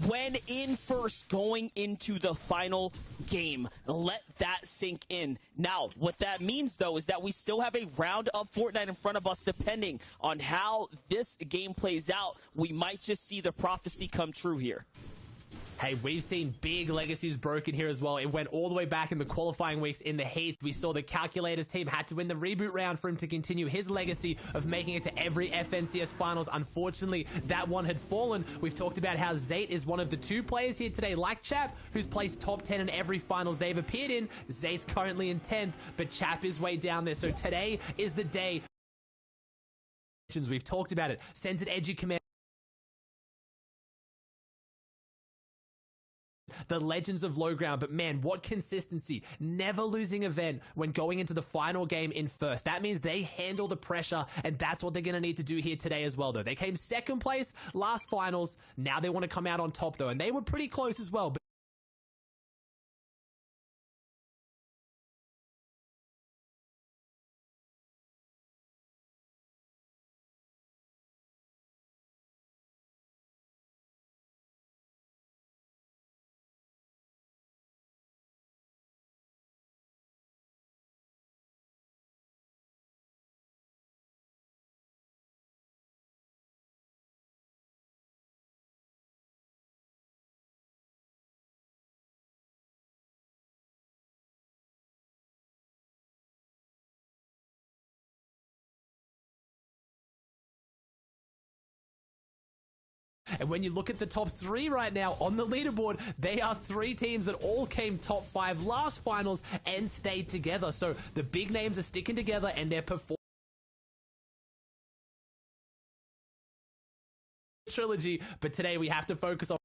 when in first going into the final game. Let that sink in. Now, what that means, though, is that we still have a round of Fortnite in front of us. Depending on how this game plays out, we might just see the prophecy come true here. Hey, we've seen big legacies broken here as well. It went all the way back in the qualifying weeks in the heats. We saw the Calculators team had to win the reboot round for him to continue his legacy of making it to every FNCS finals. Unfortunately, that one had fallen. We've talked about how Zayt is one of the 2 players here today, like Chap, who's placed top 10 in every finals they've appeared in. Zayt's currently in 10th, but Chap is way down there. So today is the day. We've talked about it. Sends an edgy command. The legends of low ground, but man, what consistency. Never losing event when going into the final game in first. That means they handle the pressure, and that's what they're going to need to do here today as well, though. They came second place last finals. Now they want to come out on top, though, and they were pretty close as well. And when you look at the top 3 right now on the leaderboard, they are 3 teams that all came top 5 last finals and stayed together. So the big names are sticking together and they're performing. Trilogy, but today we have to focus on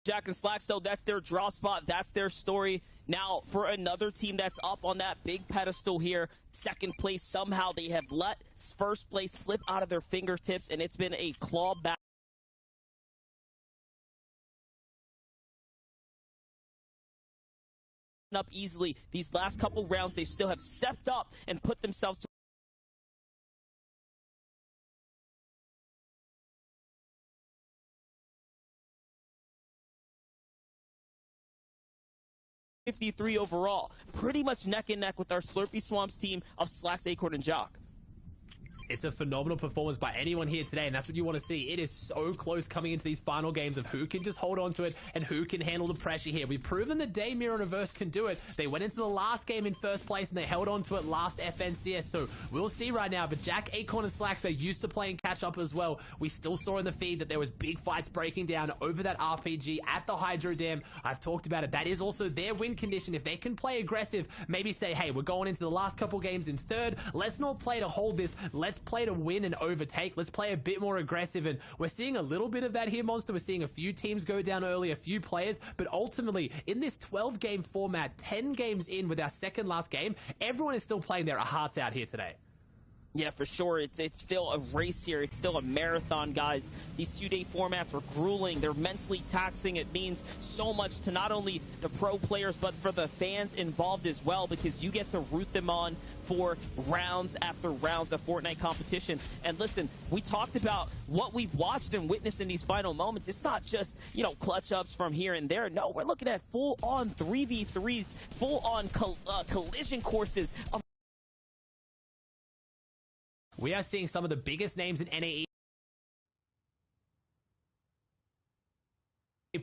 Jack and Slacks, though, that's their draw spot. That's their story. Now, for another team that's up on that big pedestal here, second place, somehow they have let first place slip out of their fingertips, and it's been a claw back. Up easily. These last couple rounds, they still have stepped up and put themselves to 53 overall. Pretty much neck and neck with our Slurpee Swamps team of Slacks, Acorn, and Jock. It's a phenomenal performance by anyone here today, and that's what you want to see. It is so close coming into these final games of who can just hold on to it and who can handle the pressure here. We've proven that Day Mirror Universe can do it. They went into the last game in first place, and they held on to it last FNCS, so we'll see right now. But Jack, Acorn, and Slacks, they're used to playing catch-up as well. We still saw in the feed that there was big fights breaking down over that RPG at the Hydro Dam. I've talked about it. That is also their win condition. If they can play aggressive, maybe say, hey, we're going into the last couple games in third. Let's not play to hold this. Let's play to win and overtake. Let's play a bit more aggressive, and we're seeing a little bit of that here, Monster. We're seeing a few teams go down early, a few players, but ultimately in this 12-game format, 10 games in with our second last game, everyone is still playing their hearts out here today. Yeah, for sure. It's still a race here. It's still a marathon, guys. These 2-day formats are grueling. They're mentally taxing. It means so much to not only the pro players, but for the fans involved as well, because you get to root them on for rounds after rounds of Fortnite competition. And listen, we talked about what we've watched and witnessed in these final moments. It's not just, clutch ups from here and there. No, we're looking at full-on 3v3s, full-on collision courses of we are seeing some of the biggest names in NAE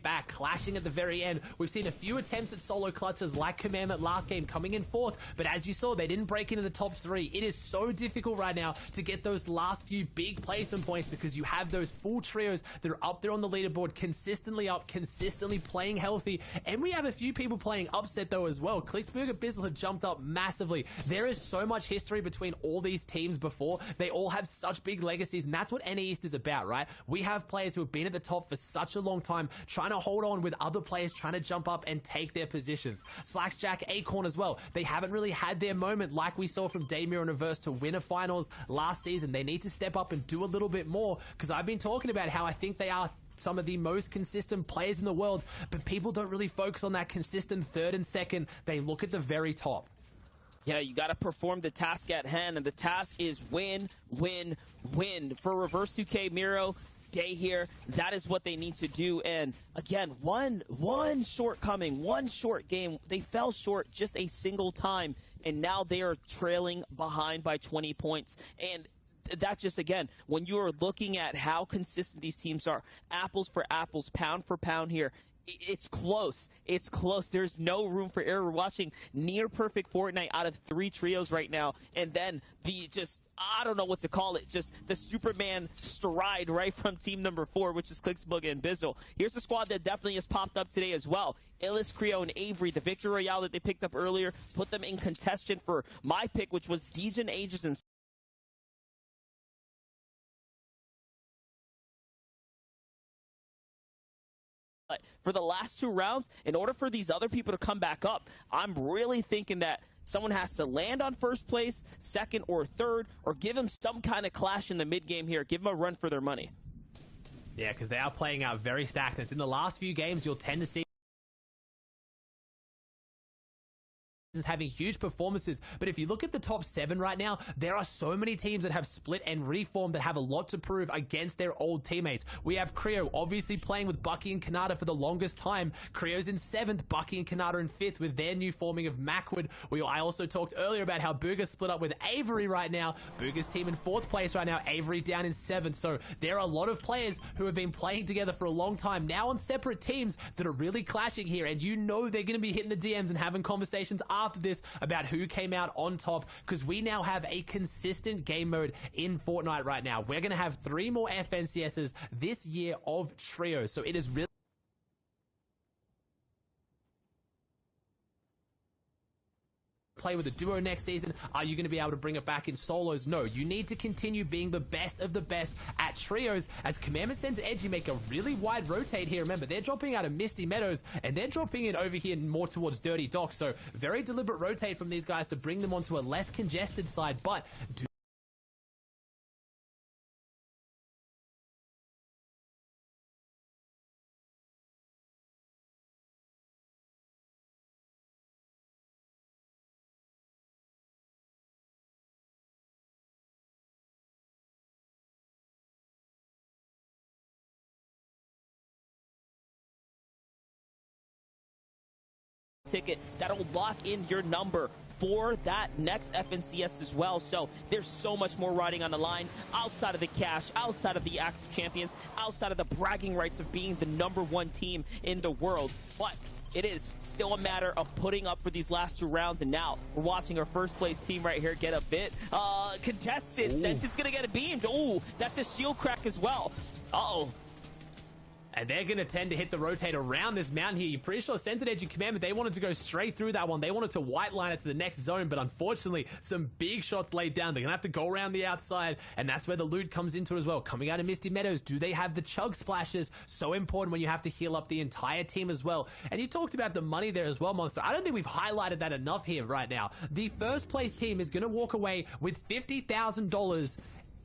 back, clashing at the very end. We've seen a few attempts at solo clutches like Commandment last game coming in fourth, but as you saw, they didn't break into the top 3. It is so difficult right now to get those last few big placement points because you have those full trios that are up there on the leaderboard, consistently up, consistently playing healthy, and we have a few people playing upset though as well. Klicksburg and Bizzle have jumped up massively. There is so much history between all these teams before. They all have such big legacies, and that's what NA East is about, right? We have players who have been at the top for such a long time, trying to hold on with other players trying to jump up and take their positions. Slacks, Jack, Acorn as well. They haven't really had their moment like we saw from Day Mirror Universe to win a finals last season. They need to step up and do a little bit more, because I've been talking about how I think they are some of the most consistent players in the world, but people don't really focus on that consistent third and second. They look at the very top. Yeah, you got to perform the task at hand, and the task is win, win, win. For Reverse 2K Miro, Day here, that is what they need to do. And again, one shortcoming, one short game, they fell short just a single time, and now they are trailing behind by 20 points. And that just, again, when you are looking at how consistent these teams are, apples for apples, pound for pound here, it's close. It's close. There's no room for error. We're watching near perfect Fortnite out of 3 trios right now. And then I don't know what to call it, just the Superman stride right from team number 4, which is Clicksbug and Bizzle. Here's a squad that definitely has popped up today as well. Illis, Creo, and Avery, the Victory Royale that they picked up earlier, put them in contention for my pick, which was Degen, Aegis, and for the last 2 rounds, in order for these other people to come back up, I'm really thinking that someone has to land on first place, second or third, or give them some kind of clash in the mid game here. Give them a run for their money. Yeah, because they are playing out very stacked. In the last few games, you'll tend to see having huge performances, but if you look at the top 7 right now, there are so many teams that have split and reformed that have a lot to prove against their old teammates. We have Creo obviously playing with Bucky and Kanata for the longest time. Creo's in 7th, Bucky and Kanata in 5th with their new forming of Macwood. I also talked earlier about how Booga split up with Avery right now. Booga's team in 4th place right now, Avery down in 7th. So there are a lot of players who have been playing together for a long time now on separate teams that are really clashing here, and you know they're going to be hitting the DMs and having conversations after this about who came out on top, because we now have a consistent game mode in Fortnite right now. We're going to have 3 more FNCSs this year of trios, so it is really play with a duo next season. Are you going to be able to bring it back in solos? No, you need to continue being the best of the best at trios, as Commandment Center Edgy make a really wide rotate here. Remember, they're dropping out of Misty Meadows and they're dropping it over here more towards Dirty Docks, so very deliberate rotate from these guys to bring them onto a less congested side, but ticket that'll lock in your number for that next FNCS as well. So there's so much more riding on the line outside of the cash, outside of the active champions, outside of the bragging rights of being the #1 team in the world. But it is still a matter of putting up for these last 2 rounds, and now we're watching our first place team right here get a bit contested. Sentence gonna get a beamed. Ooh, that's a shield crack as well. Uh-oh. And they're going to tend to hit the rotate around this mountain here. You're pretty sure Centered Edge and Commandment, they wanted to go straight through that one. They wanted to white line it to the next zone, but unfortunately, some big shots laid down. They're going to have to go around the outside, and that's where the loot comes into as well. Coming out of Misty Meadows, do they have the chug splashes? So important when you have to heal up the entire team as well. And you talked about the money there as well, Monster. I don't think we've highlighted that enough here right now. The first place team is going to walk away with $50,000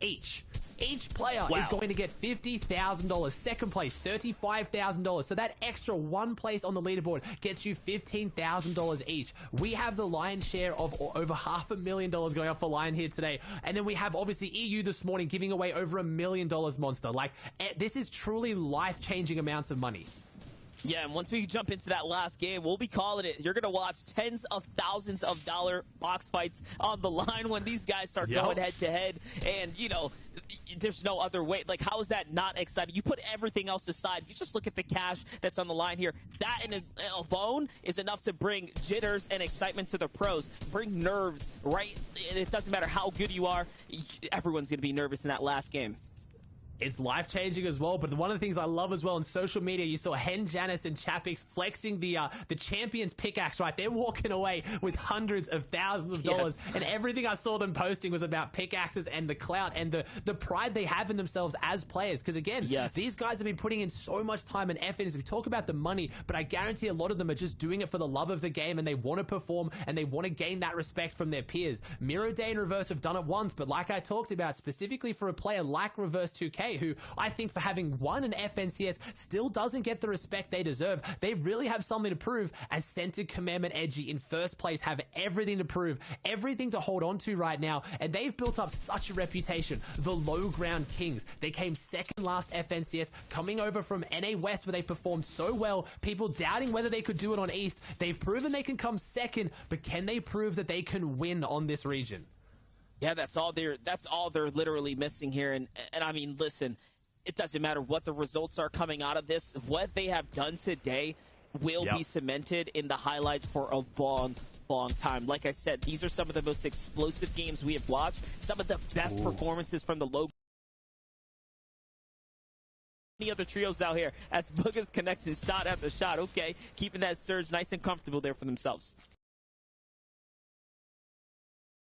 each. Each player is going to get $50,000. Second place, $35,000. So that extra 1 place on the leaderboard gets you $15,000 each. We have the lion's share of over $500,000 going up for Lion here today. And then we have obviously EU this morning giving away over $1 million, Monster. Like, this is truly life-changing amounts of money. Yeah, and once we jump into that last game, we'll be calling it. You're going to watch tens of thousands of dollar box fights on the line when these guys start going head-to-head. And, you know, there's no other way. Like, how is that not exciting? You put everything else aside. You just look at the cash that's on the line here. That alone is enough to bring jitters and excitement to the pros. Bring nerves, right? And it doesn't matter how good you are. Everyone's going to be nervous in that last game. It's life-changing as well, but one of the things I love as well in social media, you saw Hen Janice and Chapix flexing the champion's pickaxe, right? They're walking away with hundreds of thousands of dollars, and everything I saw them posting was about pickaxes and the clout and the pride they have in themselves as players, because again, these guys have been putting in so much time and effort. As we talk about the money, but I guarantee a lot of them are just doing it for the love of the game, and they want to perform, and they want to gain that respect from their peers. Miro Day and Reverse have done it once, but like I talked about, specifically for a player like Reverse 2K, who I think for having won an FNCS still doesn't get the respect they deserve. They really have something to prove, as Centered Commandment Edgy in first place have everything to prove, everything to hold on to right now, and they've built up such a reputation. The low ground kings. They came second last FNCS, coming over from NA West where they performed so well, people doubting whether they could do it on East. They've proven they can come second, but can they prove that they can win on this region? Yeah, that's all they're literally missing here. And I mean, listen, it doesn't matter what the results are coming out of this. What they have done today will be cemented in the highlights for a long time. Like I said, these are some of the most explosive games we have watched. Some of the best performances from the low. Any other trios out here as Booga's connected shot after shot. Okay, keeping that surge nice and comfortable there for themselves.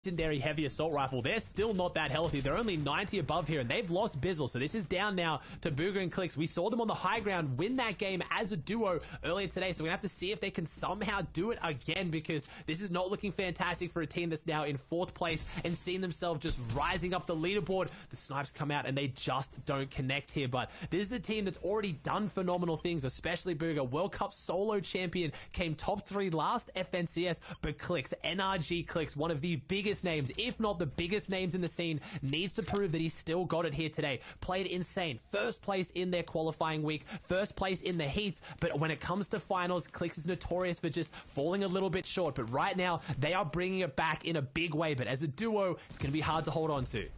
Legendary heavy assault rifle. They're still not that healthy. They're only 90 above here, and they've lost Bizzle. So this is down now to Booga and Clicks. We saw them on the high ground win that game as a duo earlier today. So we're going to have to see if they can somehow do it again, because this is not looking fantastic for a team that's now in 4th place and seeing themselves just rising up the leaderboard. The snipes come out and they just don't connect here. But this is a team that's already done phenomenal things, especially Booga. World Cup solo champion, came top 3 last FNCS, but Clicks, NRG Clicks, one of the biggest names, if not the biggest names in the scene, needs to prove that he's still got it here today. Played insane. 1st place in their qualifying week, 1st place in the heats, but when it comes to finals, Clicks is notorious for just falling a little bit short. But right now, they are bringing it back in a big way, but as a duo, it's going to be hard to hold on to.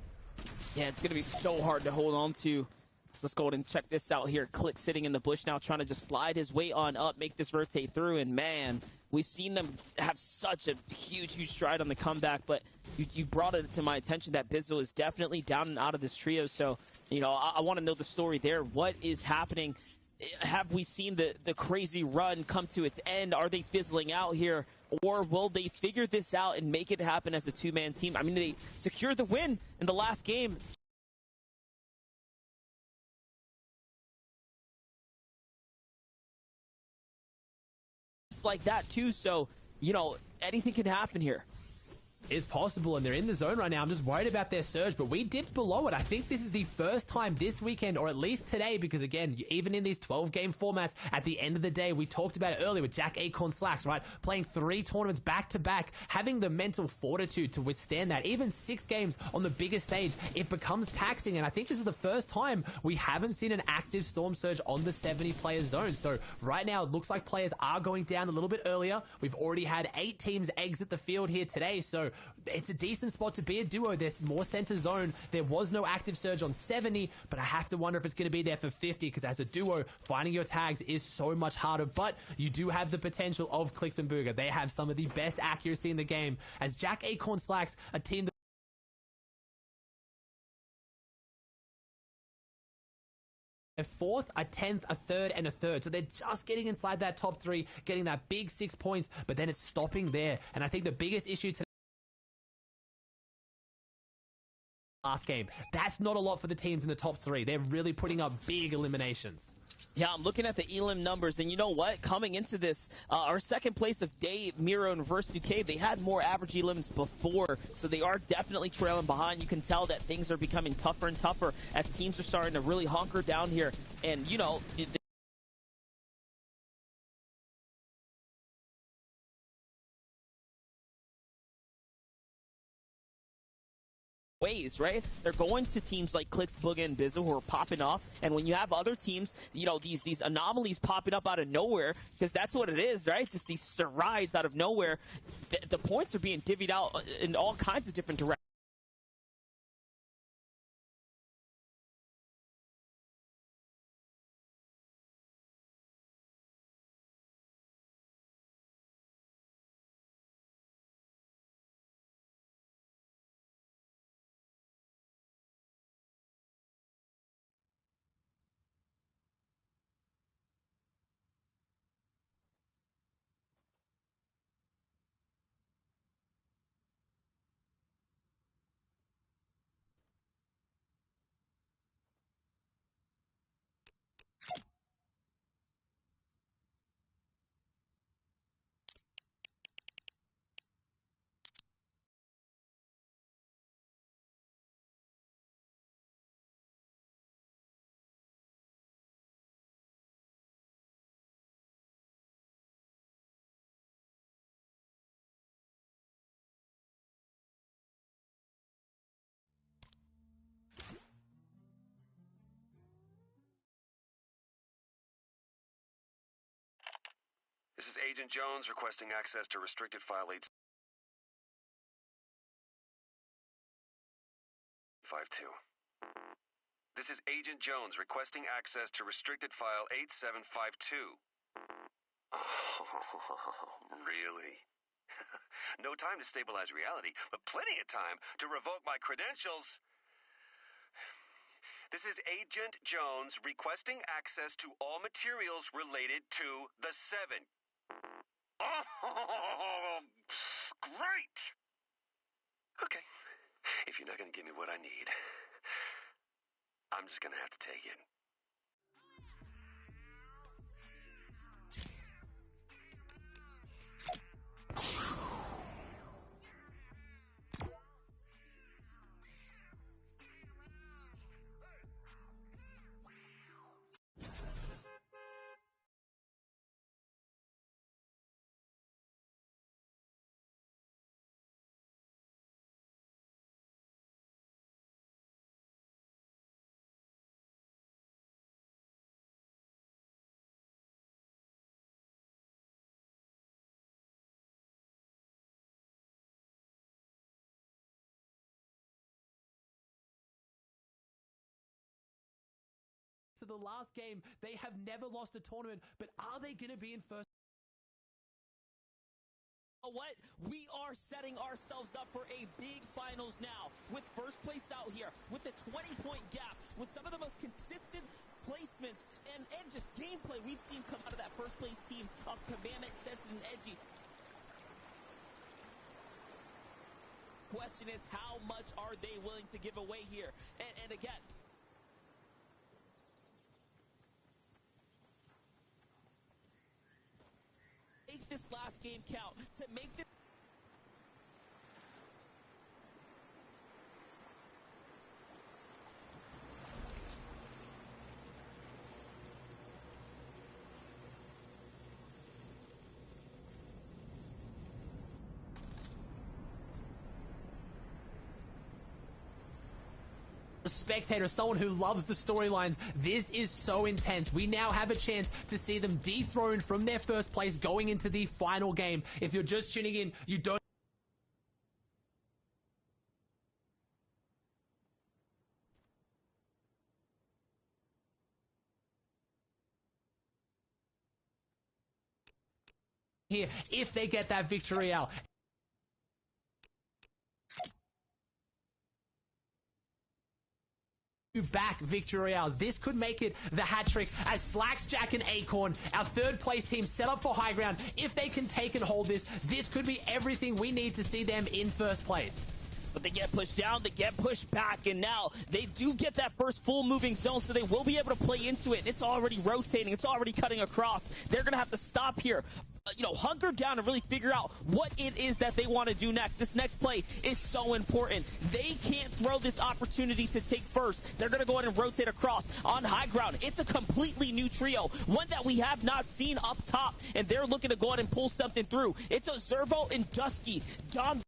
Yeah, it's going to be so hard to hold on to. So let's go ahead and check this out here. Click sitting in the bush now, trying to just slide his way on up, make this rotate through, and man, we've seen them have such a huge stride on the comeback, but you brought it to my attention that Bizzle is definitely down and out of this trio, so, you know, I want to know the story there. What is happening? Have we seen the crazy run come to its end? Are they fizzling out here? Or will they figure this out and make it happen as a 2-man team? I mean, they secured the win in the last game. Like that too, so you know anything can happen here. Is possible, and they're in the zone right now. I'm just worried about their surge, but we dipped below it. I think this is the first time this weekend, or at least today, because again, even in these 12-game formats, at the end of the day, we talked about it earlier with Jack Acorn Slacks, right? Playing 3 tournaments back-to-back, having the mental fortitude to withstand that. Even 6 games on the biggest stage, it becomes taxing, and I think this is the first time we haven't seen an active Storm Surge on the 70-player zone. So right now, it looks like players are going down a little bit earlier. We've already had 8 teams exit the field here today, so it's a decent spot to be a duo. There's more center zone. There was no active surge on 70, but I have to wonder if it's going to be there for 50, because as a duo, finding your tags is so much harder, but you do have the potential of Clicks and Booga. They have some of the best accuracy in the game, as Jack Acorn Slacks, a team that a 4th, a 10th, a 3rd, and a 3rd. So they're just getting inside that top 3, getting that big 6 points, but then it's stopping there. And I think the biggest issue today last game. That's not a lot for the teams in the top 3. They're really putting up big eliminations. Yeah, I'm looking at the elim numbers, and you know what? Coming into this, our 2nd place of Day, Miro, and Reverse UK, they had more average elims before, so they are definitely trailing behind. You can tell that things are becoming tougher and tougher as teams are starting to really hunker down here, and, you know, ways, right? They're going to teams like Clicks, Booga, and Bizzle who are popping off, and when you have other teams, you know, these anomalies popping up out of nowhere, because that's what it is, right? Just these strides out of nowhere, the points are being divvied out in all kinds of different directions. This is Agent Jones requesting access to restricted file 8. 8752. This is Agent Jones requesting access to restricted file 8752. Oh, really? No time to stabilize reality, but plenty of time to revoke my credentials. This is Agent Jones requesting access to all materials related to the 7. Oh, great! Okay, if you're not going to give me what I need, I'm just going to have to take it. To the last game, they have never lost a tournament, but are they going to be in first? What? We are setting ourselves up for a big finals now, with first place out here, with a 20-point gap, with some of the most consistent placements and just gameplay we've seen come out of that first place team of Commandment, Sensitive, and Edgy. Question is, how much are they willing to give away here? And again, make this last game count, to make this spectator, someone who loves the storylines, this is so intense. We now have a chance to see them dethroned from their first place going into the final game. If you're just tuning in, you don't here if they get that victory out. Back victory hours. This could make it the hat trick as Slacks, Jack, and Acorn, our third place team, set up for high ground. If they can take and hold this, this could be everything we need to see them in first place. But they get pushed down, they get pushed back, and now they do get that first full moving zone, so they will be able to play into it. It's already rotating, it's already cutting across. They're going to have to stop here, hunker down and really figure out what it is that they want to do next. This next play is so important. They can't throw this opportunity to take first. They're going to go ahead and rotate across on high ground. It's a completely new trio, one that we have not seen up top, and they're looking to go ahead and pull something through. It's a Zervo and Dusky. Dom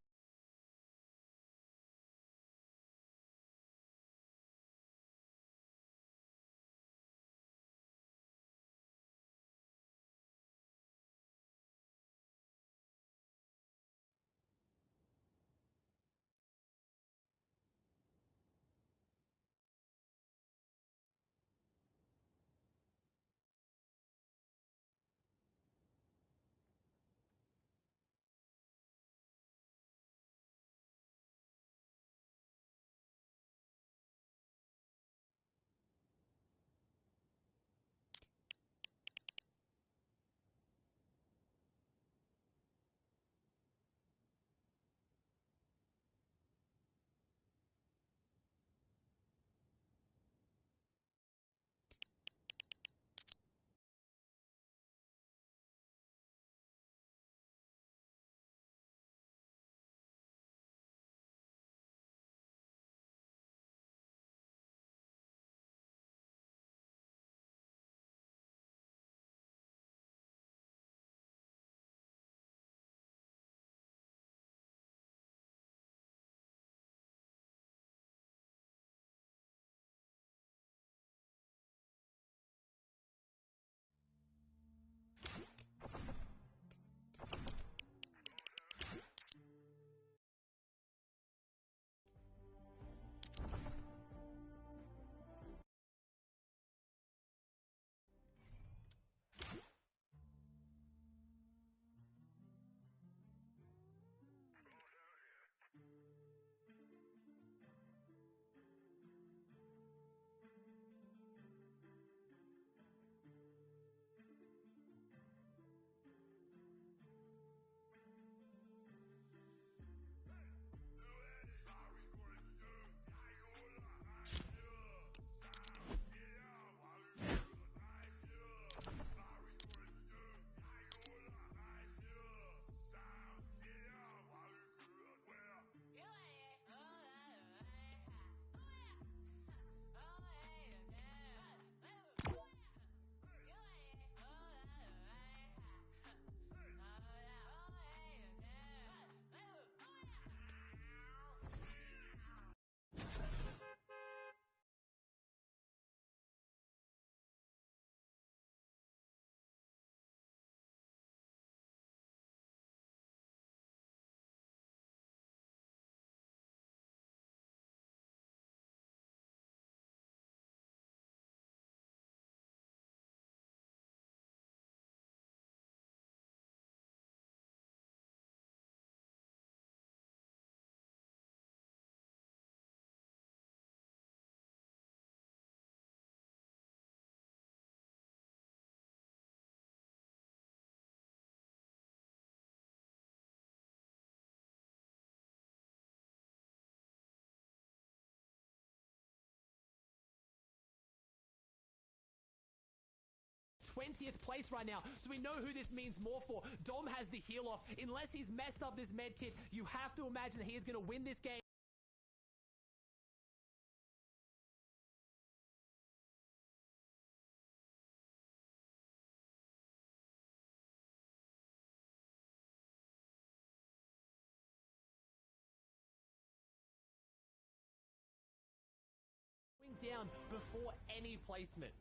20th place right now, so we know who this means more for. Dom has the heal off. Unless he's messed up this med kit, you have to imagine that he is going to win this game. Down before any placement.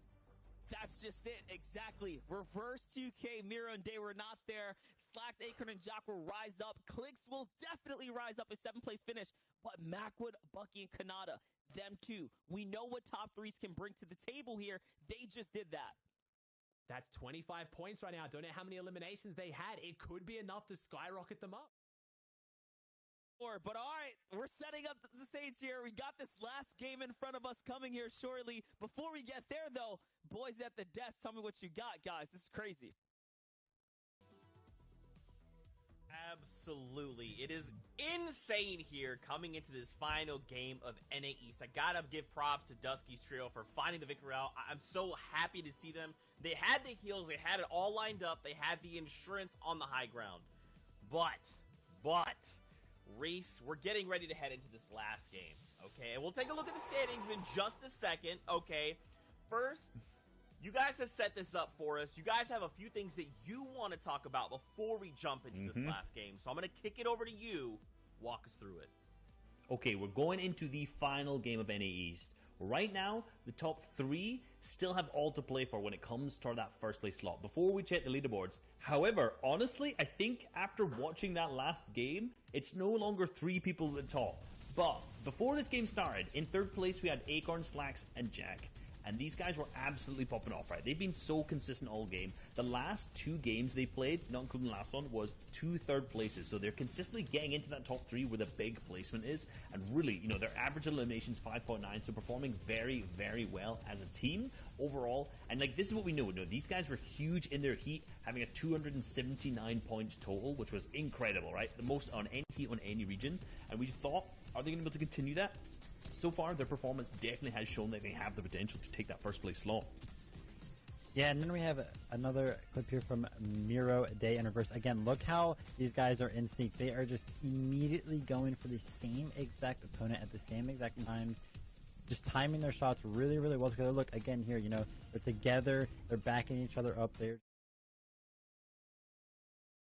That's just it, exactly. Reverse 2K, Miro and Day were not there. Slacks, Acorn, and Jock will rise up. Clicks will definitely rise up a 7th place finish. But Macwood, Bucky, and Kanata, them two. We know what top threes can bring to the table here. They just did that. That's 25 points right now. Don't know how many eliminations they had. It could be enough to skyrocket them up. But all right, we're setting up the stage here. We got this last game in front of us coming here shortly. Before we get there, though, boys at the desk, tell me what you got, guys. This is crazy. Absolutely. It is insane here coming into this final game of NA East. I gotta give props to Dusky's trio for finding the victory out. I'm so happy to see them. They had the heals. They had it all lined up. They had the insurance on the high ground. But... Reese, we're getting ready to head into this last game, okay? And we'll take a look at the standings in just a second, okay? First, you guys have set this up for us. You guys have a few things that you want to talk about before we jump into this last game. So I'm going to kick it over to you. Walk us through it. Okay, we're going into the final game of NA East. Right now, the top 3 still have all to play for when it comes to that first place slot before we check the leaderboards. However, honestly, I think after watching that last game, it's no longer 3 people at the top. But before this game started, in 3rd place we had Acorn, Slacks, and Jack. And these guys were absolutely popping off, right? They've been so consistent all game. The last 2 games they played, not including the last one, was 2 third places. So they're consistently getting into that top 3 where the big placement is. And really, you know, their average elimination's 5.9, so performing very, very well as a team overall. And like, this is what we know. These guys were huge in their heat, having a 279 points total, which was incredible, right? The most on any heat on any region. And we thought, are they going to be able to continue that? So far, their performance definitely has shown that they have the potential to take that first place slot. Yeah, and then we have another clip here from Miro, Day, and Reverse. Again, look how these guys are in sync. They are just immediately going for the same exact opponent at the same exact time, just timing their shots really, really well together. Look, again here, you know, they're together, they're backing each other up there.